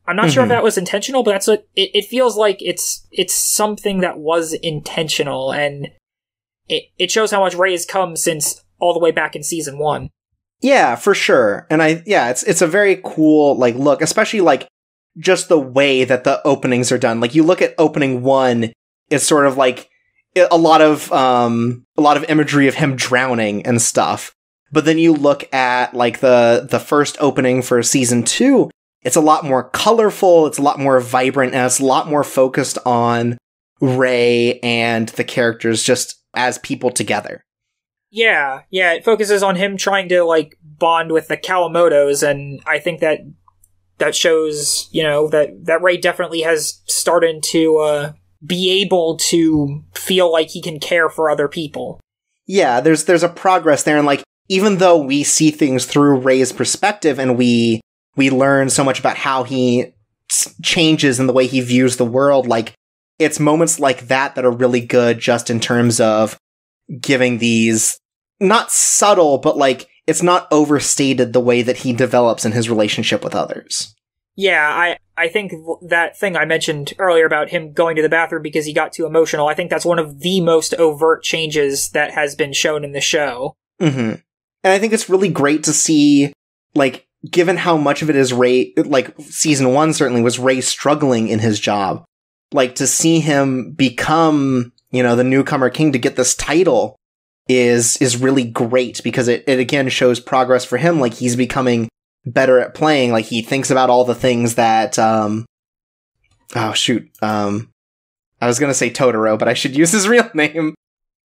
I'm not sure if that was intentional, but that's what it feels like. It's something that was intentional, and it shows how much Rei has come since all the way back in season 1. Yeah, for sure. And it's a very cool, like, look, especially, like, just the way that the openings are done. Like, you look at opening 1, it's sort of like a lot of imagery of him drowning and stuff. But then you look at, like, the first opening for season 2, it's a lot more colorful, it's a lot more vibrant, and it's a lot more focused on Rei and the characters just as people together. Yeah, it focuses on him trying to, like, bond with the Kawamotos, and I think that shows, you know, that Rei definitely has started to be able to feel like he can care for other people. Yeah, there's a progress there, and, like, even though we see things through Rei's perspective and we learn so much about how he changes in the way he views the world, like, it's moments like that are really good just in terms of giving these, not subtle, but, like, it's not overstated the way that he develops in his relationship with others. Yeah, I think that thing I mentioned earlier about him going to the bathroom because he got too emotional, I think that's one of the most overt changes that has been shown in the show. Mm-hmm. And I think it's really great to see, like, given how much of it is Rei, like, season 1 certainly was Rei struggling in his job, like, to see him become, you know, the newcomer king, to get this title is really great, because it again shows progress for him. Like, he's becoming better at playing. Like, he thinks about all the things that, I was gonna say Totoro, but I should use his real name.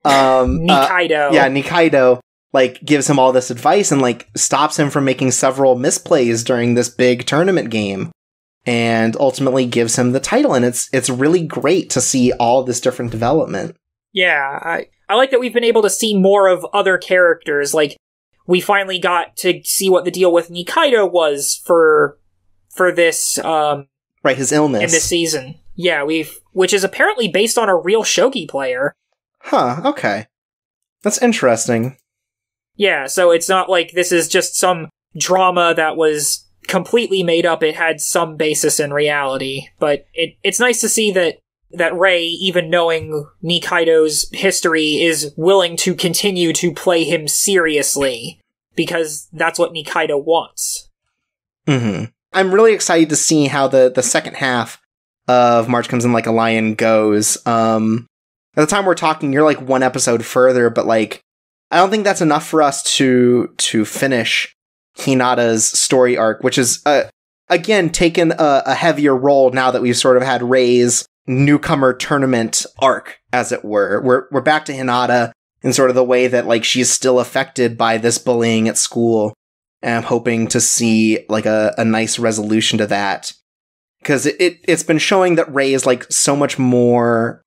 Nikaido. Nikaido, like, gives him all this advice and, like, stops him from making several misplays during this big tournament game, and ultimately gives him the title. And it's really great to see all this different development. Yeah, I like that we've been able to see more of other characters. Like, we finally got to see what the deal with Nikaido was for this, right, his illness. In this season. Yeah, which is apparently based on a real shogi player. Huh, okay. That's interesting. Yeah, so it's not like this is just some drama that was completely made up. It had some basis in reality. But it's nice to see that Rei, even knowing Nikaido's history, is willing to continue to play him seriously, because that's what Nikaido wants. Mm-hmm. I'm really excited to see how the second half of March Comes in Like a Lion goes. At the time we're talking, you're, like, 1 episode further, but, like, I don't think that's enough for us to finish Hinata's story arc, which is, again, taken a heavier role now that we've sort of had Rei's newcomer tournament arc, as it were. We're back to Hinata in sort of the way that, like, she's still affected by this bullying at school, and I'm hoping to see, like, a nice resolution to that, because it's been showing that Rei is, like, so much more,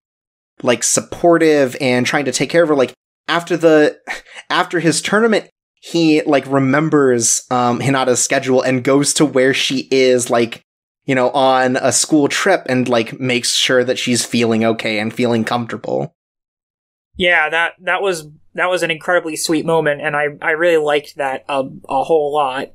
like, supportive and trying to take care of her. Like, after his tournament, he, like, remembers Hinata's schedule and goes to where she is, like, you know, on a school trip and, like, makes sure that she's feeling okay and feeling comfortable. Yeah, that was an incredibly sweet moment, and I really liked that a whole lot.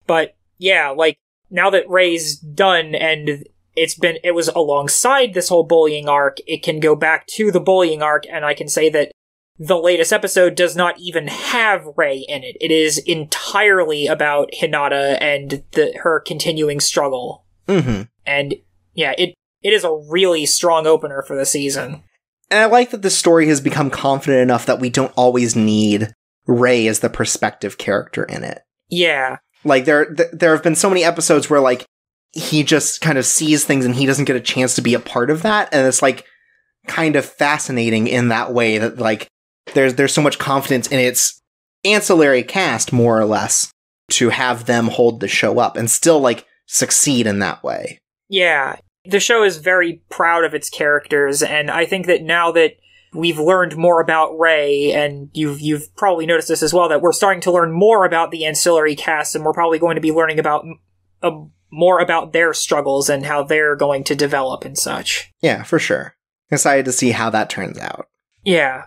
But yeah, like, now that Ray's done and it was alongside this whole bullying arc, it can go back to the bullying arc, and I can say that the latest episode does not even have Ray in it. It is entirely about Hinata and her continuing struggle. Mm-hmm. And yeah, it is a really strong opener for the season. And I like that the story has become confident enough that we don't always need Ray as the perspective character in it. Yeah. Like, there have been so many episodes where, like, he just kind of sees things and he doesn't get a chance to be a part of that, and it's, like, kind of fascinating in that way that, like, there's so much confidence in its ancillary cast, more or less, to have them hold the show up and still, like, succeed in that way. Yeah. The show is very proud of its characters, and I think that now that we've learned more about Ray, and you've probably noticed this as well, that we're starting to learn more about the ancillary cast, and we're probably going to be learning about more about their struggles and how they're going to develop and such. Yeah, for sure. Excited to see how that turns out. Yeah.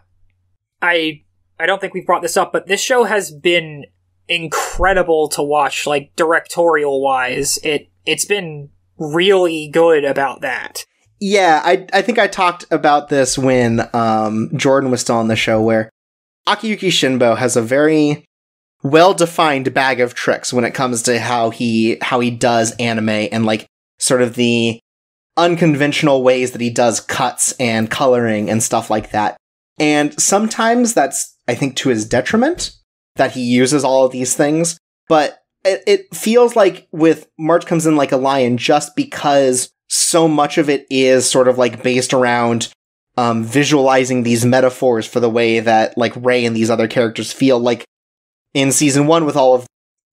I don't think we've brought this up, but this show has been incredible to watch, like, directorial-wise. It's been really good about that. Yeah, I think I talked about this when Jordan was still on the show, where Akiyuki Shinbo has a very well-defined bag of tricks when it comes to how he does anime and, like, sort of the unconventional ways that he does cuts and coloring and stuff like that. And sometimes that's, I think, to his detriment that he uses all of these things. But it feels like with March Comes In Like a Lion, just because so much of it is sort of, like, based around visualizing these metaphors for the way that, like, Ray and these other characters feel, like in season 1 with all of,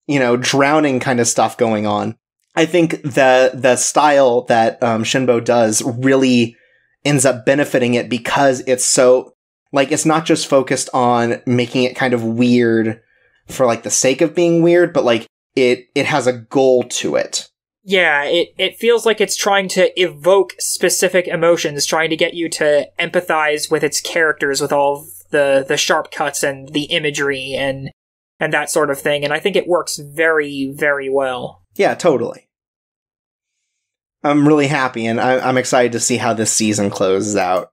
you know, drowning kind of stuff going on. I think the style that Shinbo does really ends up benefiting it because it's so, like, it's not just focused on making it kind of weird for, like, the sake of being weird, but, like, it has a goal to it. Yeah, it feels like it's trying to evoke specific emotions, trying to get you to empathize with its characters, with all of the sharp cuts and the imagery and that sort of thing, and I think it works very, very well. Yeah, totally. I'm really happy, and I'm excited to see how this season closes out.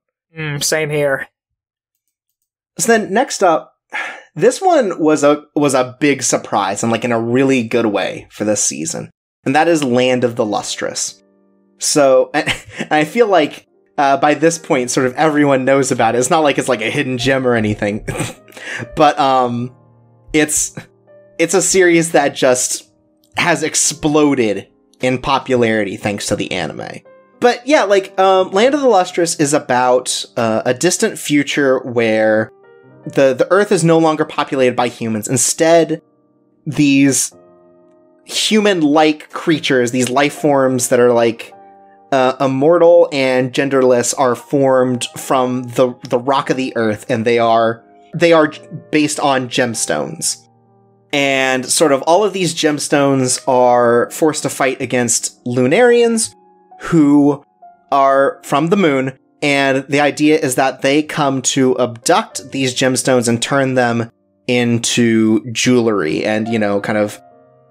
Same here. So then, next up, this one was a big surprise, and, like, in a really good way for this season. And that is Land of the Lustrous. So, and I feel like by this point, sort of everyone knows about it. It's not like it's like a hidden gem or anything. But it's a series that just has exploded in popularity thanks to the anime. But yeah, like, Land of the Lustrous is about a distant future where the Earth is no longer populated by humans. Instead, these human-like creatures, these life forms that are, like, immortal and genderless, are formed from the rock of the Earth, and they are based on gemstones. And sort of all of these gemstones are forced to fight against Lunarians, who are from the moon, and the idea is that they come to abduct these gemstones and turn them into jewelry and, you know, kind of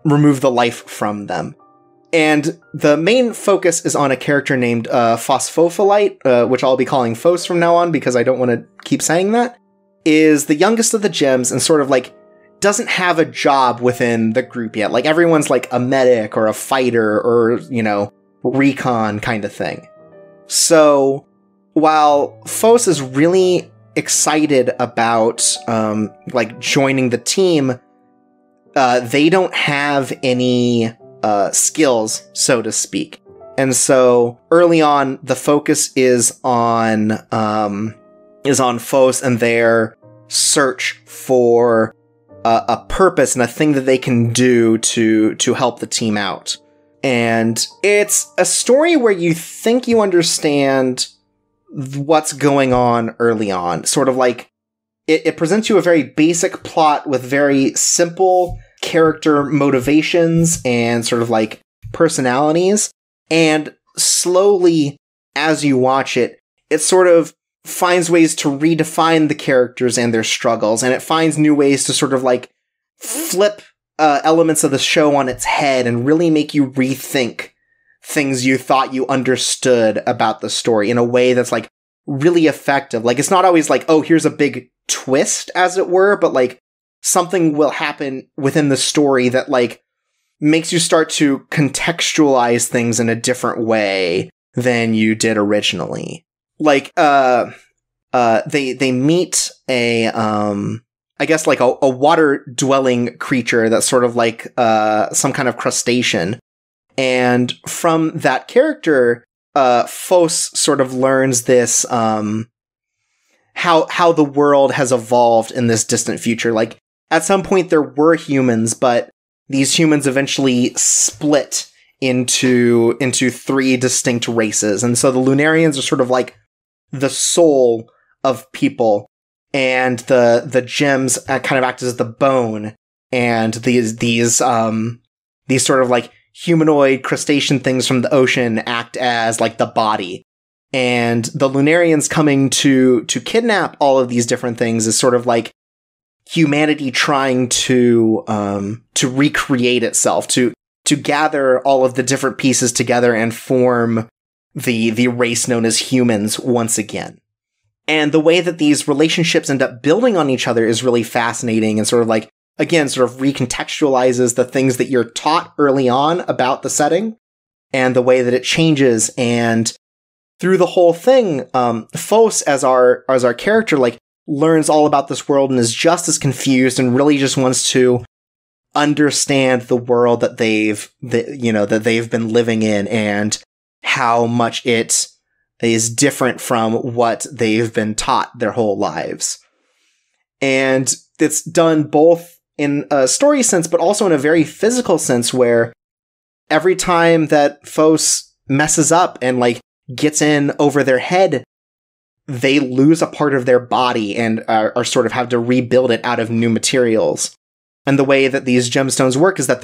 remove the life from them. And the main focus is on a character named Phosphophilite, which I'll be calling Phos from now on because I don't want to keep saying that, is the youngest of the gems and sort of, like, doesn't have a job within the group yet. Like, everyone's like a medic or a fighter or, you know, recon kind of thing. So while Phos is really excited about, like, joining the team, they don't have any skills, so to speak. And so early on, the focus is on Phos and their search for a purpose and a thing that they can do to help the team out. And it's a story where you think you understand what's going on early on. Sort of like it presents you a very basic plot with very simple character motivations and sort of like personalities. And slowly, as you watch it, it sort of finds ways to redefine the characters and their struggles. And it finds new ways to sort of like flip elements of the show on its head and really make you rethink things you thought you understood about the story in a way that's like really effective. Like, it's not always like, oh, here's a big twist, as it were, but like something will happen within the story that like makes you start to contextualize things in a different way than you did originally. Like, they meet a, I guess like a water-dwelling creature that's sort of like, some kind of crustacean. And from that character, Fos sort of learns this, how the world has evolved in this distant future. Like, at some point there were humans, but these humans eventually split into 3 distinct races. And so the Lunarians are sort of like the soul of people, and the gems kind of act as the bone, and these sort of like humanoid crustacean things from the ocean act as like the body. And the Lunarians coming to kidnap all of these different things is sort of like humanity trying to recreate itself, to gather all of the different pieces together and form the race known as humans once again. And the way that these relationships end up building on each other is really fascinating, and sort of like, again, sort of recontextualizes the things that you're taught early on about the setting and the way that it changes. And through the whole thing, Fos, as our character, like, learns all about this world and is just as confused and really just wants to understand the world that they've been living in, and how much it is different from what they've been taught their whole lives. And it's done both in a story sense, but also in a very physical sense, where every time that Fos messes up and like gets in over their head, they lose a part of their body and are sort of have to rebuild it out of new materials. And the way that these gemstones work is that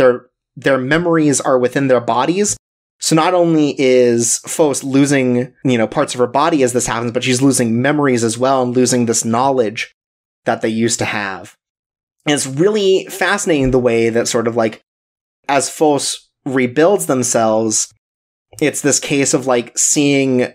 their memories are within their bodies. So not only is Fos losing, parts of her body as this happens, but she's losing memories as well, and losing this knowledge that they used to have. And it's really fascinating the way that sort of like, as Fos rebuilds themselves, it's this case of like seeing,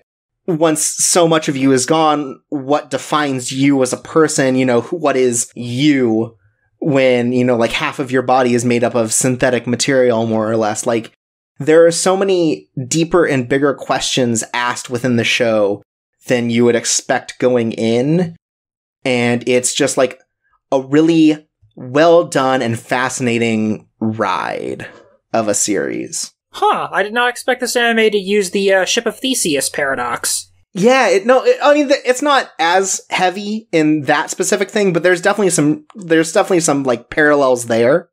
once so much of you is gone, what defines you as a person, what is you, when, like half of your body is made up of synthetic material, more or less. Like, there are so many deeper and bigger questions asked within the show than you would expect going in. And it's just like a really well done and fascinating ride of a series. Huh, I did not expect this anime to use the Ship of Theseus paradox. Yeah, it's not as heavy in that specific thing, but there's definitely some like parallels there.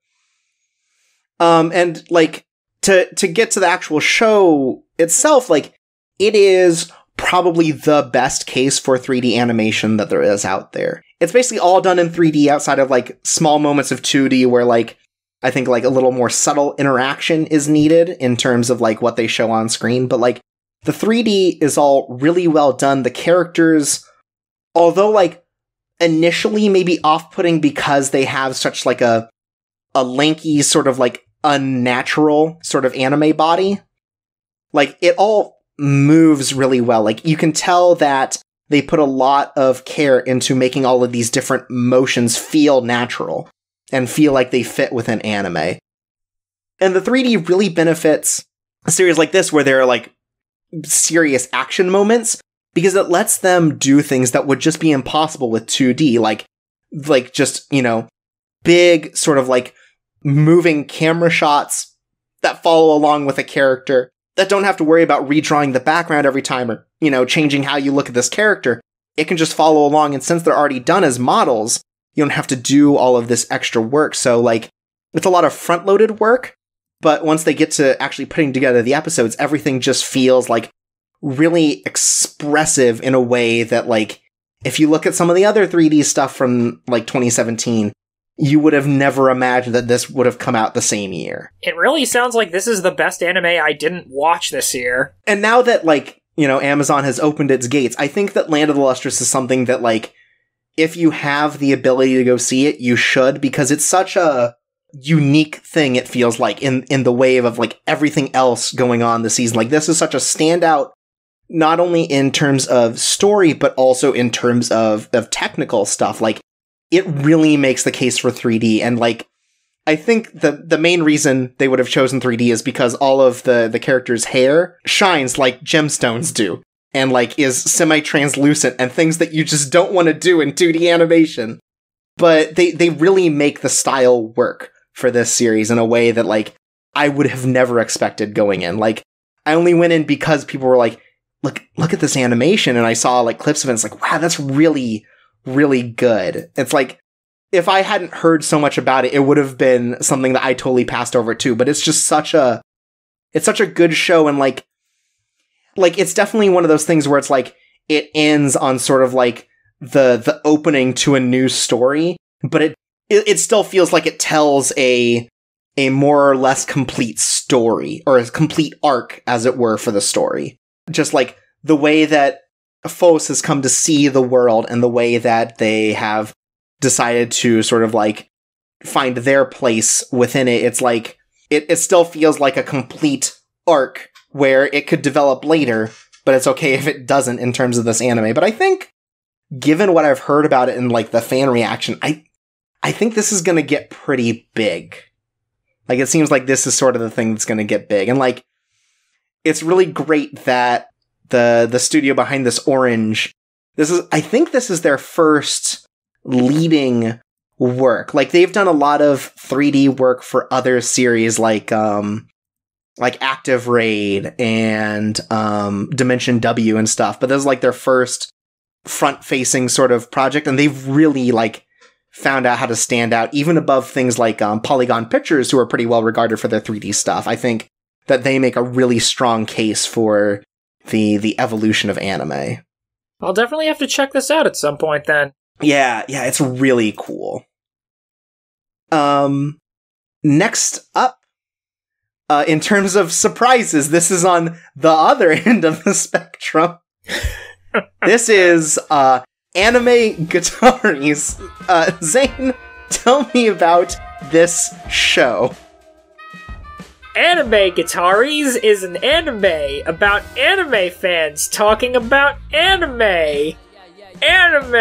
And like, to get to the actual show itself, like, it is probably the best case for 3D animation that there is out there. It's basically all done in 3D outside of like small moments of 2D where like, I think like a little more subtle interaction is needed in terms of like what they show on screen. But like, the 3D is all really well done. The characters, although like initially maybe off-putting because they have such like a lanky sort of like unnatural sort of anime body, like, it all moves really well. Like, you can tell that they put a lot of care into making all of these different motions feel natural and feel like they fit within anime. And the 3D really benefits a series like this, where there are like serious action moments, because it lets them do things that would just be impossible with 2D, like just, big sort of like moving camera shots that follow along with a character, that don't have to worry about redrawing the background every time, or, changing how you look at this character. It can just follow along, and since they're already done as models, you don't have to do all of this extra work. So like, it's a lot of front-loaded work, but once they get to actually putting together the episodes, everything just feels like really expressive in a way that like if you look at some of the other 3D stuff from, like, 2017, you would have never imagined that this would have come out the same year. It really sounds like this is the best anime I didn't watch this year. And now that, like, you know, Amazon has opened its gates, I think that Land of the Lustrous is something that, like, if you have the ability to go see it, you should, because it's such a unique thing, it feels like, in the wave of, like, everything else going on this season. Like, this is such a standout, not only in terms of story, but also in terms of technical stuff. Like, it really makes the case for 3D, and, like, I think the main reason they would have chosen 3D is because all of the characters' hair shines like gemstones do, and, like, is semi-translucent, and things that you just don't want to do in 2D animation. But they really make the style work for this series in a way that, like, I would have never expected going in. Like, I only went in because people were like, look at this animation, and I saw, like, clips of it, and it's like, wow, that's really, really good. It's like, if I hadn't heard so much about it, it would have been something that I totally passed over too, but it's just such a good show, and, like, it's definitely one of those things where it's like, it ends on sort of, like, the opening to a new story, but it still feels like it tells a more or less complete story, or a complete arc, as it were, for the story. Just, like, the way that Phos has come to see the world, and the way that they have decided to sort of, like, find their place within it. It's like, it still feels like a complete arc where it could develop later, but it's okay if it doesn't in terms of this anime. But I think, given what I've heard about it and, like, the fan reaction, I think this is gonna get pretty big. Like, it seems like this is sort of the thing that's gonna get big. And, like, it's really great that the studio behind this, Orange, I think this is their first leading work. Like, they've done a lot of 3D work for other series, like Active Raid and Dimension W and stuff, but this is, like, their first front-facing sort of project, and they've really, like, found out how to stand out, even above things like Polygon Pictures, who are pretty well regarded for their 3D stuff. I think that they make a really strong case for the evolution of anime. I'll definitely have to check this out at some point then. Yeah, it's really cool. Next up, in terms of surprises, this is on the other end of the spectrum. This is Anime-Gataris. Xain, tell me about this show. Anime-Gataris is an anime about anime fans talking about anime. Anime!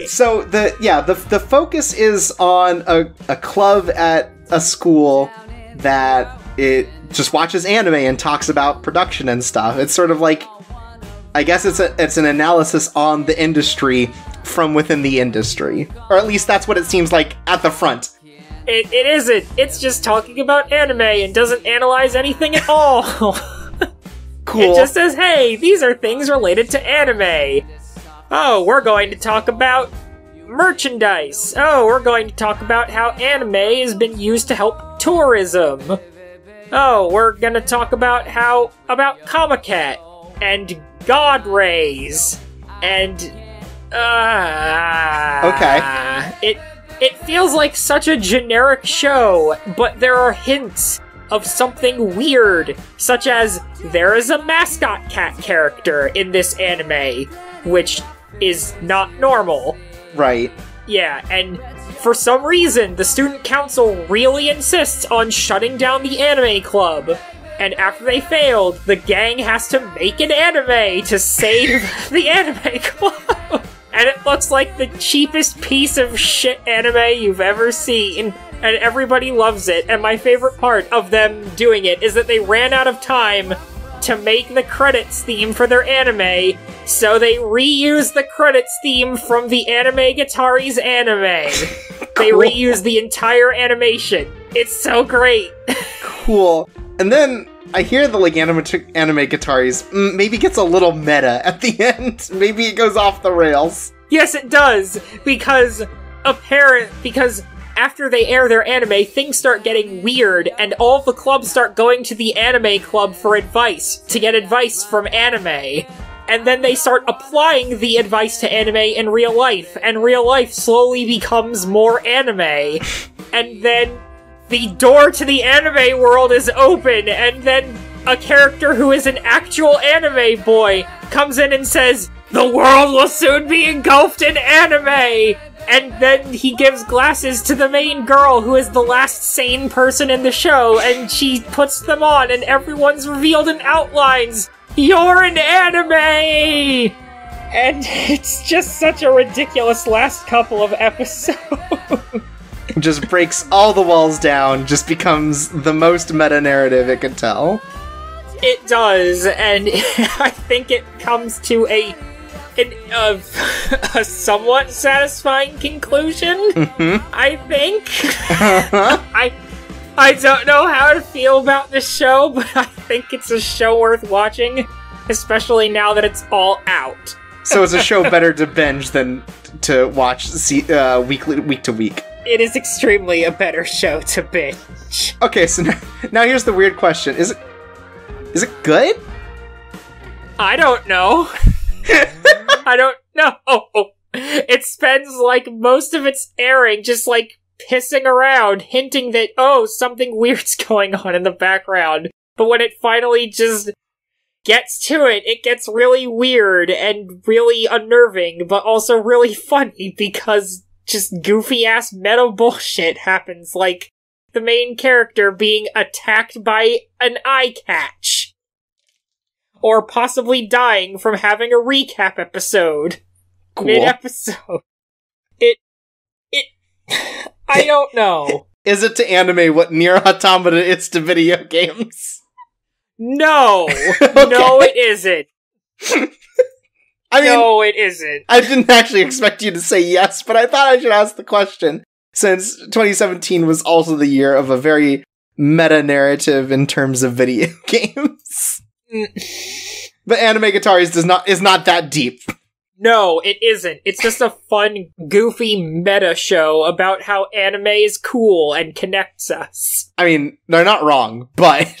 So, the focus is on a club at a school that it just watches anime and talks about production and stuff. It's sort of like, I guess it's an analysis on the industry from within the industry. Or at least that's what it seems like at the front. It isn't. It's just talking about anime and doesn't analyze anything at all. Cool. It just says, hey, these are things related to anime. Oh, we're going to talk about merchandise. Oh, we're going to talk about how anime has been used to help tourism. Oh, we're gonna talk about Comicat and God Rays and okay. It feels like such a generic show, but there are hints of something weird, such as there is a mascot cat character in this anime, which is not normal. Right. Yeah, and for some reason, the student council really insists on shutting down the anime club. And after they failed, the gang has to make an anime to save the anime club. And it looks like the cheapest piece of shit anime you've ever seen. And everybody loves it. And my favorite part of them doing it is that they ran out of time to make the credits theme for their anime, so they reused the credits theme from the Anime-Gataris anime. They reused the entire animation. It's so great. Cool. And then I hear the Anime-Gataris maybe gets a little meta at the end. Maybe it goes off the rails. Yes, it does, because after they air their anime, things start getting weird, and all of the clubs start going to the anime club for advice, to get advice from anime. and then they start applying the advice to anime in real life, and real life slowly becomes more anime. And then the door to the anime world is open, and then a character who is an actual anime boy comes in and says, "The world will soon be engulfed in anime!" And then he gives glasses to the main girl, who is the last sane person in the show, and she puts them on, and everyone's revealed in outlines. You're an anime! And it's just such a ridiculous last couple of episodes. Just breaks all the walls down, just becomes the most meta-narrative it could tell. It does, and I think it comes to a somewhat satisfying conclusion, I think. I don't know how to feel about this show, but I think it's a show worth watching, especially now that it's all out. So it's a show better to binge than to watch week to week. It is extremely a better show to binge. Okay, so now here's the weird question. Is it good? I don't know. I don't know. Oh. It spends, like, most of its airing just, like, pissing around, hinting that, something weird's going on in the background. But when it finally just gets to it, it gets really weird and really unnerving, but also really funny because just goofy-ass meta bullshit happens, like the main character being attacked by an eye catch. Or possibly dying from having a recap episode. Cool. Mid-episode. I don't know. Is it to anime what Nier Automata is to video games? No! Okay. No, it isn't. I mean, no, it isn't. I didn't actually expect you to say yes, but I thought I should ask the question, since 2017 was also the year of a very meta-narrative in terms of video games. But Anime-Gataris is not that deep. No, it isn't. It's just a fun, goofy meta show about how anime is cool and connects us. I mean, they're not wrong, but...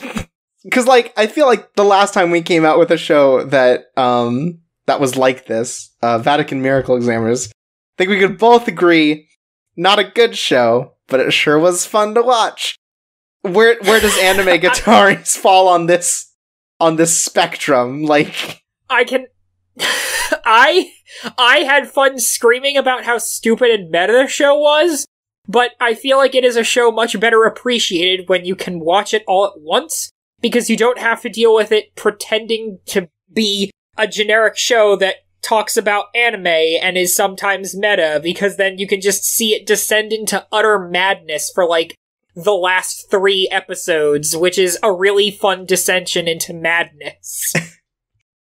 Because, like, I feel like the last time we came out with a show that was like this, Vatican Miracle Examiners, I think we could both agree, not a good show, but it sure was fun to watch. Where does Anime-Gataris fall on this spectrum? Like, I had fun screaming about how stupid and meta the show was, but I feel like it is a show much better appreciated when you can watch it all at once, because you don't have to deal with it pretending to be a generic show that talks about anime and is sometimes meta, because then you can just see it descend into utter madness for, like, the last 3 episodes, which is a really fun descension into madness.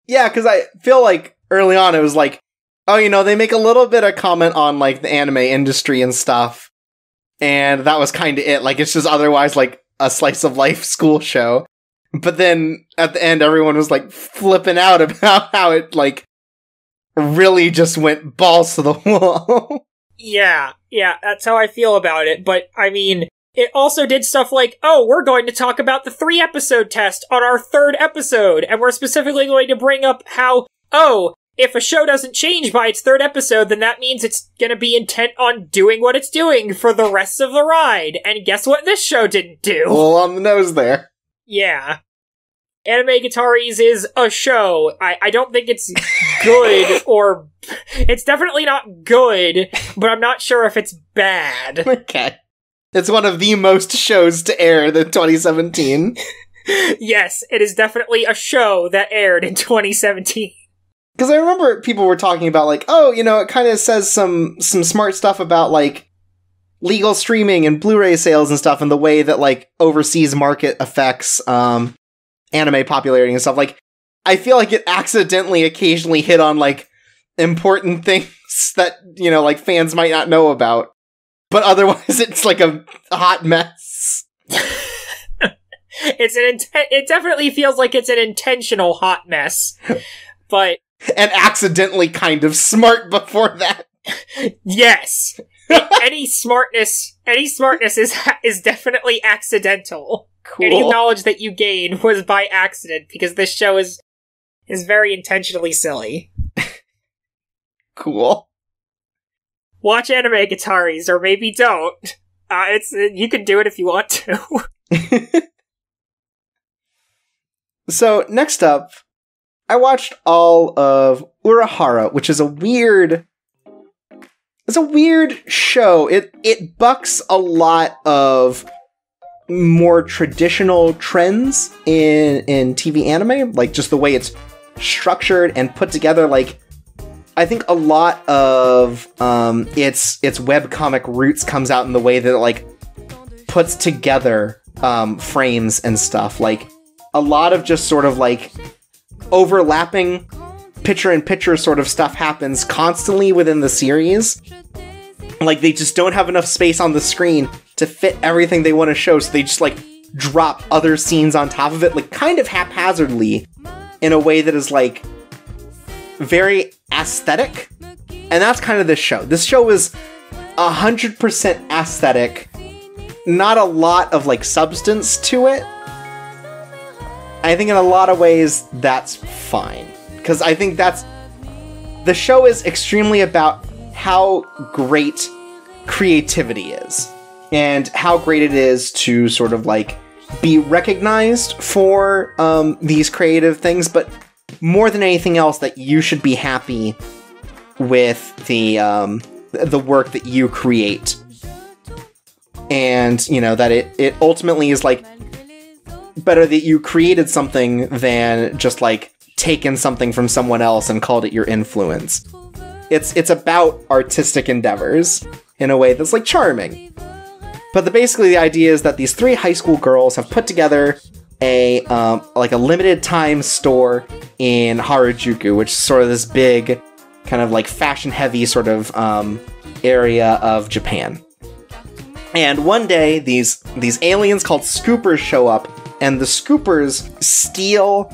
Yeah, because I feel like early on it was like, they make a little bit of comment on, like, the anime industry and stuff, and that was kind of it. Like, it's just otherwise, like, a slice of life school show. But then, at the end, everyone was, like, flipping out about how it, like, really just went balls to the wall. Yeah, that's how I feel about it, but, I mean, it also did stuff like, we're going to talk about the 3-episode test on our 3rd episode, and we're specifically going to bring up how, if a show doesn't change by its 3rd episode, then that means it's gonna be intent on doing what it's doing for the rest of the ride, and guess what this show didn't do? Well, on the nose there. Yeah. Anime-Gataris is a show. I don't think it's good, or... It's definitely not good, but I'm not sure if it's bad. Okay. It's one of the most shows to air in 2017. Yes, it is definitely a show that aired in 2017. Because I remember people were talking about, like, it kind of says some smart stuff about, like, legal streaming and Blu-ray sales and stuff, and the way that, like, overseas market affects anime popularity and stuff. Like, I feel like it accidentally occasionally hit on, like, important things that, like, fans might not know about. But otherwise, it's like a hot mess. It definitely feels like it's an intentional hot mess. But... And accidentally kind of smart before that. Yes! Any smartness is definitely accidental. Cool. Any knowledge that you gain was by accident, because this show is is very intentionally silly. Cool. Watch Anime-Gataris, or maybe don't. You can do it if you want to. So, next up, I watched all of URAHARA, which is a weird show. It bucks a lot of more traditional trends in TV anime, like just the way it's structured and put together. Like, I think a lot of its webcomic roots comes out in the way that it, like, puts together frames and stuff. Like, a lot of just sort of, like, overlapping picture-in-picture sort of stuff happens constantly within the series. Like, they just don't have enough space on the screen to fit everything they want to show, so they just, like, drop other scenes on top of it, like, kind of haphazardly, in a way that is, like, very aesthetic. And that's kind of this show. This show is 100% aesthetic. Not a lot of, like, substance to it. I think in a lot of ways, that's fine. Because I think the show is extremely about how great creativity is. And how great it is to sort of, like, be recognized for these creative things, but more than anything else, that you should be happy with the work that you create. And, you know, that it ultimately is, like, better that you created something than just, like, taken something from someone else and called it your influence. It's about artistic endeavors in a way that's, like, charming. But basically the idea is that these 3 high school girls have put together a limited time store in Harajuku, which is sort of this big, kind of like fashion heavy sort of area of Japan. And one day these aliens called Scoopers show up, and the Scoopers steal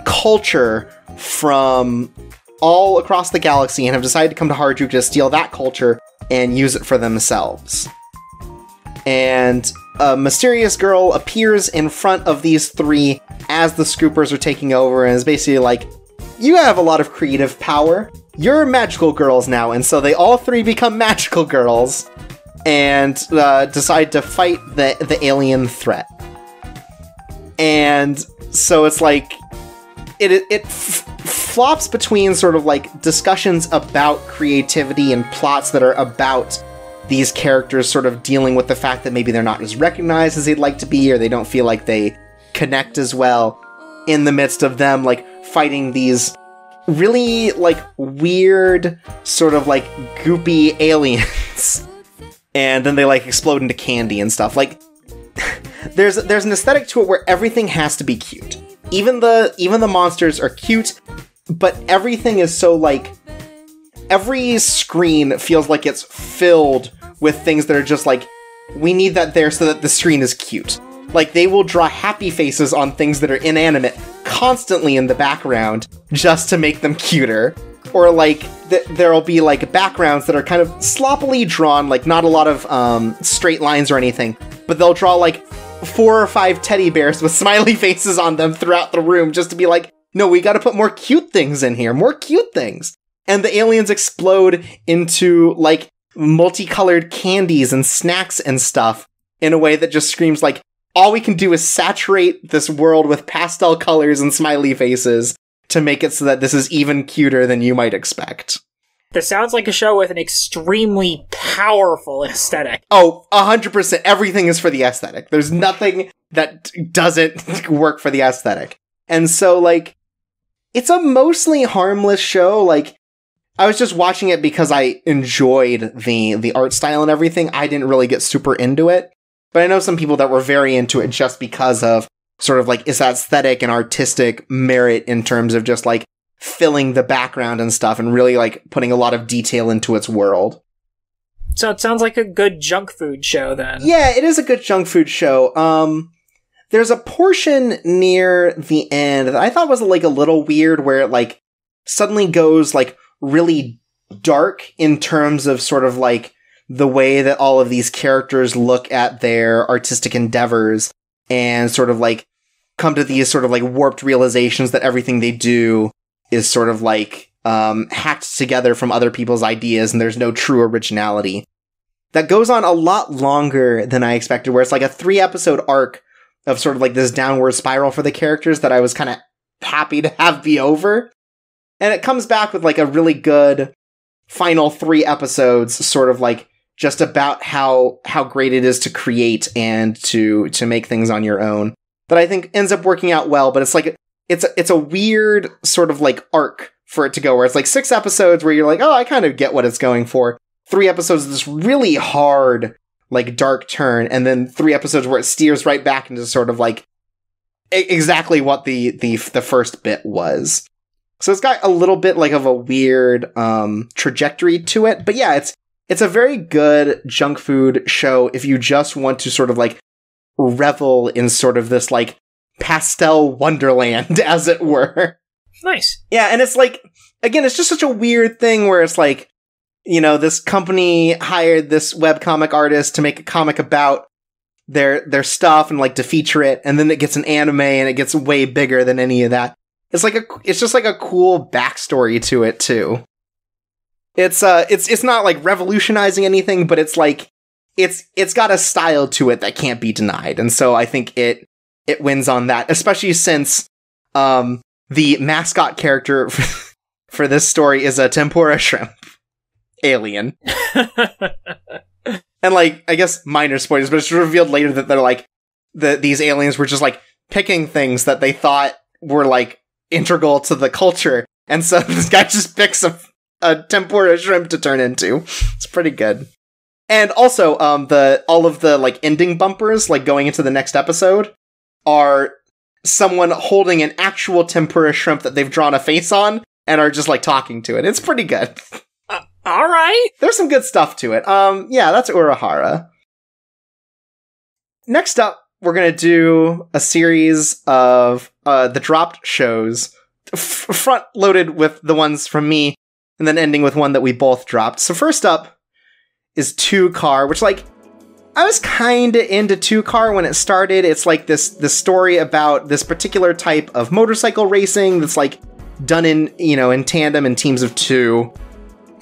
culture from all across the galaxy and have decided to come to Harajuku to steal that culture and use it for themselves. And a mysterious girl appears in front of these 3 as the Scoopers are taking over, and is basically like, you have a lot of creative power. You're magical girls now. And so they all 3 become magical girls and decide to fight the alien threat. And so it's like, it flops between sort of like discussions about creativity and plots that are about these characters sort of dealing with the fact that maybe they're not as recognized as they'd like to be, or they don't feel like they connect as well, in the midst of them, like, fighting these really, like, weird, sort of, like, goopy aliens. And then they, like, explode into candy and stuff. Like, there's an aesthetic to it where everything has to be cute. Even the monsters are cute, but everything is so, like, every screen feels like it's filled with things that are just like, we need that there so that the screen is cute. Like, they will draw happy faces on things that are inanimate constantly in the background just to make them cuter. Or, like, there'll be, like, backgrounds that are kind of sloppily drawn, like, not a lot of straight lines or anything, but they'll draw, like, 4 or 5 teddy bears with smiley faces on them throughout the room just to be like, no, we gotta put more cute things in here, more cute things. And the aliens explode into, like, multicolored candies and snacks and stuff in a way that just screams, like, all we can do is saturate this world with pastel colors and smiley faces to make it so that this is even cuter than you might expect. This sounds like a show with an extremely powerful aesthetic. Oh, 100%. Everything is for the aesthetic. There's nothing that doesn't work for the aesthetic. And so, like, it's a mostly harmless show. Like, I was just watching it because I enjoyed the art style and everything. I didn't really get super into it. But I know some people that were very into it just because of sort of like its aesthetic and artistic merit in terms of just like filling the background and stuff and really like putting a lot of detail into its world. So it sounds like a good junk food show then. Yeah, it is a good junk food show. There's a portion near the end that I thought was like a little weird where it like suddenly goes like really dark in terms of sort of like the way that all of these characters look at their artistic endeavors and sort of like come to these sort of like warped realizations that everything they do is sort of like hacked together from other people's ideas, and there's no true originality. That goes on a lot longer than I expected, where it's like a 3-episode arc of sort of like this downward spiral for the characters that I was kind of happy to have be over. And it comes back with like a really good final 3 episodes, sort of like just about how great it is to create and to make things on your own. That I think ends up working out well, but it's like it's a weird sort of like arc for it to go, where it's like 6 episodes where you're like, oh, I kind of get what it's going for. 3 episodes of this really hard, like, dark turn, and then 3 episodes where it steers right back into sort of, like, exactly what the first bit was. So it's got a little bit, like, of a weird trajectory to it, but yeah, it's a very good junk food show if you just want to sort of, like, revel in sort of this, like, pastel wonderland, as it were. Nice. Yeah, and it's, like, again, it's just such a weird thing where it's, like, you know, this company hired this webcomic artist to make a comic about their stuff and like to feature it, and then it gets an anime and it gets way bigger than any of that. It's just like a cool backstory to it too. It's not like revolutionizing anything, but it's like it's got a style to it that can't be denied. And so I think it wins on that, especially since the mascot character for this story is a tempura shrimp alien. And like, I guess minor spoilers, but it's revealed later that they're like these aliens were just like picking things that they thought were like integral to the culture, and so this guy just picks a tempura shrimp to turn into. It's pretty good. And also all of the like ending bumpers like going into the next episode are someone holding an actual tempura shrimp that they've drawn a face on and are just like talking to it. It's pretty good. All right. There's some good stuff to it. Yeah, that's URAHARA. Next up, we're going to do a series of the dropped shows, front-loaded with the ones from me, and then ending with one that we both dropped. So first up is 2-Car, which, like, I was kind of into 2-Car when it started. It's like this story about this particular type of motorcycle racing that's, like, done in tandem in teams of 2.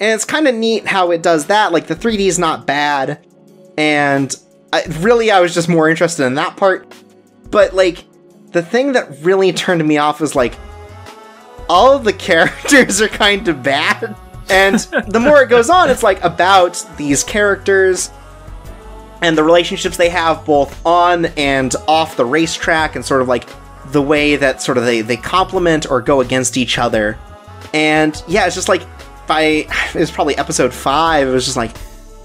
And it's kind of neat how it does that. Like, the 3D is not bad. And I was just more interested in that part. But, like, the thing that really turned me off was, like, all of the characters are kind of bad. And the more it goes on, it's, like, about these characters and the relationships they have both on and off the racetrack, and sort of, like, the way that sort of they complement or go against each other. And, yeah, it's just, like, it was probably episode 5, it was just like,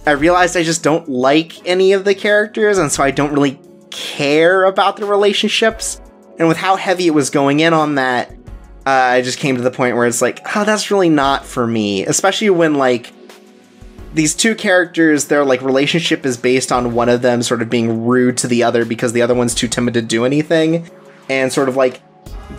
I realized I just don't like any of the characters, and so I don't really care about the relationships. And with how heavy it was going in on that, I just came to the point where it's like, oh, that's really not for me. Especially when, like, these 2 characters, their, like, relationship is based on one of them sort of being rude to the other because the other one's too timid to do anything. And sort of, like,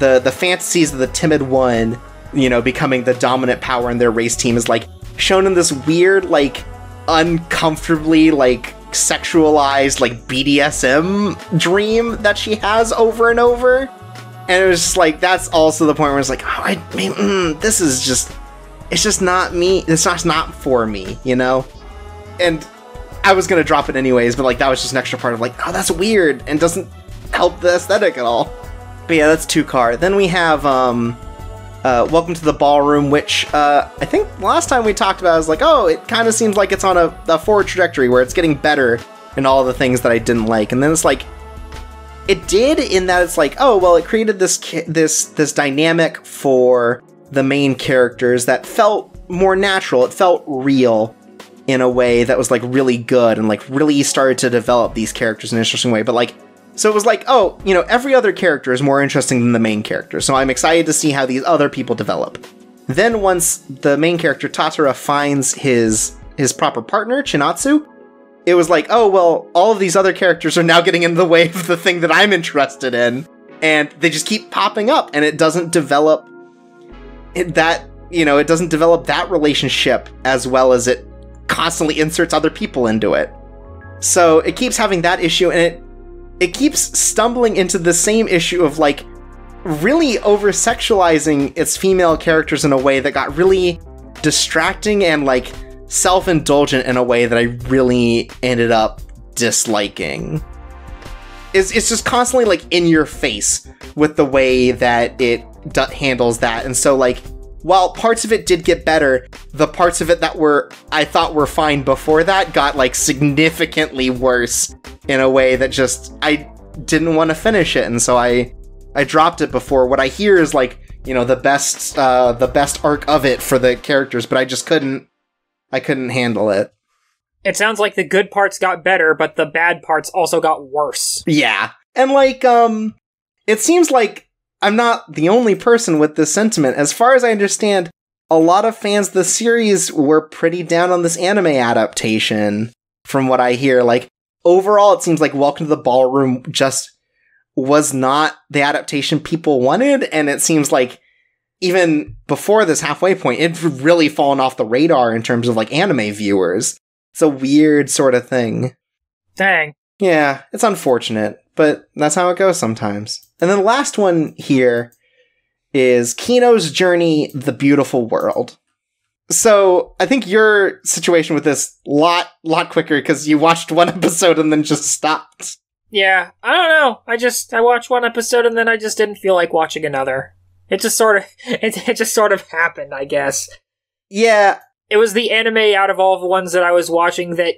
the fantasies of the timid one, you know, becoming the dominant power in their race team is, like, shown in this weird, like, uncomfortably, like, sexualized, like, BDSM dream that she has over and over. And it was just, like, that's also the point where it's like, oh, I mean, this is just, it's just not me. It's just not for me, you know? And I was gonna drop it anyways, but, like, that was just an extra part of, like, oh, that's weird, and doesn't help the aesthetic at all. But yeah, that's 2-Car. Then we have, Welcome to the Ballroom, which I think last time we talked about, I was like, oh, it kind of seems like it's on a forward trajectory where it's getting better in all the things that I didn't like. And then it's like, it did in that it's like, oh, well, it created this dynamic for the main characters that felt more natural. It felt real in a way that was like really good and like really started to develop these characters in an interesting way. But like, so it was like, oh, you know, every other character is more interesting than the main character, so I'm excited to see how these other people develop. Then once the main character, Tatara, finds his proper partner, Chinatsu, it was like, oh, well, all of these other characters are now getting in the way of the thing that I'm interested in, and they just keep popping up, and it doesn't develop that relationship as well as it constantly inserts other people into it. So it keeps having that issue, and it keeps stumbling into the same issue of, like, really over-sexualizing its female characters in a way that got really distracting and, like, self-indulgent in a way that I really ended up disliking. It's just constantly, like, in your face with the way that it handles that. And so, like, while parts of it did get better, the parts of it that I thought were fine before that got, like, significantly worse in a way that just, I didn't want to finish it. And so I dropped it before. What I hear is, like, you know, the best arc of it for the characters, but I couldn't handle it. It sounds like the good parts got better, but the bad parts also got worse. Yeah. And, like, it seems like I'm not the only person with this sentiment. As far as I understand, a lot of fans of the series were pretty down on this anime adaptation, from what I hear. Like, overall, it seems like Welcome to the Ballroom just was not the adaptation people wanted, and it seems like even before this halfway point, it'd really fallen off the radar in terms of, like, anime viewers. It's a weird sort of thing. Dang. Yeah, it's unfortunate, but that's how it goes sometimes. And then the last one here is Kino's Journey, The Beautiful World. So, I think your situation with this lot quicker, because you watched one episode and then just stopped. Yeah, I don't know. I watched one episode and then I just didn't feel like watching another. It just sort of happened, I guess. Yeah. It was the anime out of all the ones that I was watching that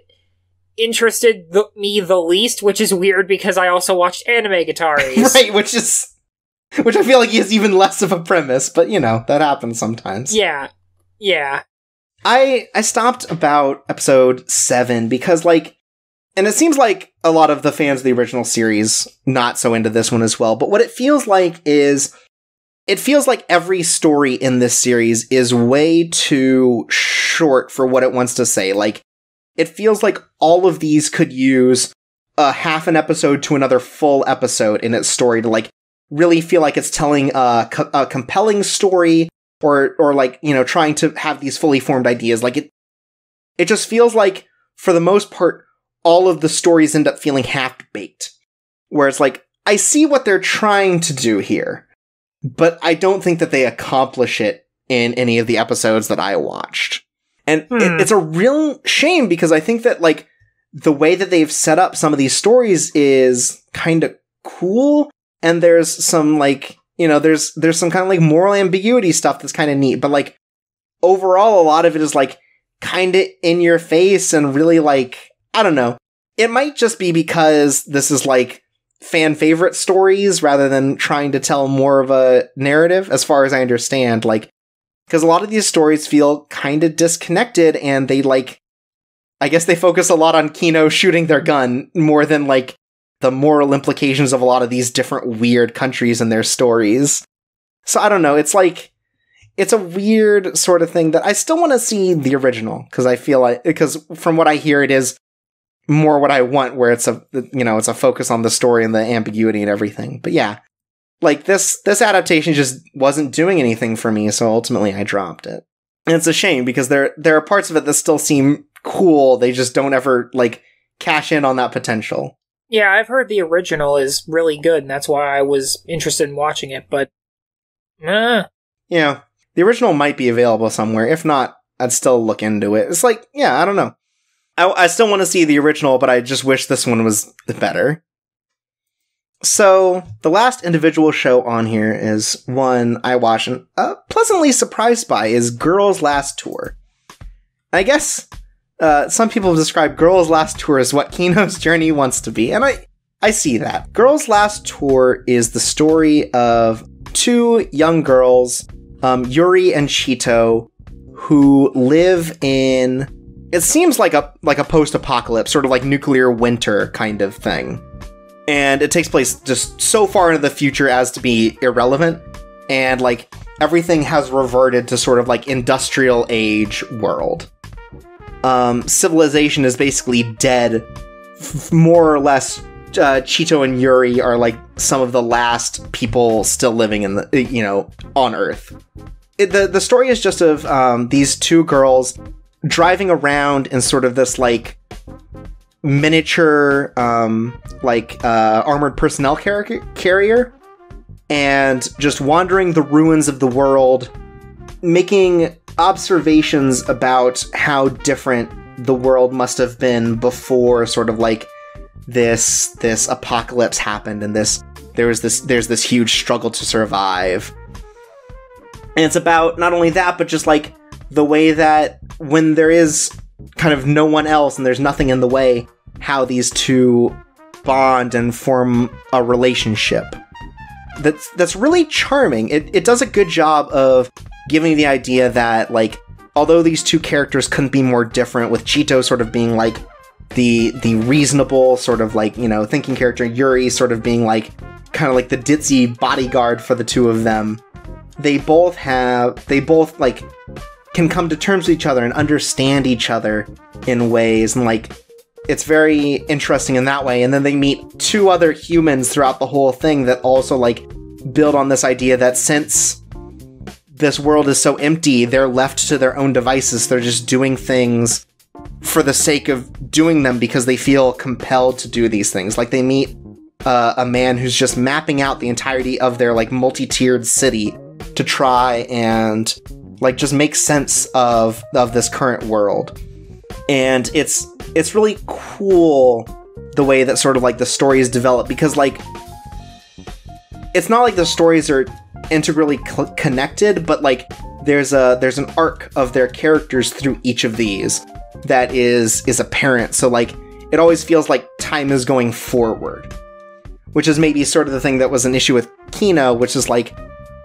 interested me the least, which is weird because I also watched Anime-Gataris. Right, which I feel like is even less of a premise, but, you know, that happens sometimes. Yeah. I stopped about episode 7 because, like, and it seems like a lot of the fans of the original series not so into this one as well, but what it feels like is, it feels like every story in this series is way too short for what it wants to say. Like, it feels like all of these could use a half an episode to another full episode in its story to, like, really feel like it's telling a compelling story or like, you know, trying to have these fully formed ideas. Like, it just feels like, for the most part, all of the stories end up feeling half-baked. Where it's like, I see what they're trying to do here, but I don't think that they accomplish it in any of the episodes that I watched. And it's a real shame because I think that, like, the way that they've set up some of these stories is kind of cool. And there's some, like, you know, there's some kind of, like, moral ambiguity stuff that's kind of neat. But, like, overall, a lot of it is, like, kind of in your face and really, like, I don't know. It might just be because this is, like, fan favorite stories rather than trying to tell more of a narrative, as far as I understand. Like, because a lot of these stories feel kind of disconnected and they, like, I guess they focus a lot on Kino shooting their gun more than, like, the moral implications of a lot of these different weird countries and their stories. So I don't know. It's like, it's a weird sort of thing that I still want to see the original, because I feel like, because from what I hear, it is more what I want, where it's it's a focus on the story and the ambiguity and everything. But yeah, like, this adaptation just wasn't doing anything for me, so ultimately I dropped it. And it's a shame, because there are parts of it that still seem cool, they just don't ever, like, cash in on that potential. Yeah, I've heard the original is really good, and that's why I was interested in watching it, but... Yeah, the original might be available somewhere. If not, I'd still look into it. It's like, yeah, I don't know. I still want to see the original, but I just wish this one was better. So, the last individual show on here is one I watched and pleasantly surprised by, is Girls' Last Tour. I guess some people have described Girls' Last Tour as what Kino's journey wants to be, and I see that. Girls' Last Tour is the story of two young girls, Yuri and Chito, who live in... It seems like a post-apocalypse, sort of like nuclear winter kind of thing. And it takes place just so far into the future as to be irrelevant. And, like, everything has reverted to sort of, like, industrial age world. Civilization is basically dead. More or less, Chito and Yuri are, like, some of the last people still living in the, on Earth. The story is just of these two girls driving around in sort of this, like, miniature, armored personnel carrier. and just wandering the ruins of the world, making observations about how different the world must have been before sort of like this apocalypse happened, and there's this huge struggle to survive. And it's about not only that, but just like the way that when there is kind of no one else and there's nothing in the way, how these two bond and form a relationship. That's really charming. It does a good job of giving the idea that, like, although these two characters couldn't be more different, with Chito sort of being like the reasonable sort of like, you know, thinking character, Yuri sort of being like kind of like the ditzy bodyguard for the two of them, they both like can come to terms with each other and understand each other in ways, and like it's very interesting in that way. And then they meet two other humans throughout the whole thing that also like build on this idea that since this world is so empty, they're left to their own devices. They're just doing things for the sake of doing them because they feel compelled to do these things. Like they meet a man who's just mapping out the entirety of their like multi-tiered city to try and like just make sense of this current world. And it's really cool the way that sort of like the story is developed, because like it's not like the stories are integrally connected, but like there's an arc of their characters through each of these that is apparent. So like it always feels like time is going forward, which is maybe sort of the thing that was an issue with Kino, which is like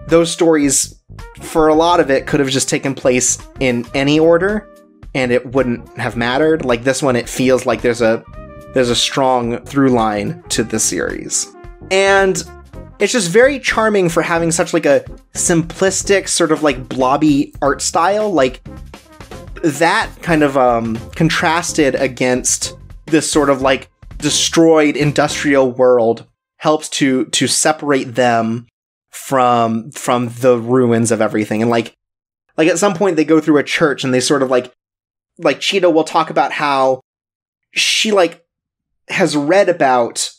those stories for a lot of it could have just taken place in any order and it wouldn't have mattered. Like this one, it feels like there's a strong through line to the series. And it's just very charming for having such like a simplistic sort of like blobby art style. Like that kind of contrasted against this sort of like destroyed industrial world helps to separate them from the ruins of everything. And like at some point they go through a church and they sort of like Cheetah will talk about how she like has read about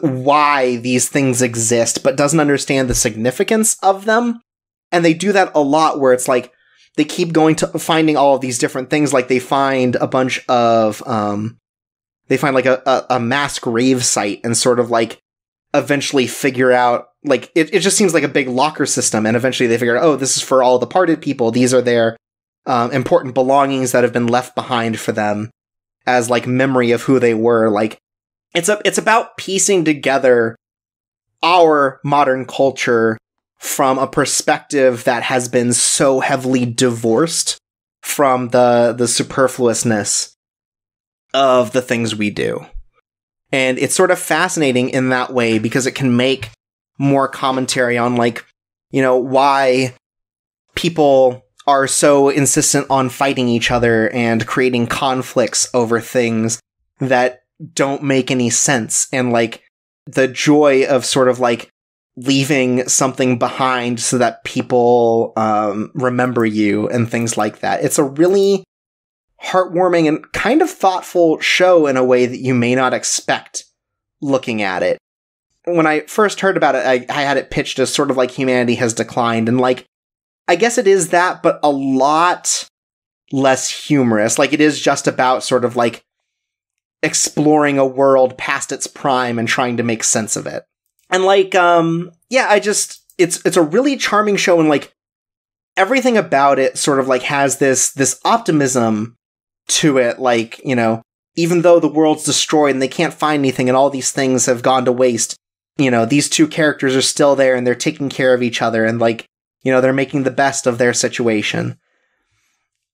why these things exist, but doesn't understand the significance of them. And they do that a lot, where it's like they keep going to finding all of these different things. Like they find a bunch of they find like a mass grave site and sort of like eventually figure out, like it just seems like a big locker system, and eventually they figure out, oh, this is for all the parted people. These are their important belongings that have been left behind for them as like memory of who they were. Like it's about piecing together our modern culture from a perspective that has been so heavily divorced from the superfluousness of the things we do. And it's sort of fascinating in that way because it can make more commentary on, like, you know, why people are so insistent on fighting each other and creating conflicts over things that don't make any sense. And, like, the joy of sort of, like, leaving something behind so that people remember you and things like that. It's a really heartwarming and kind of thoughtful show in a way that you may not expect looking at it. When I first heard about it, I had it pitched as sort of like humanity has declined, and like, I guess it is that, but a lot less humorous. Like, it is just about sort of like exploring a world past its prime and trying to make sense of it. And like, it's a really charming show, and like everything about it sort of like has this optimism to it. Like, you know, even though the world's destroyed and they can't find anything and all these things have gone to waste, you know, these two characters are still there and they're taking care of each other, and like, you know, they're making the best of their situation.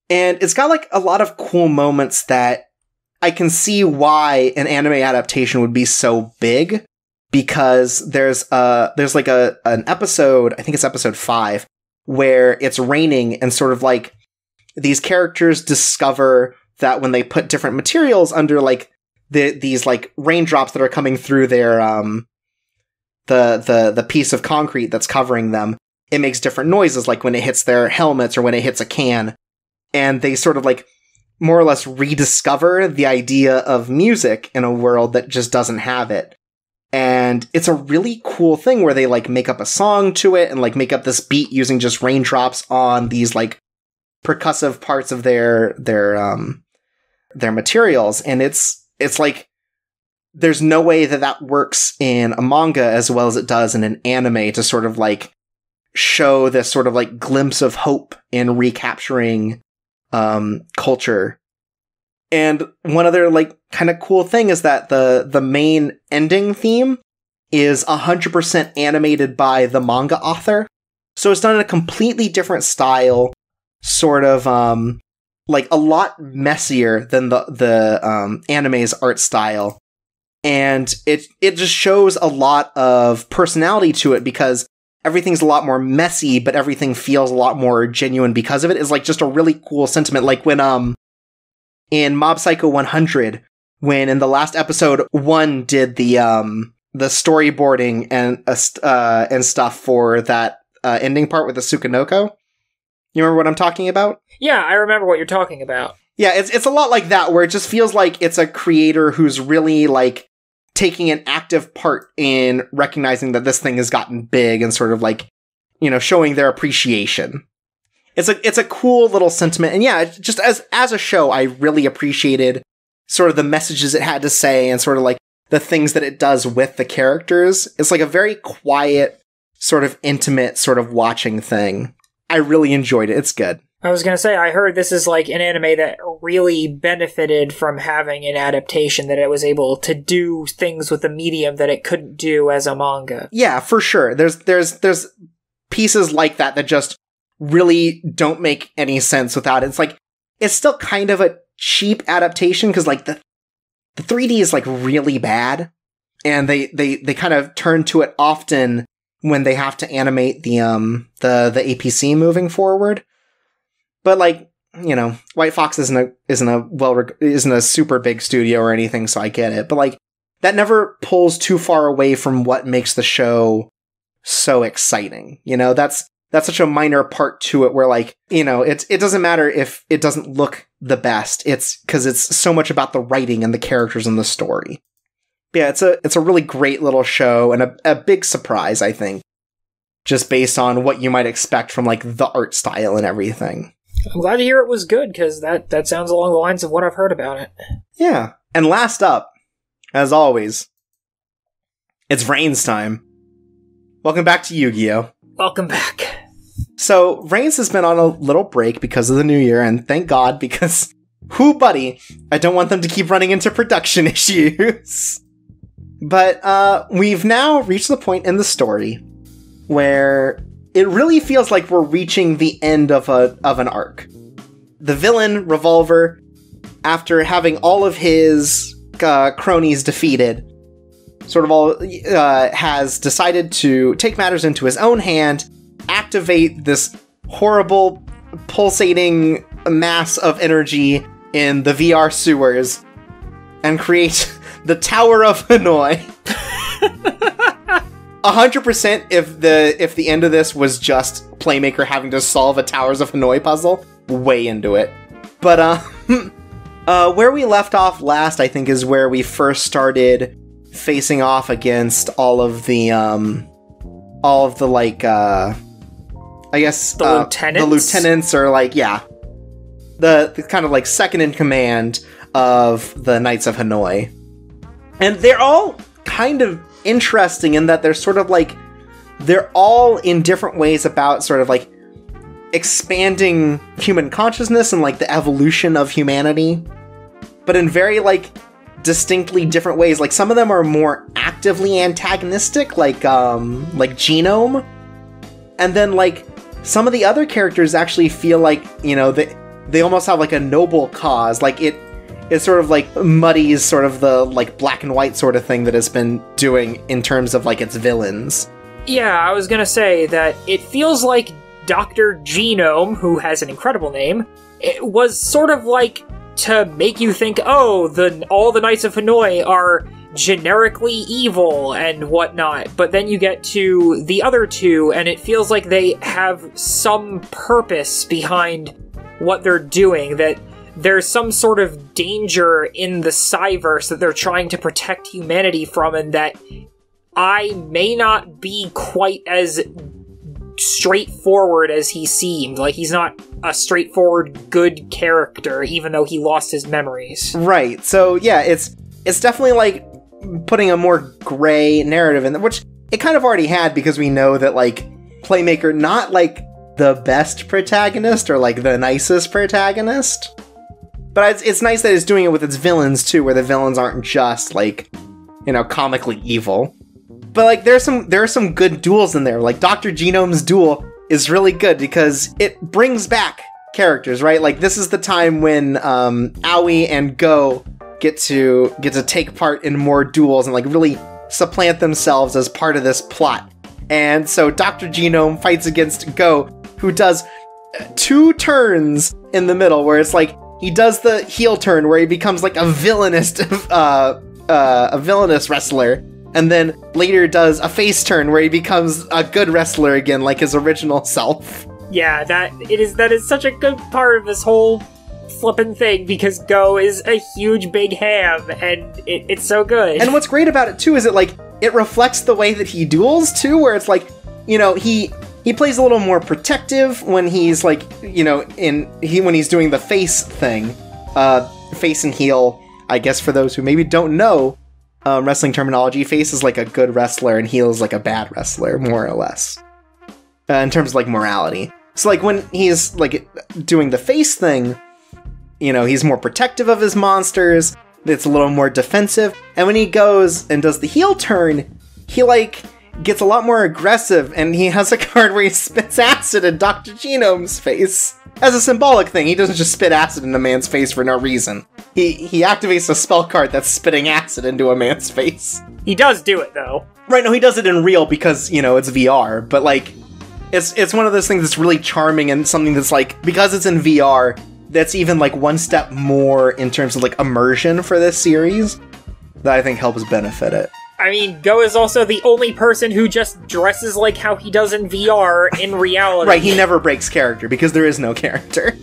And it's got like a lot of cool moments that I can see why an anime adaptation would be so big, because there's like an episode, I think it's episode 5, where it's raining and sort of like these characters discover that when they put different materials under like these like raindrops that are coming through their the piece of concrete that's covering them, it makes different noises, like when it hits their helmets or when it hits a can. And they sort of like more or less rediscover the idea of music in a world that just doesn't have it. And it's a really cool thing where they like make up a song to it and like make up this beat using just raindrops on these like percussive parts of their materials. And it's like, there's no way that works in a manga as well as it does in an anime to sort of like show this sort of like glimpse of hope in recapturing culture. And one other like kind of cool thing is that the main ending theme is 100% animated by the manga author. So it's done in a completely different style, sort of like a lot messier than the anime's art style. And it just shows a lot of personality to it because everything's a lot more messy, but everything feels a lot more genuine because of it. It's like just a really cool sentiment. Like when in Mob Psycho 100, when in the last episode 1 did the storyboarding and stuff for that ending part with the Tsukunoko. You remember what I'm talking about? Yeah, I remember what you're talking about. Yeah, it's a lot like that, where it just feels like it's a creator who's really like taking an active part in recognizing that this thing has gotten big and sort of like, you know, showing their appreciation. It's a cool little sentiment. And yeah, just as a show, I really appreciated sort of the messages it had to say and sort of like the things that it does with the characters. It's like a very quiet, sort of intimate sort of watching thing. I really enjoyed it. It's good. I was gonna say, I heard this is like an anime that really benefited from having an adaptation, that it was able to do things with the medium that it couldn't do as a manga. Yeah, for sure. There's pieces like that just really don't make any sense without it. It's like, it's still kind of a cheap adaptation because like the 3D is like really bad, and they kind of turn to it often when they have to animate the APC moving forward. But like, you know, White Fox isn't a super big studio or anything, so I get it. But like, that never pulls too far away from what makes the show so exciting. You know, that's such a minor part to it where like, you know, it doesn't matter if it doesn't look the best. It's because it's so much about the writing and the characters and the story. But yeah, it's a really great little show and a big surprise, I think, just based on what you might expect from like the art style and everything. I'm glad to hear it was good, because that sounds along the lines of what I've heard about it. Yeah. And last up, as always, it's VRAINS time. Welcome back to Yu-Gi-Oh! Welcome back. So, VRAINS has been on a little break because of the new year, and thank God, because, buddy, I don't want them to keep running into production issues. But, we've now reached the point in the story where it really feels like we're reaching the end of an arc. The villain, Revolver, after having all of his cronies defeated, has decided to take matters into his own hand, activate this horrible, pulsating mass of energy in the VR sewers, and create the Tower of Hanoi. 100% if the end of this was just Playmaker having to solve a Towers of Hanoi puzzle, way into it. But where we left off last, I think, is where we first started facing off against all of the like I guess the lieutenants? The lieutenants, or like, yeah, the kind of like second in command of the Knights of Hanoi. And they're all kind of interesting in that they're sort of like, they're all in different ways about sort of like expanding human consciousness and like the evolution of humanity, but in very like distinctly different ways. Like some of them are more actively antagonistic, like Genome, and then like some of the other characters actually feel like, you know, they almost have like a noble cause. Like it sort of like muddies sort of the like black and white sort of thing that it's been doing in terms of like its villains. Yeah, I was gonna say that it feels like Dr. Genome, who has an incredible name, it was sort of like to make you think, oh, all the Knights of Hanoi are generically evil and whatnot, but then you get to the other two, and it feels like they have some purpose behind what they're doing, that there's some sort of danger in the Cyverse that they're trying to protect humanity from, and that I may not be quite as straightforward as he seemed. Like, he's not a straightforward good character, even though he lost his memories. Right. So, yeah, it's definitely, like, putting a more gray narrative in, which it kind of already had, because we know that, like, Playmaker, not, like, the best protagonist or, like, the nicest protagonist. But it's nice that it's doing it with its villains, too, where the villains aren't just, like, you know, comically evil. But, like, there are some good duels in there. Like, Dr. Genome's duel is really good because it brings back characters, right? Like, this is the time when Aoi and Go get to take part in more duels and, like, really supplant themselves as part of this plot. And so Dr. Genome fights against Go, who does 2 turns in the middle, where it's like, he does the heel turn where he becomes, like, a villainous wrestler, and then later does a face turn where he becomes a good wrestler again, like his original self. Yeah, that is such a good part of this whole flippin' thing, because Go is a huge big ham, and it's so good. And what's great about it, too, is it reflects the way that he duels, too, where it's like, you know, he plays a little more protective when he's, like, you know, when he's doing the face thing. Face and heel, I guess, for those who maybe don't know wrestling terminology, face is like a good wrestler and heel is like a bad wrestler, more or less, in terms of, like, morality. So, like, when he's, like, doing the face thing, you know, he's more protective of his monsters, it's a little more defensive, and when he goes and does the heel turn, he, like, gets a lot more aggressive, and he has a card where he spits acid in Dr. Genome's face. As a symbolic thing, he doesn't just spit acid in a man's face for no reason. He activates a spell card that's spitting acid into a man's face. He does do it, though. Right, no, he does it in real because, you know, it's VR, but, like, it's one of those things that's really charming and something that's, like, because it's in VR, that's even, like, one step more in terms of, like, immersion for this series that I think helps benefit it. I mean, Go is also the only person who just dresses like how he does in VR in reality. Right, he never breaks character, because there is no character.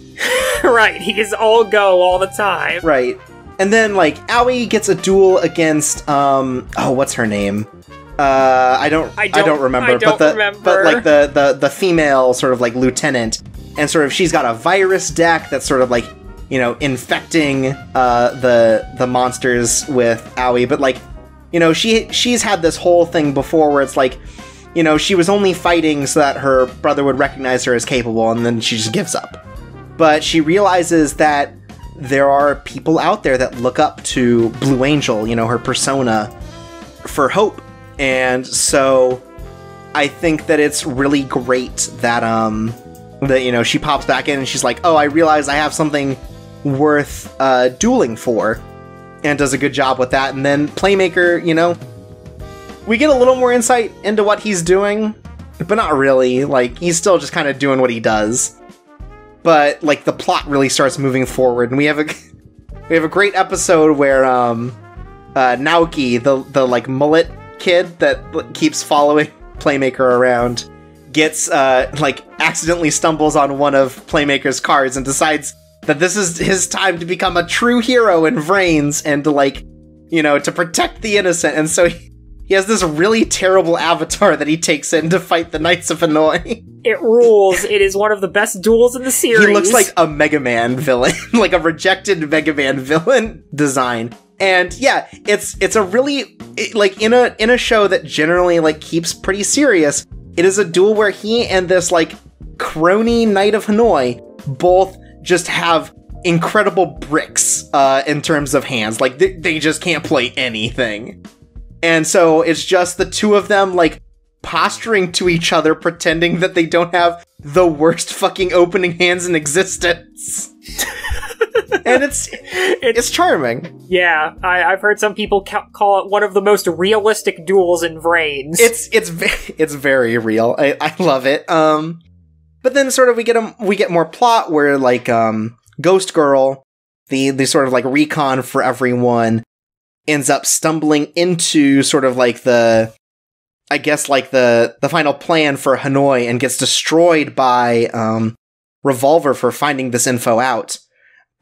Right, he is all Go all the time. Right. And then, like, Aoi gets a duel against, what's her name? I don't remember. But, like, the female sort of, like, lieutenant, and sort of she's got a virus deck that's sort of, like, you know, infecting the monsters with Aoi, but, like, you know, she's had this whole thing before where it's like, you know, she was only fighting so that her brother would recognize her as capable, and then she just gives up. But she realizes that there are people out there that look up to Blue Angel, you know, her persona, for hope. And so I think that it's really great that, you know, she pops back in and she's like, oh, I realize I have something worth dueling for. And does a good job with that. And then Playmaker, you know, we get a little more insight into what he's doing, but not really. Like, he's still just kind of doing what he does. But, like, the plot really starts moving forward, and we have a great episode where Naoki, the like mullet kid that keeps following Playmaker around, gets like accidentally stumbles on one of Playmaker's cards and decides that this is his time to become a true hero in VRAINS and to, like, you know, to protect the innocent. And so he has this really terrible avatar that he takes in to fight the Knights of Hanoi. It rules. It is one of the best duels in the series. He looks like a Mega Man villain, like a rejected Mega Man villain design. And yeah, it's a really, like, in a show that generally, like, keeps pretty serious, it is a duel where he and this, like, crony Knight of Hanoi both just have incredible bricks in terms of hands. Like, they just can't play anything. And so it's just the two of them, like, posturing to each other, pretending that they don't have the worst fucking opening hands in existence. And it's charming. Yeah, I've heard some people call it one of the most realistic duels in VRAINS. It's very real. I love it. But then sort of we get more plot where, like, Ghost Girl, the sort of, like, recon for everyone, ends up stumbling into sort of, like, the final plan for Hanoi and gets destroyed by Revolver for finding this info out.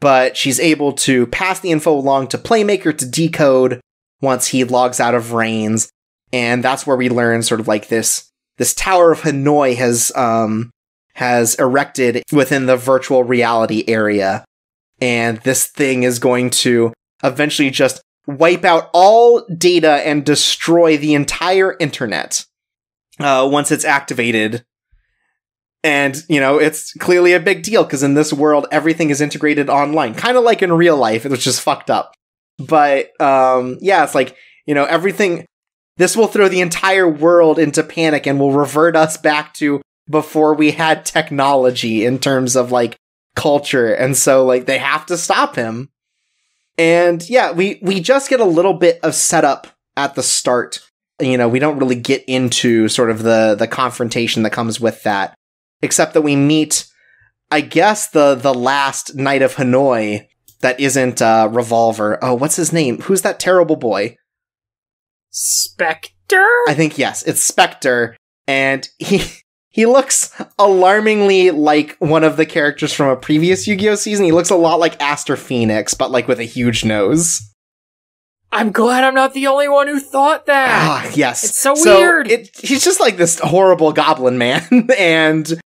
But she's able to pass the info along to Playmaker to decode once he logs out of VRAINS. And that's where we learn sort of like this Tower of Hanoi has erected within the virtual reality area. And this thing is going to eventually just wipe out all data and destroy the entire internet once it's activated. And, it's clearly a big deal, because in this world, everything is integrated online. Kind of like in real life, it was just fucked up. But, it's like, everything... This will throw the entire world into panic and will revert us back to before we had technology in terms of, like, culture. And so, like, they have to stop him. And, we just get a little bit of setup at the start. We don't really get into sort of the confrontation that comes with that. Except that we meet, I guess, the last Knight of Hanoi that isn't Revolver. Oh, what's his name? Who's that terrible boy? Spectre? I think, yes, it's Spectre. And he looks alarmingly like one of the characters from a previous Yu-Gi-Oh! Season. He looks a lot like Aster Phoenix, but like with a huge nose. I'm glad I'm not the only one who thought that. Ah, yes. It's so weird. He's just like this horrible goblin man. And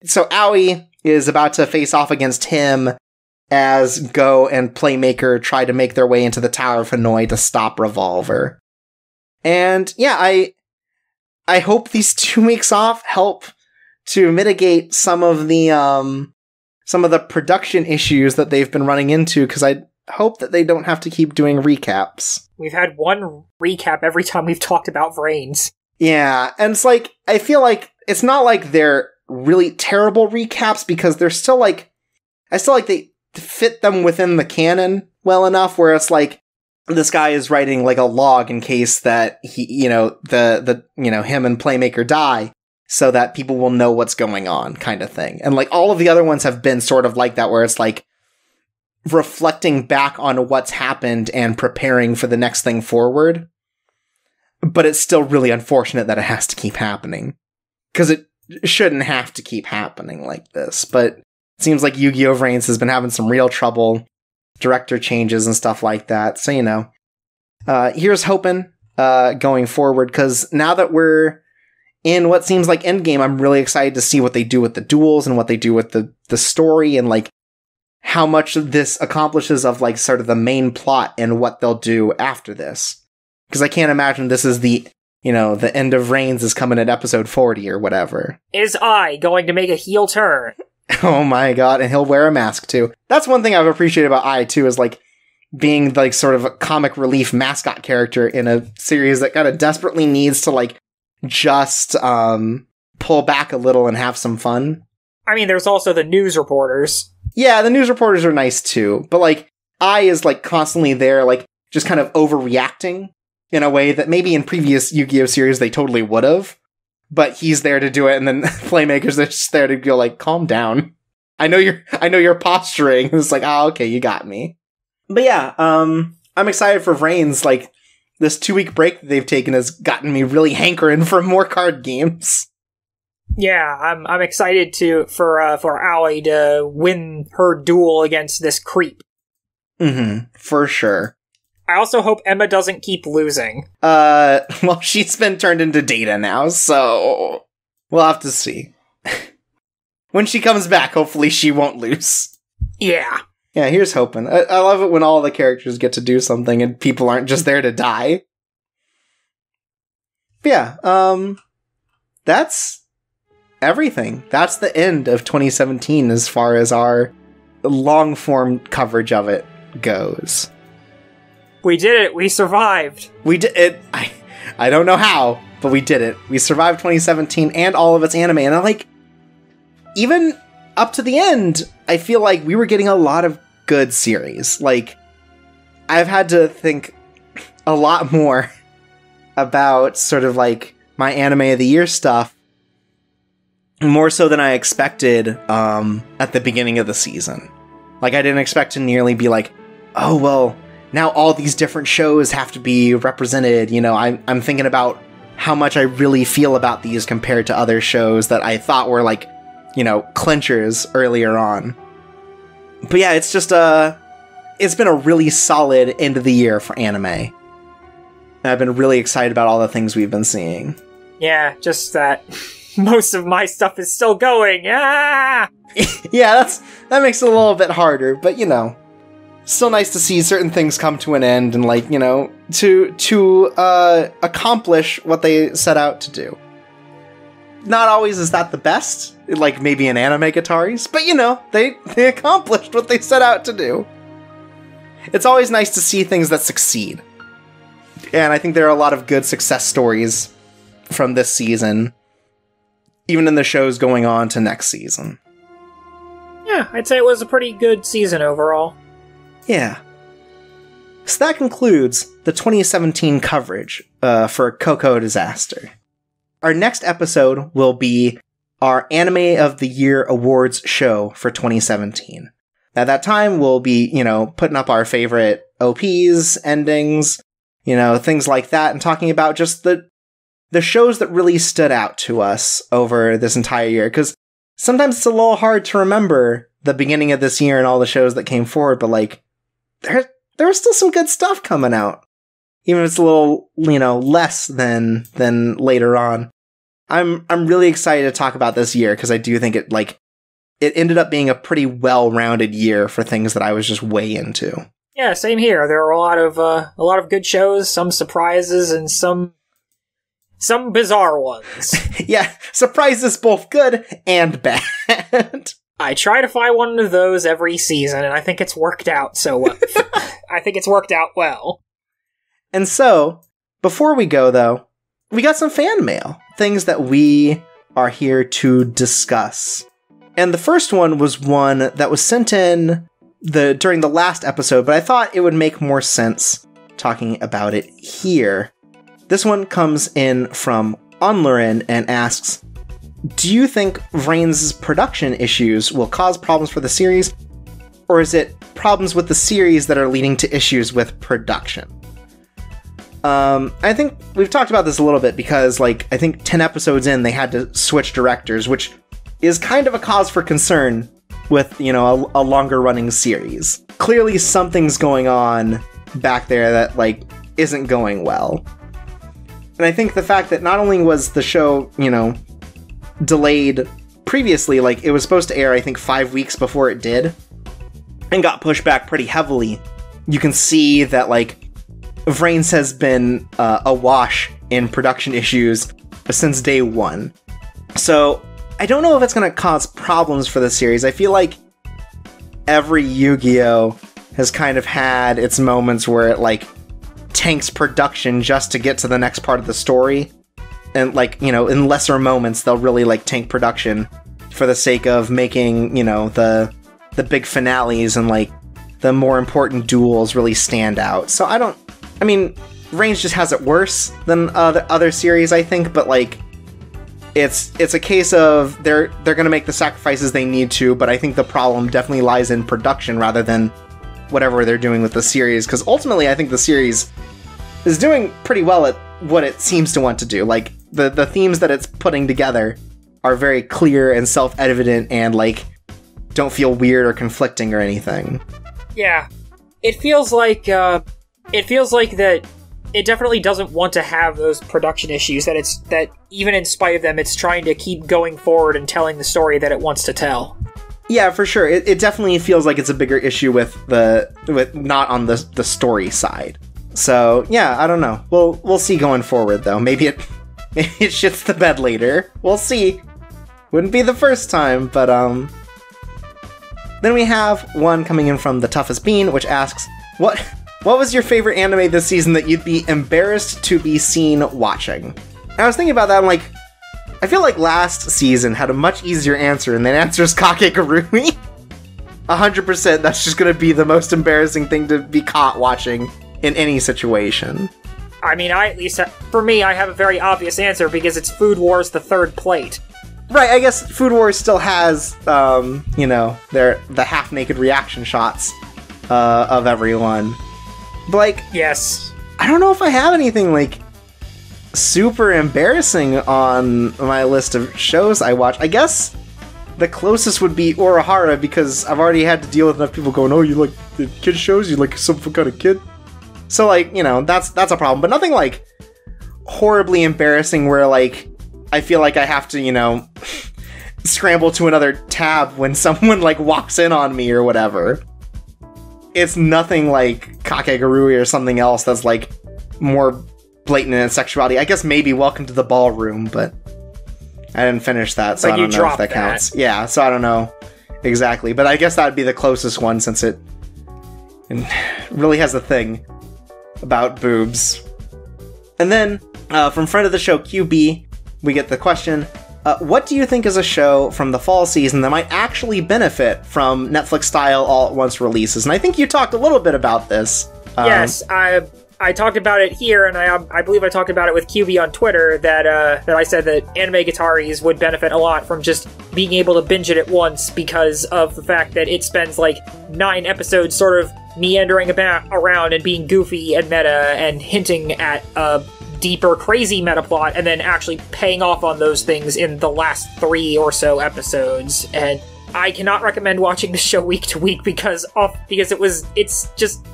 so Aoi is about to face off against him as Go and Playmaker try to make their way into the Tower of Hanoi to stop Revolver. And I hope these 2 weeks off help to mitigate some of the production issues that they've been running into, because I hope that they don't have to keep doing recaps. We've had one recap every time we've talked about VRAINS. Yeah, and it's like, I feel like it's not like they're really terrible recaps, because they're still like, I still like they fit them within the canon well enough where it's like, this guy is writing like a log in case that he, him and Playmaker die, so that people will know what's going on, kind of thing. And like all of the other ones have been sort of like that, where it's like reflecting back on what's happened and preparing for the next thing forward. But it's still really unfortunate that it has to keep happening, because it shouldn't have to keep happening like this. But it seems like Yu-Gi-Oh! VRAINS has been having some real trouble, director changes and stuff like that. So, here's hoping going forward, because now that we're in what seems like Endgame, I'm really excited to see what they do with the duels and what they do with the story, and like how much this accomplishes of like sort of the main plot and what they'll do after this. Because I can't imagine this is the end of VRAINS is coming at episode 40 or whatever. Is I going to make a heel turn? Oh my god, and he'll wear a mask too. That's one thing I've appreciated about I too, is like being like sort of a comic relief mascot character in a series that kind of desperately needs to like just pull back a little and have some fun. I mean, there's also the news reporters. Yeah, the news reporters are nice too, but like I is like constantly there, like just kind of overreacting in a way that maybe in previous Yu-Gi-Oh! Series they totally would have. But he's there to do it, and then Playmakers are just there to go like, calm down. I know you're posturing. It's like, okay, you got me. But yeah, I'm excited for VRAINS. Like, this 2-week break that they've taken has gotten me really hankering for more card games. Yeah, I'm excited for Aoi to win her duel against this creep. Mm-hmm, for sure. I also hope Emma doesn't keep losing. Well, she's been turned into Data now, so we'll have to see. When she comes back, hopefully she won't lose. Yeah. Yeah, here's hoping. I love it when all the characters get to do something and people aren't just there to die. But yeah, that's everything. That's the end of 2017 as far as our long-form coverage of it goes. We did it. We survived. We did it. I don't know how, but we did it. We survived 2017 and all of its anime. And I like, even up to the end, I feel like we were getting a lot of good series. Like, I've had to think a lot more about sort of like my anime of the year stuff, more so than I expected at the beginning of the season. Like, I didn't expect to nearly be like, oh, well, now all these different shows have to be represented. I'm thinking about how much I really feel about these compared to other shows that I thought were like, clinchers earlier on. But yeah, it's just it's been a really solid end of the year for anime. And I've been really excited about all the things we've been seeing. Yeah, just that most of my stuff is still going. Ah! Yeah, that makes it a little bit harder, but you know, still nice to see certain things come to an end and, like, you know, to accomplish what they set out to do. Not always is that the best, like maybe in Anime-Gataris, but you know, they accomplished what they set out to do. It's always nice to see things that succeed. And I think there are a lot of good success stories from this season, even in the shows going on to next season. Yeah, I'd say it was a pretty good season overall. Yeah. So that concludes the 2017 coverage for Coco Disaster. Our next episode will be our Anime of the Year Awards show for 2017. At that time, we'll be, you know, putting up our favorite OPs, endings, you know, things like that, and talking about just the shows that really stood out to us over this entire year. Because sometimes it's a little hard to remember the beginning of this year and all the shows that came forward, but, like, there was still some good stuff coming out. Even if it's a little, you know, less than later on. I'm really excited to talk about this year, because I do think it ended up being a pretty well-rounded year for things that I was just way into. Yeah, same here. There are a lot of good shows, some surprises, and some bizarre ones. Yeah, surprises both good and bad. I try to find one of those every season, and I think it's worked out so well. I think it's worked out well. And so, before we go, though, we got some fan mail. Things that we are here to discuss. And the first one was one that was sent in during the last episode, but I thought it would make more sense talking about it here. This one comes in from Onlurin and asks, do you think VRAINS' production issues will cause problems for the series, or is it problems with the series that are leading to issues with production? I think we've talked about this a little bit because, like, I think 10 episodes in, they had to switch directors, which is kind of a cause for concern with, you know, a longer running series. Clearly something's going on back there that, like, isn't going well. And I think the fact that not only was the show, you know, delayed previously, like, it was supposed to air, I think, 5 weeks before it did, and got pushed back pretty heavily, you can see that, like, VRAINS has been awash in production issues since day one. So, I don't know if it's going to cause problems for the series. I feel like every Yu-Gi-Oh! Has kind of had its moments where it, like, tanks production just to get to the next part of the story. And, like, you know, in lesser moments, they'll really, like, tank production for the sake of making, you know, the big finales and, like, the more important duels really stand out. So I mean, VRAINS just has it worse than other series, I think, but, like, it's a case of they're gonna make the sacrifices they need to, but I think the problem definitely lies in production rather than whatever they're doing with the series, because ultimately I think the series is doing pretty well at what it seems to want to do. Like, the themes that it's putting together are very clear and self-evident and, like, don't feel weird or conflicting or anything. Yeah. It feels like that it definitely doesn't want to have those production issues, that even in spite of them, it's trying to keep going forward and telling the story that it wants to tell. Yeah, for sure. It definitely feels like it's a bigger issue with not on the story side. So, yeah, I don't know. We'll see going forward, though. Maybe it shits the bed later. We'll see. Wouldn't be the first time, but, Then we have one coming in from The Toughest Bean, which asks, What was your favorite anime this season that you'd be embarrassed to be seen watching? And I was thinking about that, I'm like, I feel like last season had a much easier answer, and that answer is Kakegurui. 100%, that's just gonna be the most embarrassing thing to be caught watching in any situation. I mean, for me, I have a very obvious answer, because it's Food Wars: The Third Plate. Right, I guess Food Wars still has, you know, the half-naked reaction shots of everyone. But, like, yes. I don't know if I have anything, like, super embarrassing on my list of shows I watch. I guess the closest would be URAHARA, because I've already had to deal with enough people going, oh, you like the kid shows? You like some kind of kid? So, like, you know, that's a problem. But nothing, like, horribly embarrassing where, like, I feel like I have to, you know, scramble to another tab when someone, like, walks in on me or whatever. It's nothing like Kakegurui or something else that's, like, more blatant in sexuality. I guess maybe Welcome to the Ballroom, but I didn't finish that, so I don't know if that counts. Yeah, so I don't know exactly. But I guess that would be the closest one since it really has a thing about boobs. And then, from friend of the show, QB, we get the question, what do you think is a show from the fall season that might actually benefit from Netflix-style all-at-once releases? And I think you talked a little bit about this. Yes, I talked about it here, and I believe I talked about it with QB on Twitter, that I said that Anime-Gataris would benefit a lot from just being able to binge it at once because of the fact that it spends, like, 9 episodes sort of meandering around and being goofy and meta and hinting at a deeper, crazy meta plot, and then actually paying off on those things in the last 3 or so episodes. And I cannot recommend watching the show week to week because it's just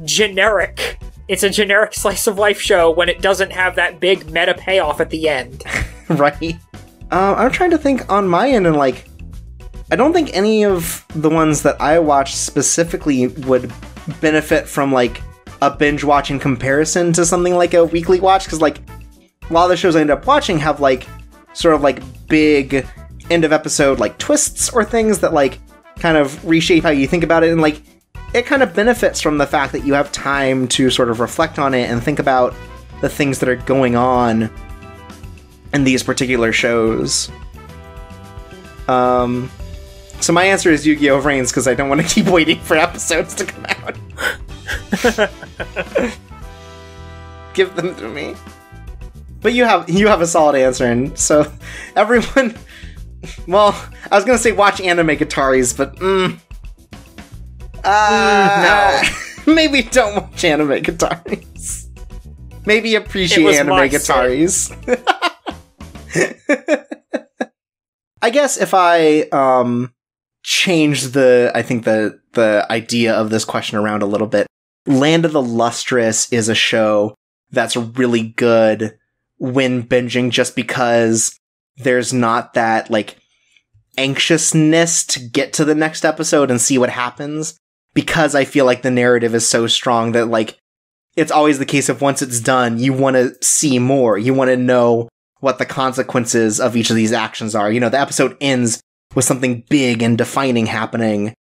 generic. It's a generic slice of life show when it doesn't have that big meta payoff at the end. Right. I'm trying to think on my end, and, like, I don't think any of the ones that I watch specifically would benefit from, like, a binge watch in comparison to something like a weekly watch, because, like, a lot of the shows I end up watching have, like, sort of, like, big end of episode, like, twists or things that, like, kind of reshape how you think about it, and, like, it kind of benefits from the fact that you have time to sort of reflect on it and think about the things that are going on in these particular shows. So my answer is Yu-Gi-Oh! VRAINS, because I don't want to keep waiting for episodes to come out. Give them to me. But you have a solid answer, and so everyone... Well, I was going to say watch Anime-Gataris, but... no. Maybe don't watch Anime-Gataris. Maybe appreciate Anime-Gataris. I guess if I change the idea of this question around a little bit, Land of the Lustrous is a show that's really good when binging, just because there's not that, like, anxiousness to get to the next episode and see what happens, because I feel like the narrative is so strong that, like, it's always the case of once it's done, you want to see more. You want to know what the consequences of each of these actions are. You know, the episode ends with something big and defining happening.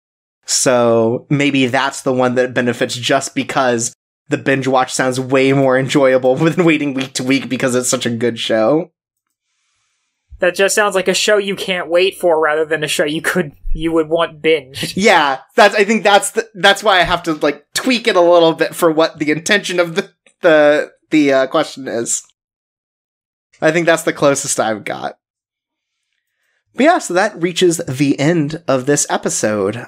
So maybe that's the one that benefits just because the binge watch sounds way more enjoyable than waiting week to week because it's such a good show. That just sounds like a show you can't wait for rather than a show you would want binged. Yeah, I think that's why I have to, like, tweak it a little bit for what the intention of the question is. I think that's the closest I've got. But yeah, so that reaches the end of this episode.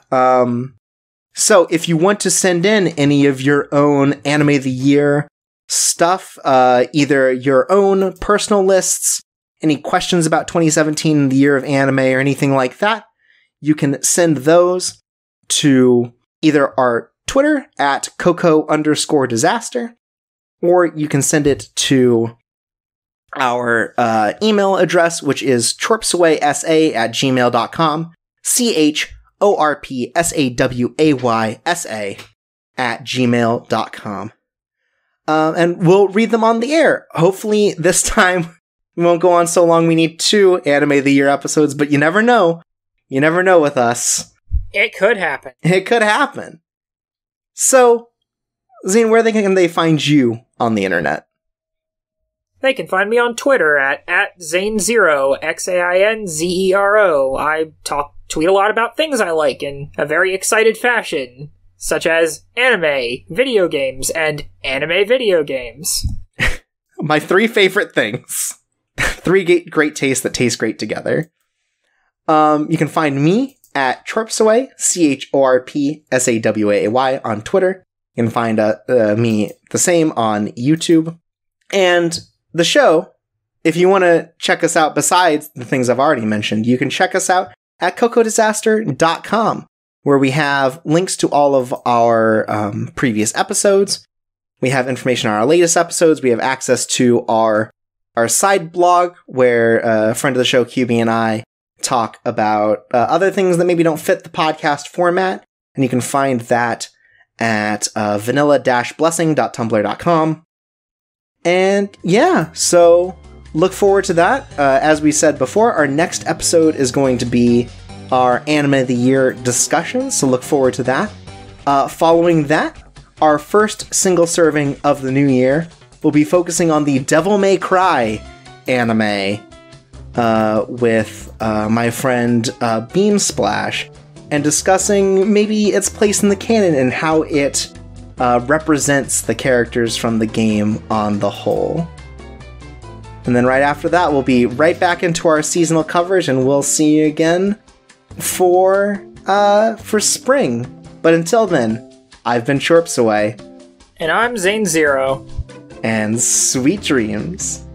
So if you want to send in any of your own Anime of the Year stuff, either your own personal lists, any questions about 2017, the year of anime, or anything like that, you can send those to either our Twitter at Coco_disaster, or you can send it to our email address, which is chorpsawaysa@gmail.com, chorpsawaysa@gmail.com. And we'll read them on the air. Hopefully this time we won't go on so long we need 2 Anime of the Year episodes, but you never know. You never know with us. It could happen. It could happen. So, Xain, where can they find you on the internet? They can find me on Twitter at Xain0, Xainzero. I tweet a lot about things I like in a very excited fashion, such as anime, video games, and anime video games. My 3 favorite things. 3 great tastes that taste great together. You can find me at Chorpsaway, CHORPSAWAY on Twitter. You can find me the same on YouTube. And the show, if you want to check us out besides the things I've already mentioned, you can check us out at cocodisaster.com, where we have links to all of our previous episodes. We have information on our latest episodes. We have access to our side blog, where a friend of the show, QB, and I talk about other things that maybe don't fit the podcast format. And you can find that at vanilla-blessing.tumblr.com. And yeah, so look forward to that. As we said before, our next episode is going to be our Anime of the Year discussion, so look forward to that. Following that, our first single serving of the new year will be focusing on the Devil May Cry anime with my friend Beam Splash, and discussing maybe its place in the canon and how it represents the characters from the game on the whole. And then right after that, we'll be right back into our seasonal coverage, and we'll see you again for spring. But until then, I've been Chorps Away. And I'm Zane Zero. And sweet dreams.